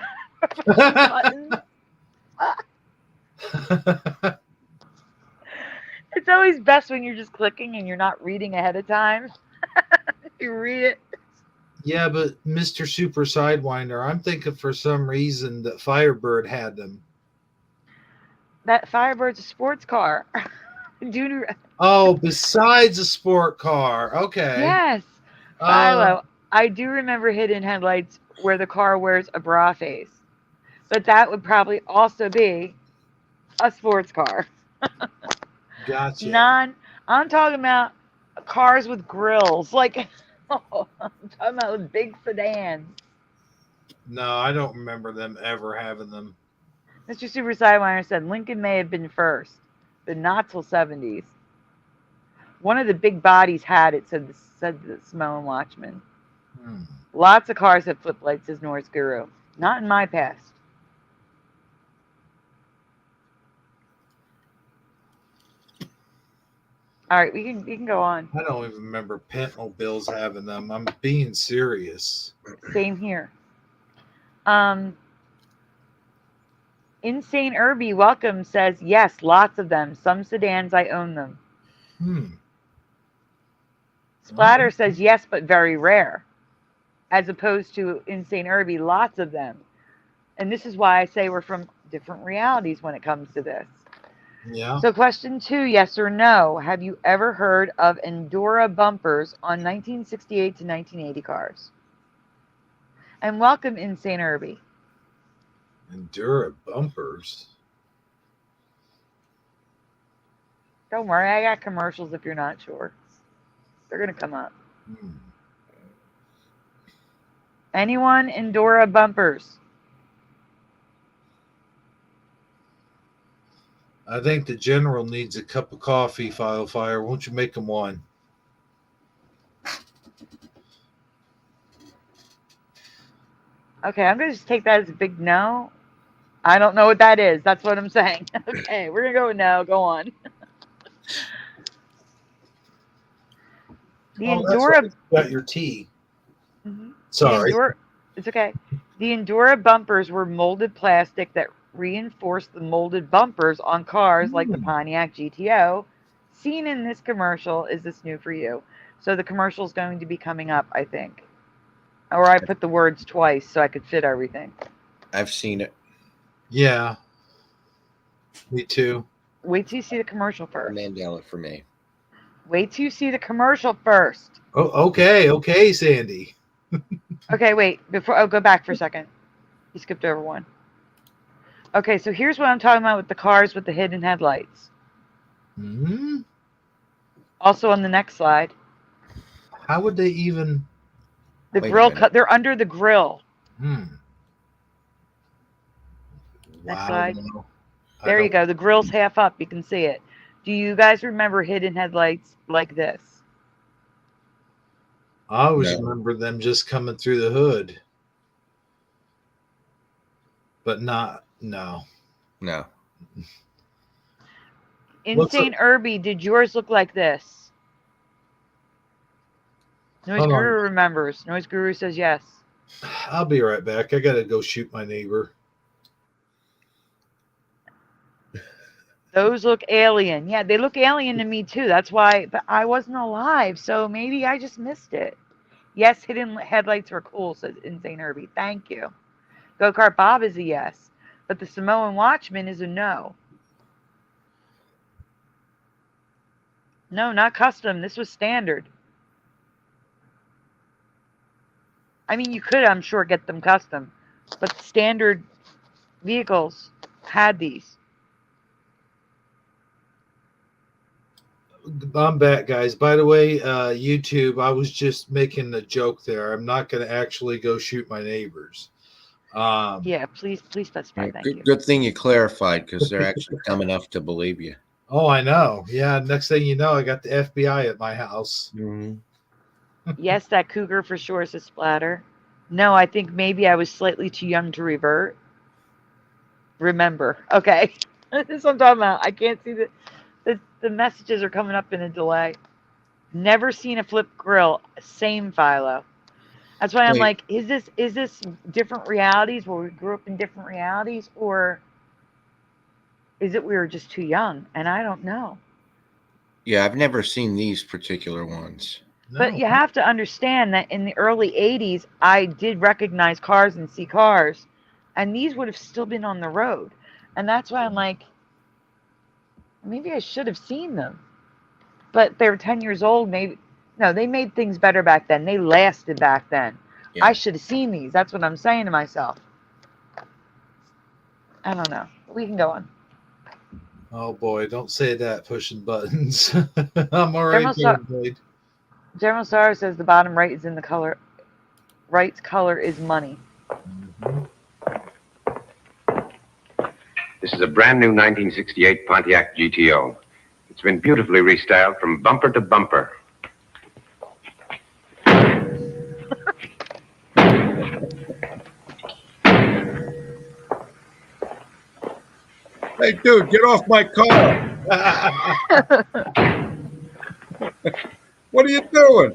It's always best when you're just clicking and you're not reading ahead of time. You read it. Yeah, but Mr. Super Sidewinder, I'm thinking for some reason that Firebird had them. That Firebird's a sports car. Oh, besides a sport car. Okay. Yes. Philo, I do remember hidden headlights where the car wears a bra face. But that would probably also be a sports car. Gotcha. I'm talking about cars with grills. Like, I'm talking about with big sedans. No, I don't remember them ever having them. Mr. Super Sidewinder said Lincoln may have been first, but not till 70s. One of the big bodies had it, said the Samoan Watchman. Lots of cars have flip lights, says Norris Guru. Not in my past. All right, we can go on. I don't even remember Pentmobiles having them. I'm being serious. Same here. Insane Irby, welcome, says, yes, lots of them. Some sedans, I own them. Splatter says, yes, but very rare. As opposed to Insane Irby, lots of them. And this is why I say we're from different realities when it comes to this. Yeah. So question 2, yes or no. Have you ever heard of Endura bumpers on 1968 to 1980 cars? And welcome, Insane Irby. Endura bumpers. Don't worry, I got commercials if you're not sure. They're going to come up. Anyone? Endura bumpers. I think the general needs a cup of coffee, Fire. Won't you make him one? Okay, I'm going to just take that as a big no. I don't know what that is. That's what I'm saying. Okay, we're going to go with no. Go on. The That's Endura. right. You got your tea. Sorry. It's okay. The Endura bumpers were molded plastic that reinforced the molded bumpers on cars like the Pontiac GTO. Seen in this commercial. Is this new for you? So the commercial is going to be coming up, I think. Or I put the words twice so I could fit everything. I've seen it. Yeah. Me too. Wait till you see the commercial first. Mandela for me. Wait till you see the commercial first. Oh, okay. Okay, Sandy. Okay, wait. Go back for a second. You skipped over one. Okay, so here's what I'm talking about with the cars with the hidden headlights. Also on the next slide. How would they even... The grill cut. They're under the grill. Next slide. There you go. The grill's half up. You can see it. Do you guys remember hidden headlights like this? I always remember them just coming through the hood. But no. Insane Irby, did yours look like this? Noise Guru remembers. Noise Guru says yes. I'll be right back. I got to go shoot my neighbor. Those look alien. Yeah, they look alien to me too. That's why, but I wasn't alive, so maybe I just missed it. Yes, hidden headlights were cool, says Insane Irby. Thank you. Go-Kart Bob is a yes, but the Samoan Watchman is a no. No, not custom. This was standard. I mean, you could, I'm sure, get them custom, but standard vehicles had these. I'm back, guys. By the way, YouTube, I was just making a joke there. I'm not going to actually go shoot my neighbors. Yeah, please specify. Thank you. Good thing you clarified, because they're actually dumb enough to believe you. Oh, I know. Yeah, next thing you know, I got the FBI at my house. Yes, that cougar for sure is a splatter. No, I think maybe I was slightly too young to revert. Remember. Okay. This is what I'm talking about. I can't see the messages are coming up in a delay. Never seen a flip grill. Same, Philo. That's why I'm like, is this different realities where we grew up in different realities, or is it we were just too young? And I don't know. Yeah, I've never seen these particular ones. But you have to understand that in the early 80s, I did recognize cars and see cars, and these would have still been on the road. And that's why I'm like, maybe I should have seen them. But they were 10 years old. Maybe no, they made things better back then. They lasted back then. Yeah. I should have seen these. That's what I'm saying to myself. I don't know. We can go on. Oh boy, don't say that, pushing buttons. I'm already General Star says the bottom right is in the color. Right's color is money. This is a brand new 1968 Pontiac GTO. It's been beautifully restyled from bumper to bumper. Hey, dude, get off my car. What are you doing?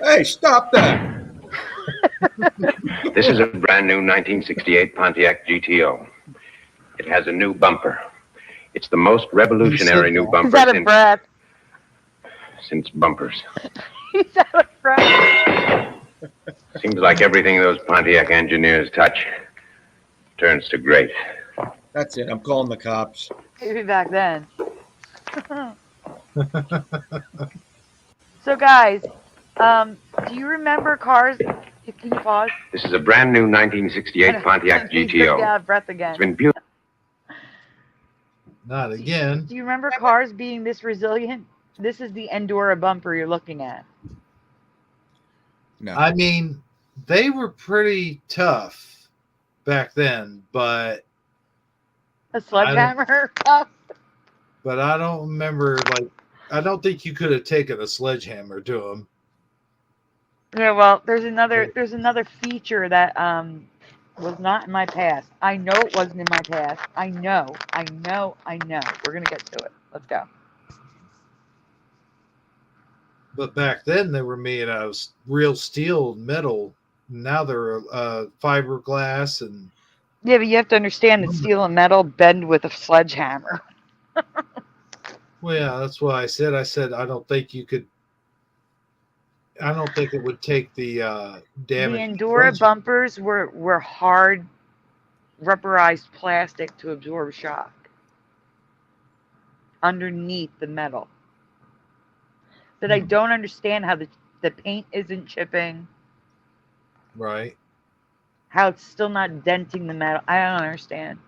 Hey, stop that. This is a brand new 1968 Pontiac GTO. It has a new bumper. It's the most revolutionary new bumper He's out of breath. since bumpers. He's out of breath. Seems like everything those Pontiac engineers touch turns to great. That's it. I'm calling the cops. Maybe back then. So, guys, do you remember cars? Can you pause? This is a brand new 1968 Pontiac He's getting GTO. out of breath again. It's been beautiful. Not again. Do you remember cars being this resilient? This is the Endura bumper you're looking at. No. I mean, they were pretty tough back then, but A sledgehammer? but I don't remember, like, I don't think you could have taken a sledgehammer to them. Yeah, well, there's another feature that was not in my past. I know it wasn't in my past. I know. We're gonna get to it. Let's go. But back then they were made out of real steel and metal. Now they're fiberglass and. Yeah, but you have to understand that steel and metal bend with a sledgehammer. Well, yeah, that's why I said I don't think you could. I don't think it would take the damage. The Endura bumpers were hard, rubberized plastic to absorb shock underneath the metal. That I don't understand how the paint isn't chipping. Right. How it's still not denting the metal. I don't understand.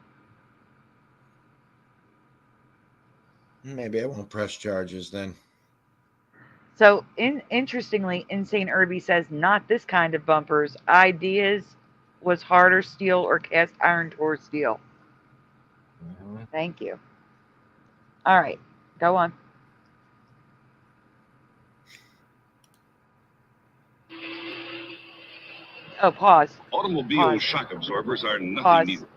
Maybe I won't press charges then. So, interestingly, Insane Irby says not this kind of bumpers. Ideas was harder steel or cast iron towards steel. Mm-hmm. Thank you. All right, go on. Oh, pause. Automobile shock absorbers are nothing Pause. new.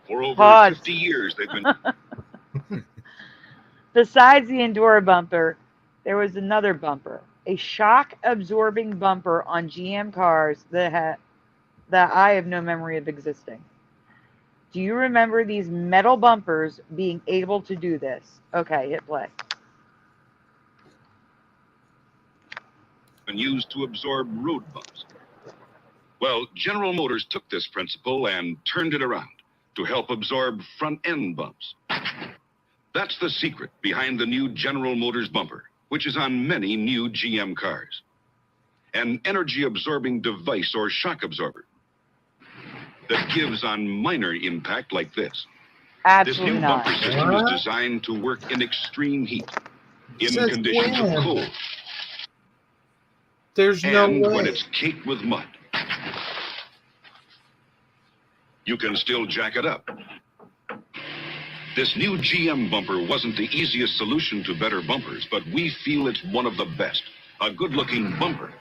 For over 50 years, they've been. Besides the Endura bumper, there was another bumper, a shock-absorbing bumper on GM cars that I have no memory of existing. Do you remember these metal bumpers being able to do this? Okay, hit play. Been used to absorb road bumps. Well, General Motors took this principle and turned it around to help absorb front-end bumps. That's the secret behind the new General Motors bumper, which is on many new GM cars. An energy-absorbing device or shock absorber that gives on minor impact like this. Absolutely this new not. bumper system is designed to work in extreme heat, in Since conditions when? of cold, There's no and way. when it's caked with mud. You can still jack it up. This new GM bumper wasn't the easiest solution to better bumpers, but we feel it's one of the best. A good-looking bumper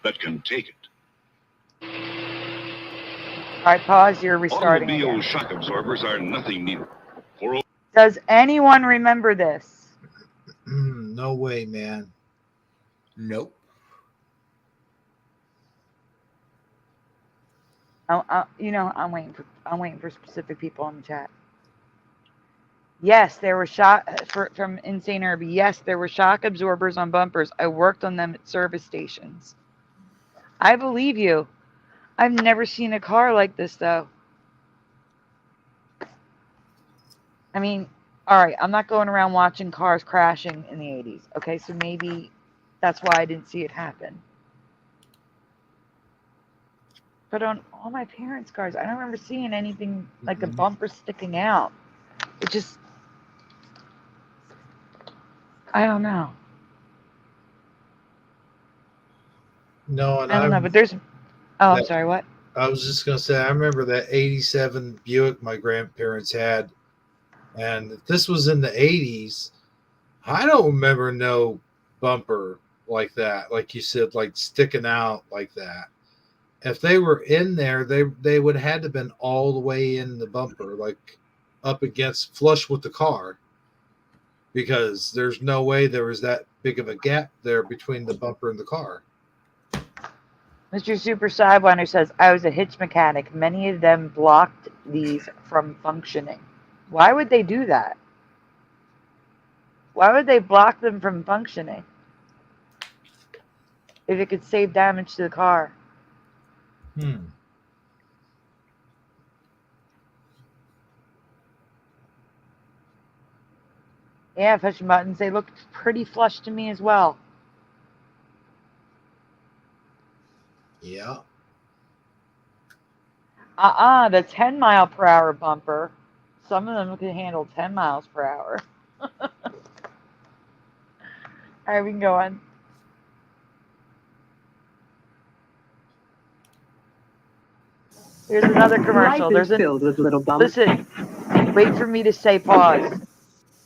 that can take it. All right, pause. You're restarting Automobile again. shock absorbers are nothing new. Does anyone remember this? No way, man. Nope. I'm waiting for specific people in the chat. Yes, there were from Insane Irby. Yes, there were shock absorbers on bumpers. I worked on them at service stations. I believe you. I've never seen a car like this, though. I mean, all right, I'm not going around watching cars crashing in the 80s. Okay, so maybe that's why I didn't see it happen. But on all my parents' cars, I don't remember seeing anything like a bumper sticking out. It just, I don't know. No, and I don't know, but there's, I'm sorry, what? I was just going to say, I remember that 87 Buick my grandparents had. And if this was in the 80s, I don't remember no bumper like that. Like you said, like sticking out like that. If they were in there, they would have had to been all the way in the bumper, like up against flush with the car. Because there's no way there was that big of a gap there between the bumper and the car. Mr. Super Sidewinder says, I was a hitch mechanic. Many of them blocked these from functioning. Why would they do that? Why would they block them from functioning? If it could save damage to the car. Yeah, pushing buttons. They looked pretty flush to me as well. Yeah. The 10 mile per hour bumper. Some of them can handle 10 miles per hour. All right, we can go on. Here's another commercial. Life is filled with little bumps. Listen, wait for me to say pause.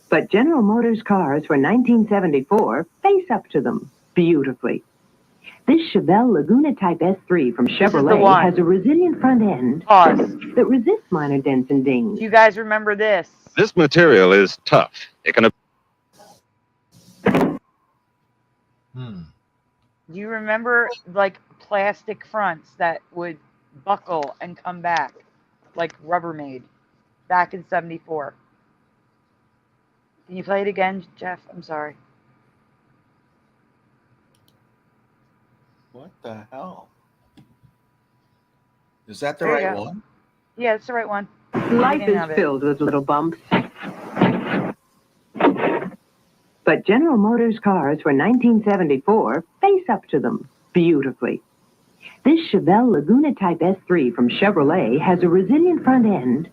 But General Motors cars for 1974 face up to them beautifully. This Chevelle Laguna Type S3 from Chevrolet has a resilient front end that resists minor dents and dings. Do you guys remember this? This material is tough. It can. Do you remember like plastic fronts that would buckle and come back like Rubbermaid back in 74? Can you play it again, Jeff? I'm sorry. What the hell? Is that the There you right go. one? Yeah, it's the right one. Life is filled with little bumps. But General Motors cars for 1974 face up to them beautifully. This Chevelle Laguna Type S3 from Chevrolet has a resilient front end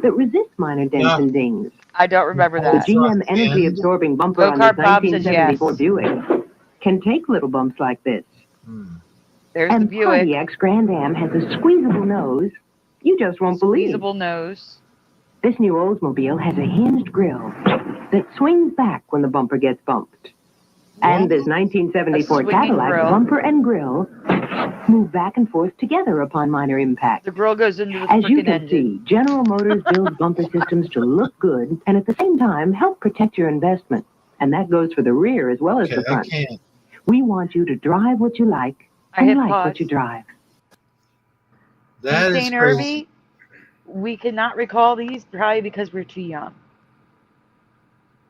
that resists minor dents and dings. I don't remember that. The GM energy-absorbing bumper on this 1974 Buick can take little bumps like this. There's and the Buick. Pontiac's Grand Am has a squeezable nose you just won't believe. Squeezable nose. This new Oldsmobile has a hinged grille that swings back when the bumper gets bumped. And this 1974 Cadillac grill. bumper and grille move back and forth together upon minor impact. The grill goes into the As you freaking can engine. see, General Motors builds bumper systems to look good and at the same time help protect your investment. And that goes for the rear as well as the front. We want you to drive what you like and like what you drive. That is St. crazy. Irby, we cannot recall these probably because we're too young.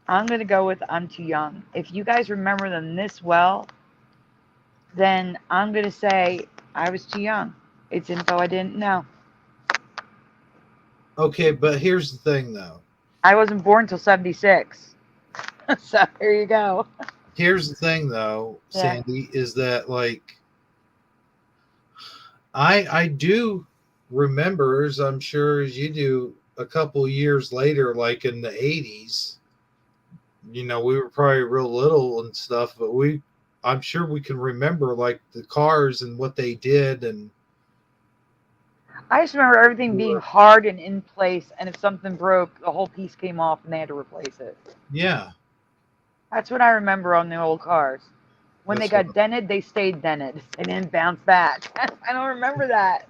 I'm going to go with I'm too young. If you guys remember them this well, then I'm going to say I was too young. It's info I didn't know. Okay, but here's the thing, though. I wasn't born till 76. So here you go. Here's the thing, though, Sandy, is that, like, I do remember, as I'm sure as you do, a couple years later, like in the 80s, you know, we were probably real little and stuff, but I'm sure we can remember, like, the cars and what they did. And I just remember everything being hard and in place, and if something broke, the whole piece came off and they had to replace it. yeah. That's what I remember on the old cars. When they got dented, they stayed dented. They didn't bounce back. I don't remember that.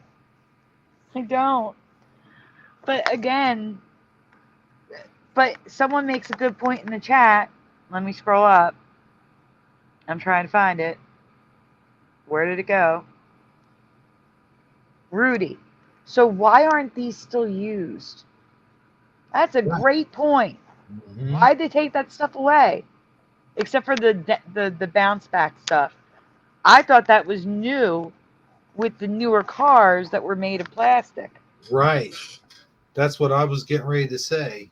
I don't. But again, someone makes a good point in the chat. Let me scroll up. I'm trying to find it. Where did it go? Rudy. So why aren't these still used? That's a great point. Why'd they take that stuff away? Except for the bounce back stuff. I thought that was new with the newer cars that were made of plastic. Right. That's what I was getting ready to say.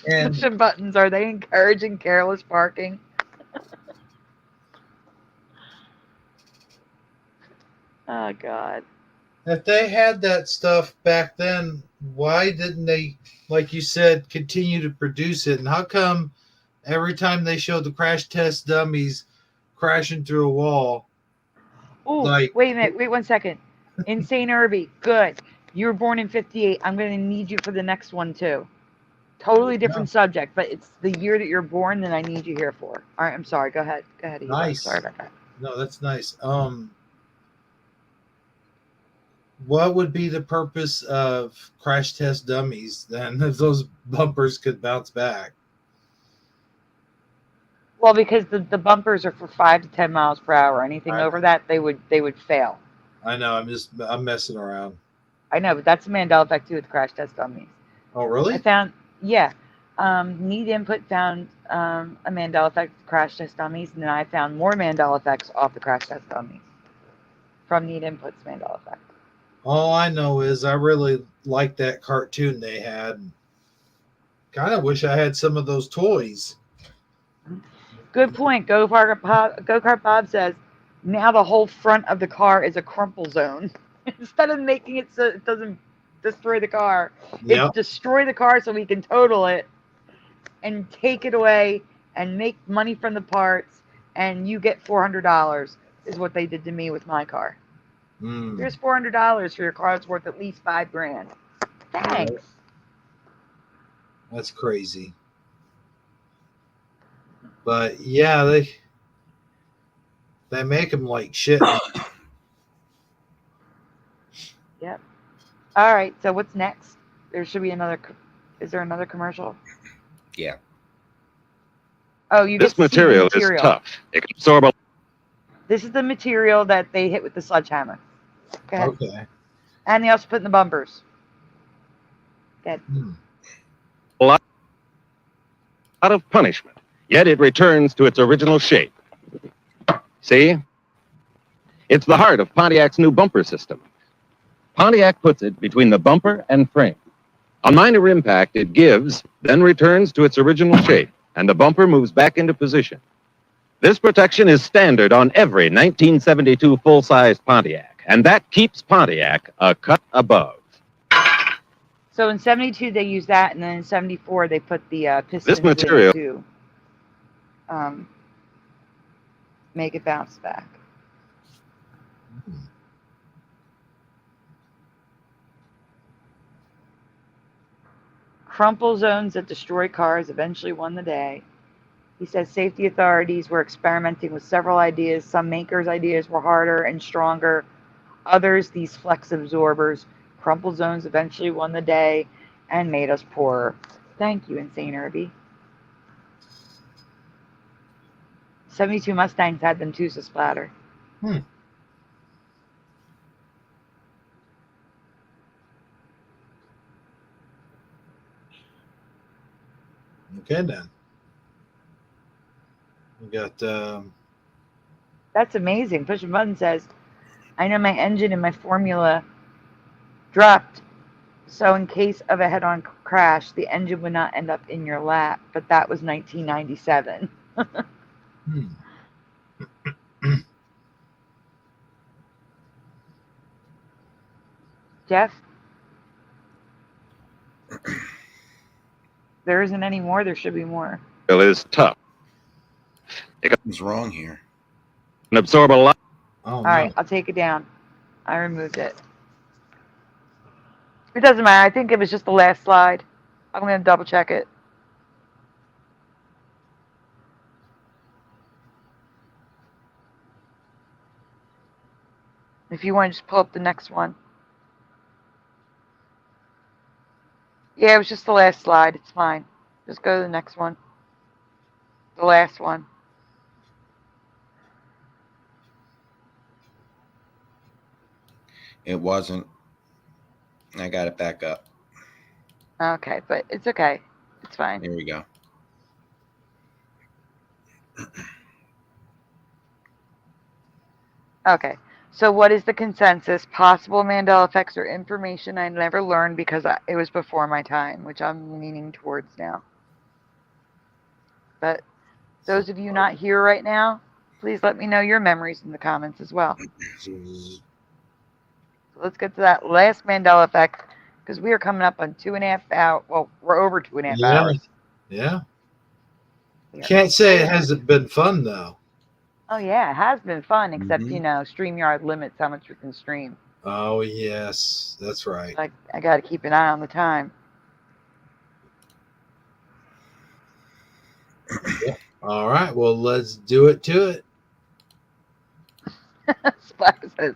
And Pushing buttons, are they encouraging careless parking? Oh, God. if they had that stuff back then, why didn't they, like you said, continue to produce it? And how come every time they showed the crash test dummies crashing through a wall? Oh, wait a minute. Wait 1 second. In St. Irby, good. You were born in 58. I'm going to need you for the next one, too. Totally different subject, but it's the year that you're born that I need you here for. All right, I'm sorry. Go ahead. Go ahead, Eva. Nice. Sorry about that. No, that's nice. What would be the purpose of crash test dummies then if those bumpers could bounce back? Well, because the bumpers are for 5 to 10 miles per hour. Anything over that, they would fail. I know. I'm messing around. I know, but that's a Mandela effect too with crash test dummies. Oh, really? I found, yeah. Need Input found a Mandela effect with crash test dummies, and then I found more Mandela effects off the crash test dummies from Need Input's Mandela effect. All I know is I really liked that cartoon they had. Kind of wish I had some of those toys. Good point. Go Kart Bob says, now the whole front of the car is a crumple zone. Instead of making it so it doesn't destroy the car, Yep. it's destroy the car so we can total it and take it away and make money from the parts, and you get $400 is what they did to me with my car. Here's $400 for your car that's worth at least $5,000. Thanks. Right. That's crazy. But yeah, they make them like shit. Yep. All right. So what's next? There should be another. Is there another commercial? Yeah. Oh, you This get to see the material is tough. It can absorb a This is the material that they hit with the sledgehammer. Go ahead. Okay. And they also put in the bumpers. Good. lot of punishment, yet it returns to its original shape. See? It's the heart of Pontiac's new bumper system. Pontiac puts it between the bumper and frame. On minor impact, it gives, then returns to its original shape, and the bumper moves back into position. This protection is standard on every 1972 full-size Pontiac, and that keeps Pontiac a cut above. So in 72 they used that, and then in 74 they put the pistons This material in to make it bounce back. Crumple zones that destroy cars eventually won the day. He says safety authorities were experimenting with several ideas. Some makers' ideas were harder and stronger. Others, these flex absorbers. Crumple zones eventually won the day and made us poorer. Thank you, Insane Herbie. 72 Mustangs had them too, so splatter. Okay, then. We got. That's amazing. Push a button says, I know my engine and my formula dropped, so in case of a head-on crash, the engine would not end up in your lap. But that was 1997. Jeff? There isn't any more. There should be more. is tough. What's wrong here? Can absorb a lot. All right, I'll take it down. I removed it. It doesn't matter. I think it was just the last slide. I'm going to double check it. If you want to just pull up the next one. Yeah, it was just the last slide. It's fine. Just go to the next one. The last one. It wasn't. I got it back up. Okay, but it's okay. It's fine. Here we go. Okay. So what is the consensus? Possible Mandela effects or information I never learned because it was before my time, which I'm leaning towards now. But those of you not here right now, please let me know your memories in the comments as well. So let's get to that last Mandela effect because we are coming up on 2.5 hours. Well, we're over 2.5 hours. Yeah. Can't say it hasn't been fun, though. Oh, yeah, it has been fun, except, you know, StreamYard limits how much we can stream. Oh, yes, that's right. I got to keep an eye on the time. All right, well, let's do it to it. Splash says,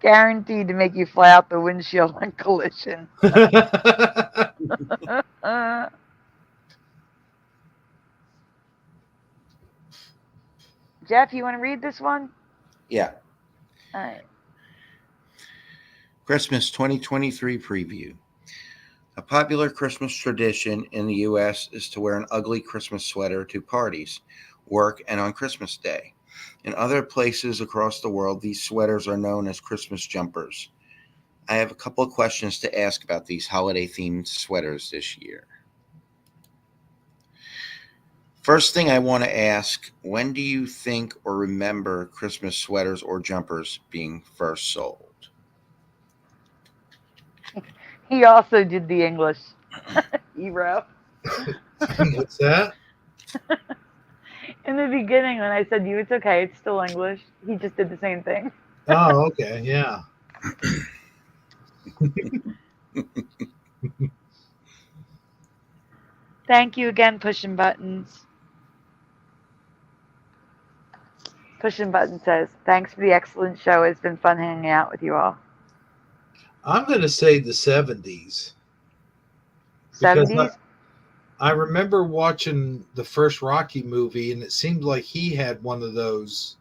guaranteed to make you fly out the windshield on collision. Jeff, you want to read this one? Yeah. All right. Christmas 2023 preview. A popular Christmas tradition in the U.S. is to wear an ugly Christmas sweater to parties, work, and on Christmas Day. In other places across the world, these sweaters are known as Christmas jumpers. I have a couple of questions to ask about these holiday-themed sweaters this year. First thing I want to ask, when do you think or remember Christmas sweaters or jumpers being first sold? He also did the English. Hero. What's that? In the beginning, when I said you, it's okay, it's still English. He just did the same thing. Oh, okay, yeah. Thank you again, Pushing Buttons. Pushing Button says, thanks for the excellent show. It's been fun hanging out with you all. I'm going to say the 70s. 70s? I remember watching the first Rocky movie, and it seemed like he had one of those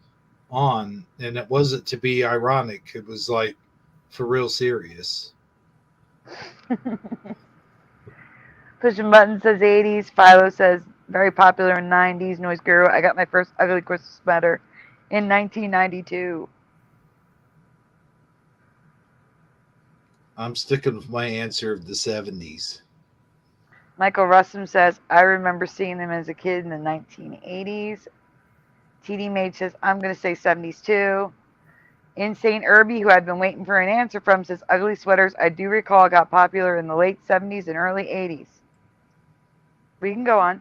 on, and it wasn't to be ironic. It was like for real serious. Pushing Button says 80s. Philo says very popular in 90s. Noise Guru. I got my first ugly Christmas sweater in 1992. I'm sticking with my answer of the 70s. Michael Russum says, I remember seeing them as a kid in the 1980s. TD Mage says, I'm going to say 70s too. Insane Irby, who I've been waiting for an answer from, says, ugly sweaters, I do recall, got popular in the late 70s and early 80s. We can go on.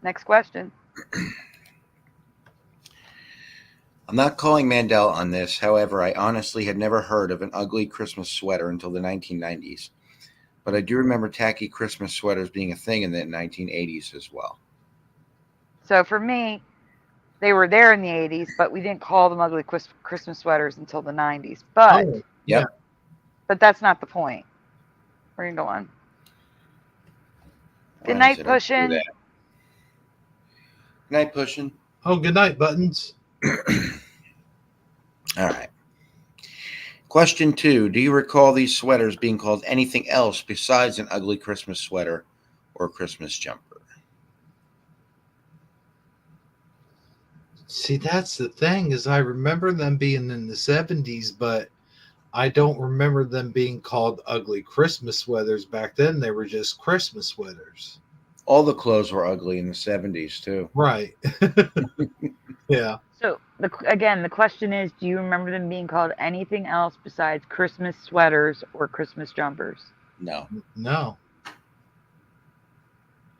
Next question. I'm not calling Mandela on this. However, I honestly had never heard of an ugly Christmas sweater until the 1990s. But I do remember tacky Christmas sweaters being a thing in the 1980s as well. So for me, they were there in the 80s, but we didn't call them ugly Christmas sweaters until the 90s. But, but that's not the point. We're going to go on. Good night, Pushing. Good night, Pushing. Oh, good night, Buttons. All right. Question 2. Do you recall these sweaters being called anything else besides an ugly Christmas sweater or Christmas jumper? See, that's the thing, is I remember them being in the 70s, but I don't remember them being called ugly Christmas sweaters. Back then, they were just Christmas sweaters. All the clothes were ugly in the 70s, too. Right. Yeah. So, again, the question is, do you remember them being called anything else besides Christmas sweaters or Christmas jumpers? No. No.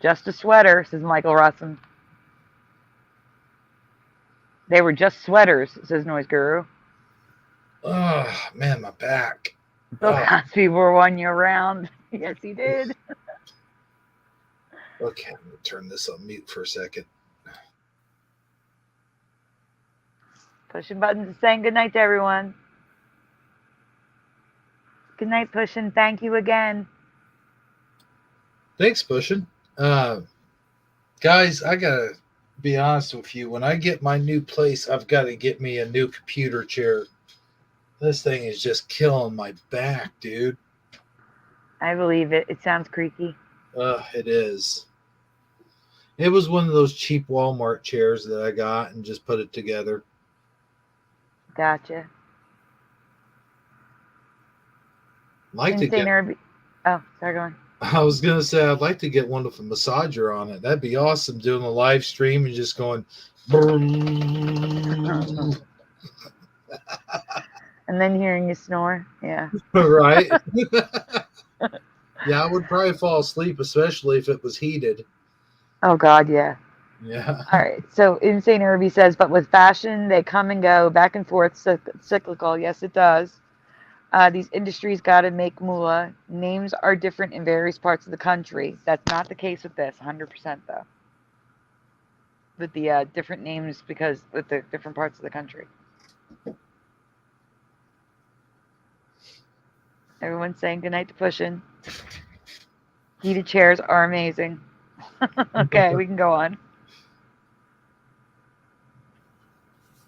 Just a sweater, says Michael Russum. They were just sweaters, says Noise Guru. Oh, man, my back. Bill Cosby wore one year round. Yes, he did. Okay, I'm going to turn this on mute for a second. Pushing Buttons is saying good night to everyone. Good night, Pushing. Thank you again. Thanks, Pushing. Guys, I got to be honest with you. When I get my new place, I've got to get me a new computer chair. This thing is just killing my back, dude. I believe it. It sounds creaky. It is. It was one of those cheap Walmart chairs that I got and just put it together. Gotcha. Like to get. Oh, sorry, go on. I was gonna say I'd like to get one with a massager on it. That'd be awesome. Doing a live stream and just going. And then hearing you snore. Yeah. Right. Yeah, I would probably fall asleep, especially if it was heated. Oh God, yeah. Yeah. All right. So Insane Irby says, but with fashion, they come and go, back and forth, cyclical. Yes, it does. These industries got to make moolah. Names are different in various parts of the country. That's not the case with this, 100% though. With the different names because with the different parts of the country. Everyone's saying goodnight to Pushing. Heated chairs are amazing. Okay, we can go on.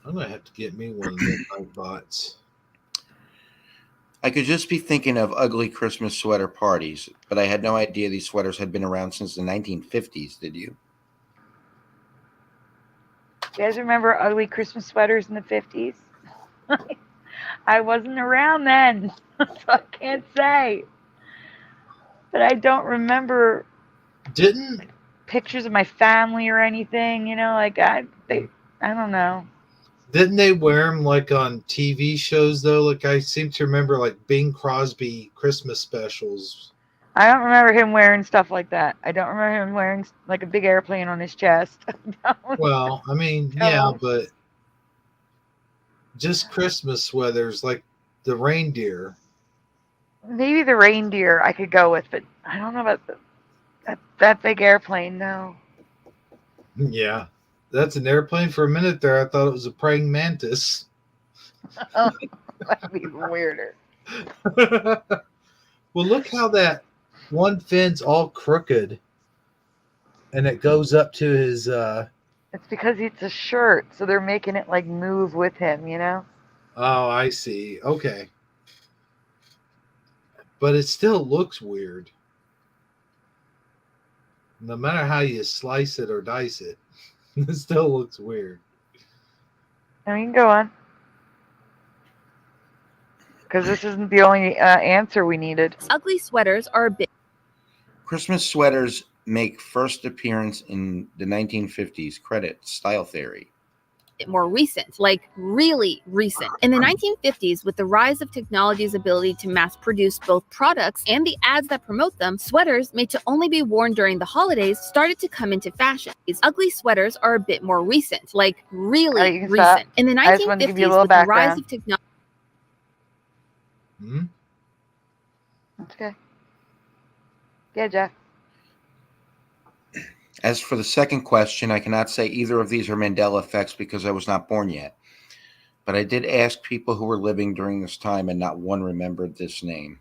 I'm gonna have to get me one of those night bots. I could just be thinking of ugly Christmas sweater parties, but I had no idea these sweaters had been around since the 1950s, did you? You guys remember ugly Christmas sweaters in the 50s? I wasn't around then, so I can't say. But I don't remember Didn't pictures of my family or anything, like I don't know. Didn't they wear them like on TV shows though? Like I seem to remember like Bing Crosby Christmas specials. I don't remember him wearing stuff like that. I don't remember him wearing like a big airplane on his chest. Well, I mean, yeah, but just Christmas sweaters like the reindeer. Maybe the reindeer I could go with, but I don't know about that big airplane. No. Yeah, that's an airplane. For a minute there, I thought it was a praying mantis. That'd be even weirder. Well, look how that one fin's all crooked, and it goes up to his. It's because it's a shirt, so they're making it like move with him, Oh, I see. Okay, but it still looks weird. No matter how you slice it or dice it, it still looks weird. And we can go on. Because this isn't the only answer we needed. Ugly sweaters are a bit. Christmas sweaters make first appearance in the 1950s. Credit Style Theory. More recent, like really recent. In the 1950s, with the rise of technology's ability to mass produce both products and the ads that promote them, sweaters made to only be worn during the holidays started to come into fashion. These ugly sweaters are a bit more recent, like really recent. Stop. In the I just wanted to give you a 1950s, little with the rise background. of technology. That's okay. Yeah, Jeff. As for the second question, I cannot say either of these are Mandela effects because I was not born yet. But I did ask people who were living during this time, and not one remembered this name.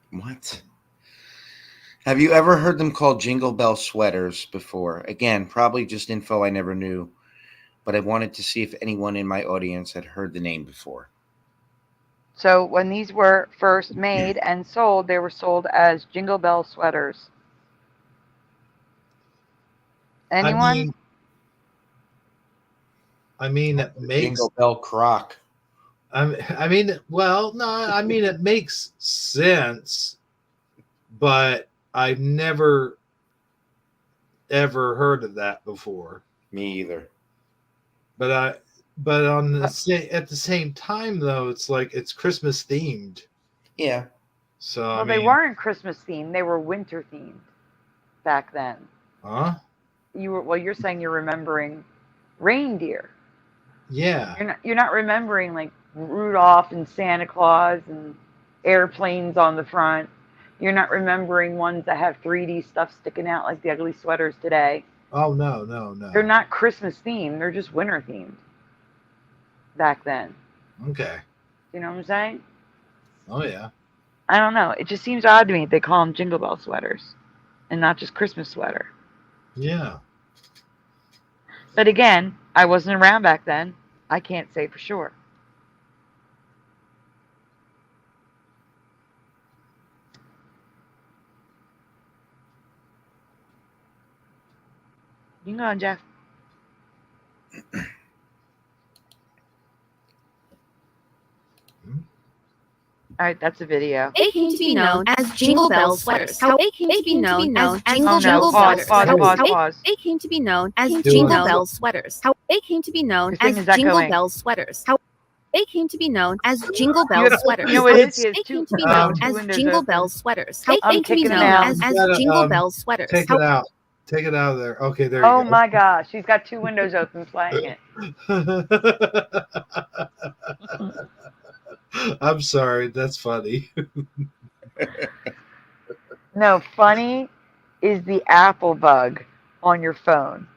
What? Have you ever heard them called Jingle Bell sweaters before? Again, probably just info I never knew, but I wanted to see if anyone in my audience had heard the name before. So when these were first made and sold, they were sold as Jingle Bell sweaters. Anyone? I mean, it makes Jingle Bell Croc. I mean, well, no, I mean it makes sense, but I've never ever heard of that before. Me either. But at the same time though, it's like it's Christmas themed. Yeah. So Well, I mean, they weren't Christmas themed; they were winter themed back then. huh? You're saying you're remembering reindeer. Yeah. You're not remembering like Rudolph and Santa Claus and airplanes on the front. You're not remembering ones that have 3D stuff sticking out like the ugly sweaters today. Oh no. They're not Christmas themed. They're just winter themed. Back then. Okay. You know what I'm saying? Oh yeah. I don't know. It just seems odd to me they call them Jingle Bell sweaters and not just Christmas sweater. Yeah. But again, I wasn't around back then. I can't say for sure. You can go on, Jeff. All right, that's a video. They came to be known as Jingle Bell sweaters. How they came to be known as Jingle Bell sweaters. Pause. They came to be known as Jingle Bell sweaters. How they came to be known as Jingle Bell sweaters. How they came to be known as Jingle Bell sweaters. They came to be known as Jingle Bell sweaters. They came to be known as Jingle Bell sweaters. Take it out. Take it out of there. Okay, there you Oh go. my gosh, she's got two windows open playing it. I'm sorry. That's funny. No, funny is the Apple bug on your phone.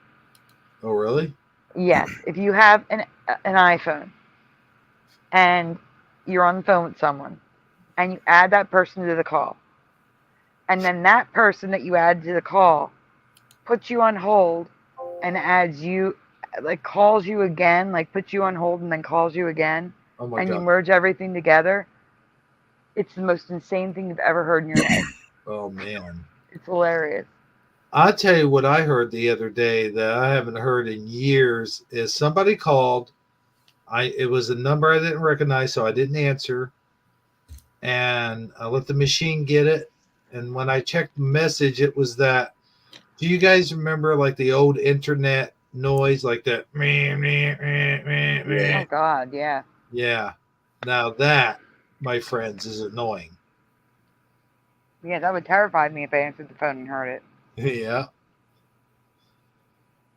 Oh, really? Yes, if you have an iPhone and you're on the phone with someone and you add that person to the call And then that person that you add to the call puts you on hold and adds you, like calls you again, like puts you on hold and then calls you again. Oh my and God. you merge everything together. It's the most insane thing you've ever heard in your life. Oh man. It's hilarious. I'll tell you what I heard the other day that I haven't heard in years is somebody called. It was a number I didn't recognize, so I didn't answer. And I let the machine get it. And when I checked the message, it was that. Do you guys remember like the old internet noise, like that? Oh God, yeah. Yeah. Now that, my friends, is annoying. Yeah, that would terrify me if I answered the phone and heard it. Yeah.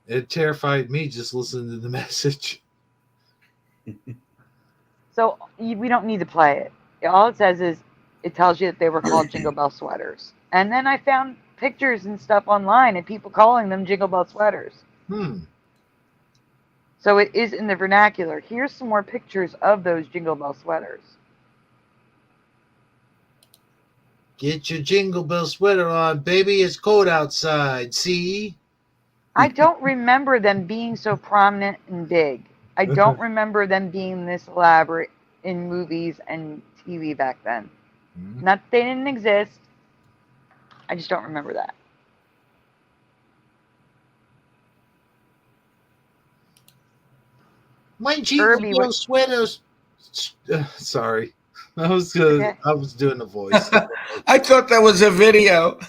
It terrified me just listening to the message. So we don't need to play it. All it says is it tells you that they were called Jingle Bell sweaters. And then I found pictures and stuff online of people calling them Jingle Bell sweaters. So it is in the vernacular. Here's some more pictures of those Jingle Bell sweaters. Get your Jingle Bell sweater on, baby. It's cold outside. See? I don't remember them being so prominent and big. I don't remember them being this elaborate in movies and TV back then. Not that they didn't exist. I just don't remember that. My Jingle Bell sweaters. Sorry. I was doing a voice. I thought that was a video.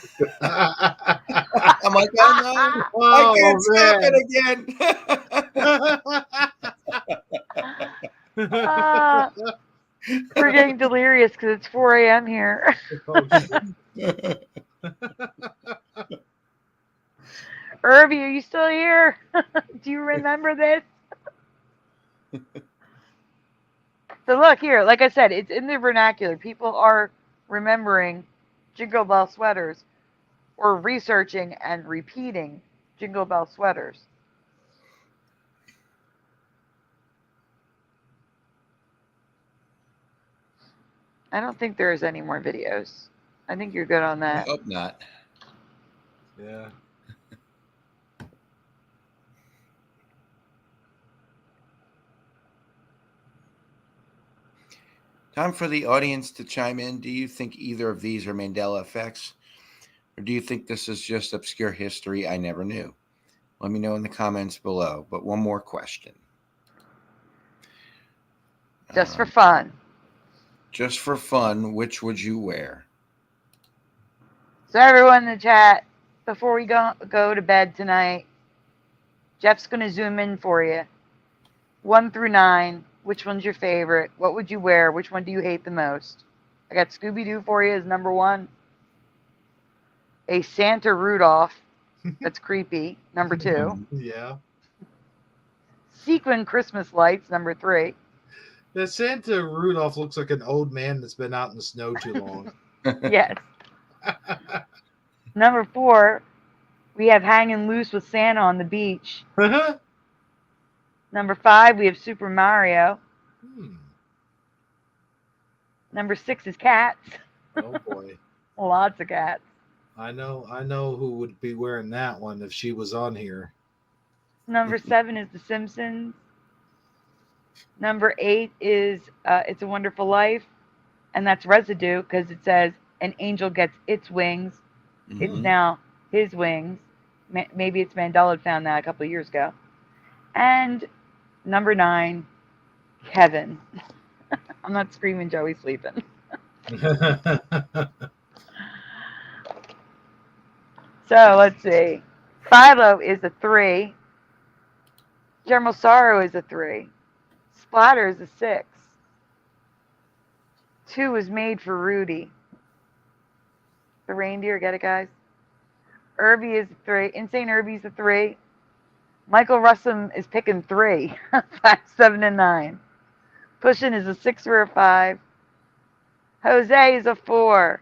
I'm like, oh no, I can't stop it again. We're getting delirious because it's 4 a.m. here. Irby, are you still here? Do you remember this? So look here, like I said, it's in the vernacular. People are remembering Jingle Bell sweaters or researching and repeating Jingle Bell sweaters. I don't think there's any more videos. I think you're good on that. I hope not. Yeah. Time for the audience to chime in. Do you think either of these are Mandela effects? Or do you think this is just obscure history I never knew? Let me know in the comments below. But one more question. Just for fun. Just for fun, which would you wear? So everyone in the chat, before we go to bed tonight, Jeff's going to zoom in for you. 1 through 9. Which one's your favorite? What would you wear? Which one do you hate the most? I got Scooby-Doo for you as number 1. A Santa Rudolph. That's creepy. Number 2. Yeah. Sequin Christmas lights. Number 3. The Santa Rudolph looks like an old man that's been out in the snow too long. Yes. Number 4, we have Hanging Loose with Santa on the beach. Number 5, we have Super Mario. Number 6 is Cats. Oh boy. Lots of cats. I know who would be wearing that one if she was on here. Number 7 is The Simpsons. Number 8 is It's a Wonderful Life. And that's residue because it says an angel gets its wings. Mm-hmm. It's now his wings. Maybe it's Mandela found that a couple of years ago. And number 9, Kevin. I'm not screaming Joey's sleeping. So let's see. Philo is a 3. General Sorrow is a 3. Splatter is a 6. 2 is Made for Rudy. The reindeer, get it, guys? Irby is a 3. Insane Irby's a 3. Michael Russum is picking 3. 5, 7, and 9. Pushin is a 6 or a 5. Jose is a 4.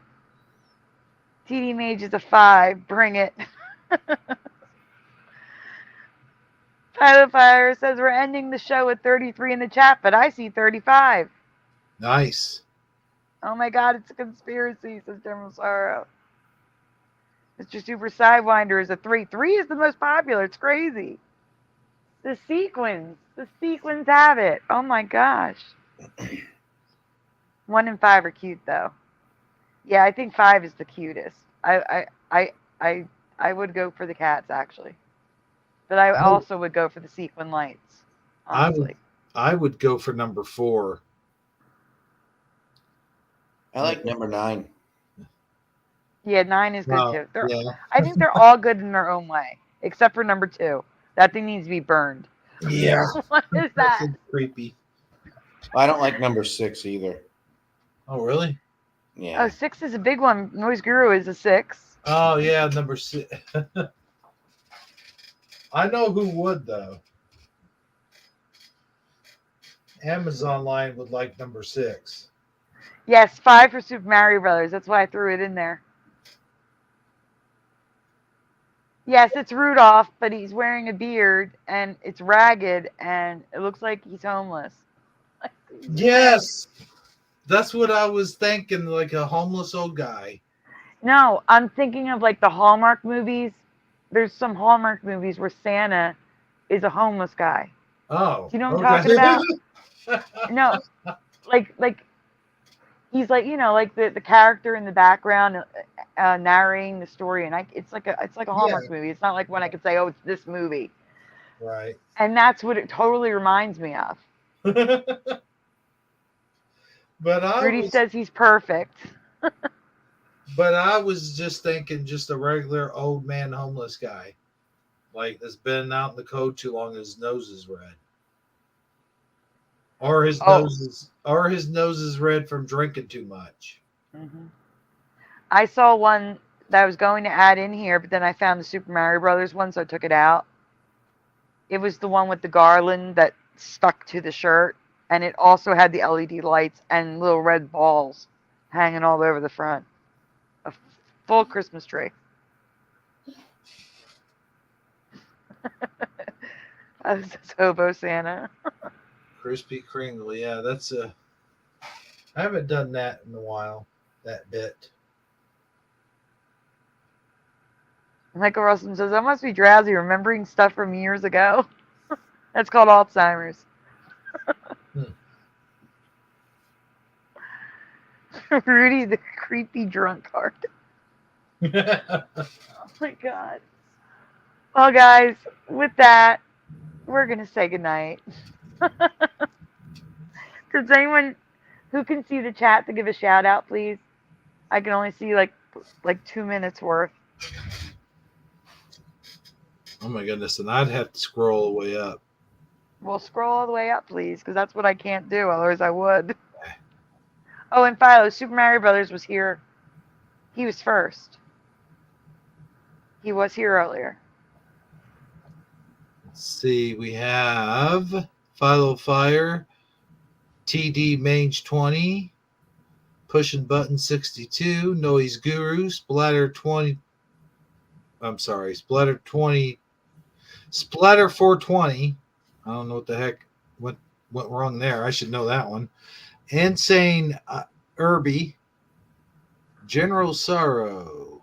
TD Mage is a 5. Bring it. Pilot Fire says we're ending the show at 33 in the chat, but I see 35. Nice. Oh my God, it's a conspiracy, says General Sorrow. Mr. Super Sidewinder is a 3. 3 is the most popular. It's crazy. The sequins have it. Oh my gosh. 1 and 5 are cute though. Yeah, I think 5 is the cutest. I would go for the cats actually, but I also would go for the sequin lights. Honestly, I would go for number 4. I like number 9. Yeah, 9 is good too. Yeah. I think they're all good in their own way, except for number 2. That thing needs to be burned. Yeah. What is that? That's creepy. I don't like number 6 either. Oh, really? Yeah. Oh, 6 is a big one. Noise Guru is a 6. Oh, yeah, number 6. I know who would, though. Amazon line would like number 6. Yes, 5 for Super Mario Brothers. That's why I threw it in there. Yes, it's Rudolph, but he's wearing a beard and it's ragged and it looks like he's homeless. Yes. That's what I was thinking, like a homeless old guy. No, I'm thinking of like the Hallmark movies. There's some Hallmark movies where Santa is a homeless guy. Oh. Do you know what I'm talking about? No, like he's like, you know, like the character in the background narrating the story, and it's like a Hallmark movie. It's not like when I could say, oh, it's this movie. Right. And that's what it totally reminds me of. But Rudy says he's perfect. But I was just thinking, just a regular old man homeless guy, like that's been out in the cold too long. His nose is red, or his nose is red from drinking too much. Mm-hmm. I saw one that I was going to add in here, but then I found the Super Mario Brothers one, so I took it out. It was the one with the garland that stuck to the shirt, and it also had the LED lights and little red balls hanging all over the front. A full Christmas tree. That's Hobo Santa. Krispy Kringle, yeah, that's a. I haven't done that in a while. That bit. Michael Russell says, I must be drowsy remembering stuff from years ago. That's called Alzheimer's. Rudy, the creepy drunkard. Oh my God. Well, guys, with that, we're going to say goodnight. Does anyone who can see the chat to give a shout out, please? I can only see like 2 minutes worth. Oh my goodness, and I'd have to scroll all the way up. Well, scroll all the way up, please, because that's what I can't do. Otherwise, I would. Oh, and Philo, Super Mario Brothers was here. He was first. He was here earlier. Let's see, we have Philo Fire, TD Mange 20, Pushing Button 62, Noise Guru, Splatter 20. I'm sorry, Splatter 20. Splatter 420. I don't know what the heck went wrong there. I should know that one. Insane Irby, General Sorrow,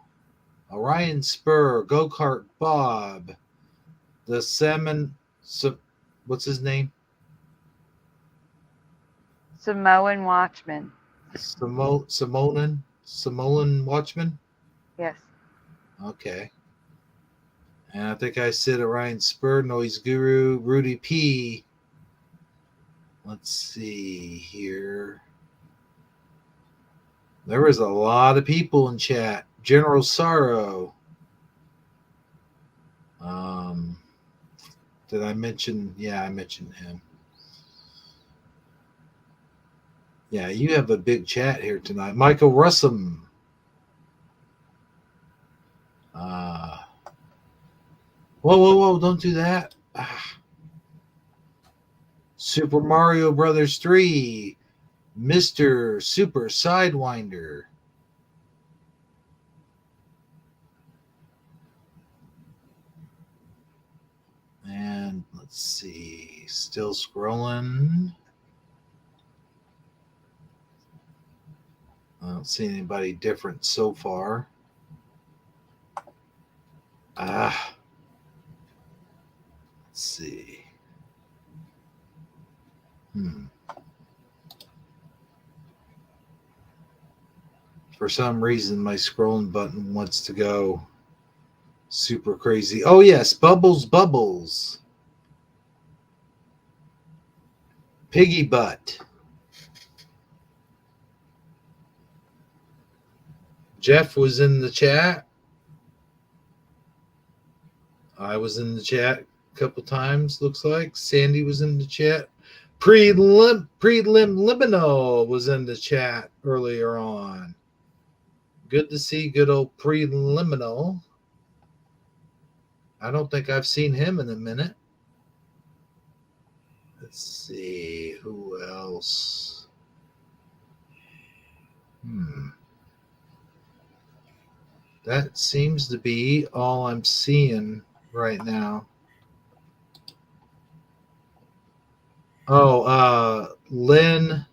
Orion Spur, Go Kart Bob, the Salmon. What's his name? Samoan Watchman. Samoan Watchman? Yes. Okay. And I think I said Orion Spur, Noise Guru, Rudy P. Let's see here. There was a lot of people in chat. General Sorrow. Did I mention? Yeah, I mentioned him. Yeah, you have a big chat here tonight. Michael Russum. Whoa, don't do that. Super Mario Brothers 3. Mr. Super Sidewinder. And let's see. Still scrolling. I don't see anybody different so far. Let's see. For some reason, my scrolling button wants to go super crazy. Oh, yes. Bubbles. Piggy butt. Jeff was in the chat. I was in the chat a couple times, looks like. Sandy was in the chat. Preliminal was in the chat earlier on. Good to see good old Preliminal. I don't think I've seen him in a minute. Let's see. Who else? That seems to be all I'm seeing right now. Oh, Lynn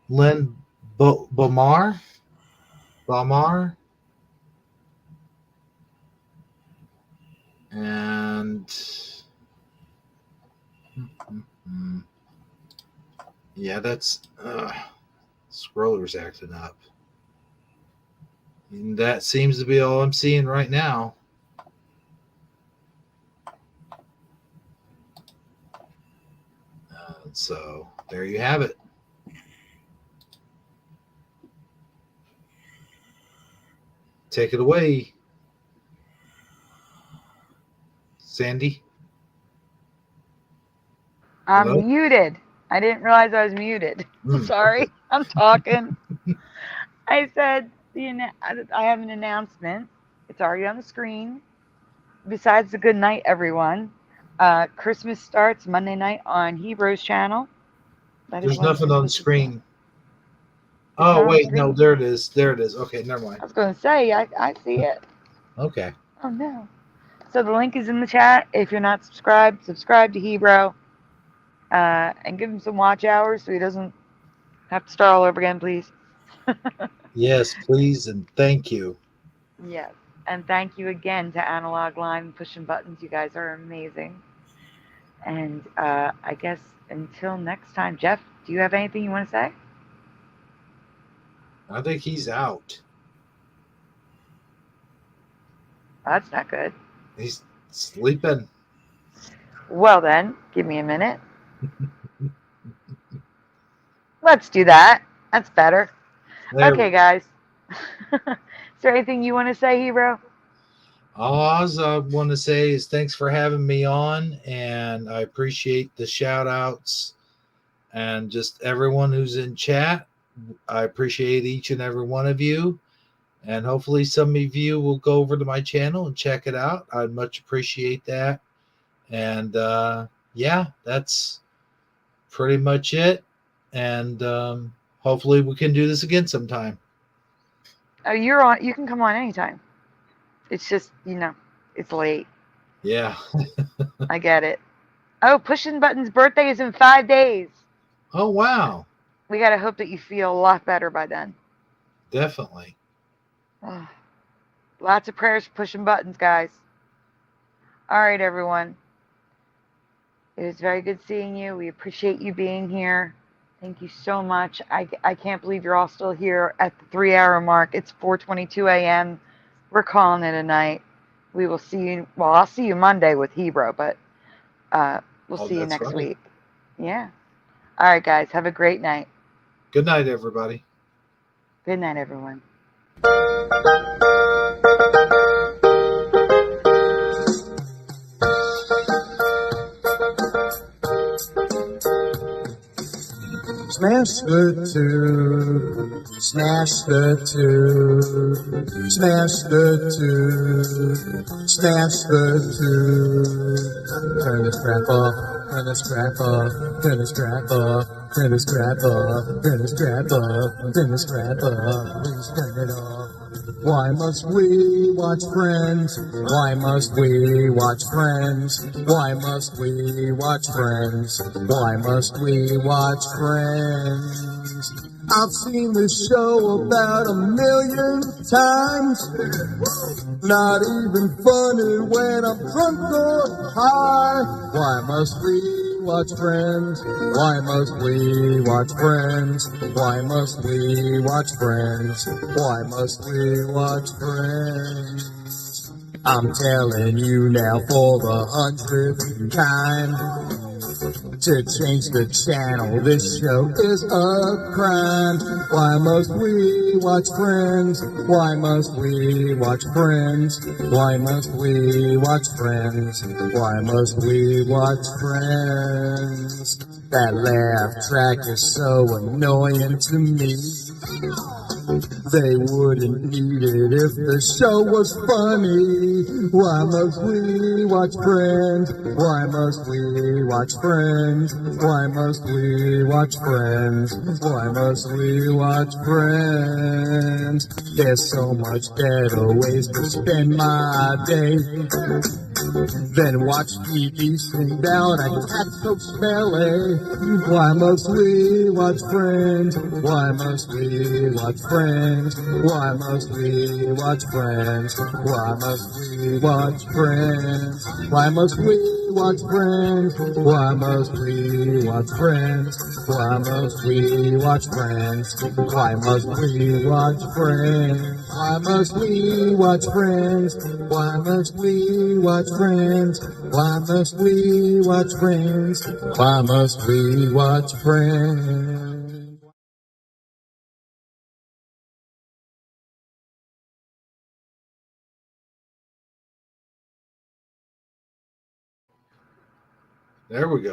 Bamar? And yeah, that's scroller's acting up. And that seems to be all I'm seeing right now. So there you have it. Take it away, Sandy. I'm Hello? muted. I didn't realize I was muted. Sorry, I'm talking. I said I have an announcement. It's already on the screen. Besides the good night, everyone. Christmas starts Monday night on Heroes channel. There's nothing on the screen. It's not Oh, on wait. screen? No, there it is. There it is. Okay, never mind. I was going to say, I see it. Okay. Oh, no. So the link is in the chat. If you're not subscribed, subscribe to Hebro. And give him some watch hours so he doesn't have to start all over again, please. Yes, please, and thank you. Yes. And thank you again to Analog Line and Pushing Buttons. You guys are amazing. And I guess until next time, Jeff, do you have anything you want to say? I think he's out. That's not good. He's sleeping. Well then, give me a minute. Let's do that. That's better. Okay, guys. Is there anything you want to say, Hero? All I want to say is thanks for having me on, and I appreciate the shout outs and just everyone who's in chat. I appreciate each and every one of you, and hopefully some of you will go over to my channel and check it out. I'd much appreciate that. And yeah, that's pretty much it. And hopefully we can do this again sometime. Oh, you're on. You can come on anytime. It's just, it's late. Yeah. I get it. Oh, Pushing Buttons' birthday is in 5 days. Oh, wow. We got to hope that you feel a lot better by then. Definitely. Oh, lots of prayers for Pushing Buttons, guys. All right, everyone. It was very good seeing you. We appreciate you being here. Thank you so much. I can't believe you're all still here at the 3-hour mark. It's 4:22 a.m. We're calling it a night. We will see you. Well, I'll see you Monday with Hebrew, but we'll see you next week. Yeah. All right, guys. Have a great night. Good night, everybody. Good night, everyone. Smash the tube, smash the tube, smash the tube, smash the tube. Turn the strap off, turn the strap off, turn the strap off, turn the strap off, turn the strap off, turn the strap off, please turn it off. Why must we watch Friends? Why must we watch Friends? Why must we watch Friends? Why must we watch Friends? I've seen this show about 1,000,000 times. Not even funny when I'm drunk or high. Why must we watch Friends? Why must we watch Friends? Why must we watch Friends? Why must we watch Friends? I'm telling you now for the 100th time. To change the channel, this show is a crime. Why must we watch Friends? Why must we watch Friends? Why must we watch Friends? Why must we watch Friends? That laugh track is so annoying to me. They wouldn't need it if the show was funny. Why must we watch Friends? Why must we watch Friends? Why must we watch Friends? Why must we watch Friends? There's so much better ways to spend my day than watch TV sing down a cat so smelly. Why must we watch Friends? Why must we watch Friends? Why must we watch Friends? Why must we watch Friends? Why must we watch Friends? Why must we watch Friends? Why must we watch Friends? Why must we watch Friends? Why must we watch Friends? Why must we watch Friends? Why must we watch Friends? Why must we watch Friends? There we go.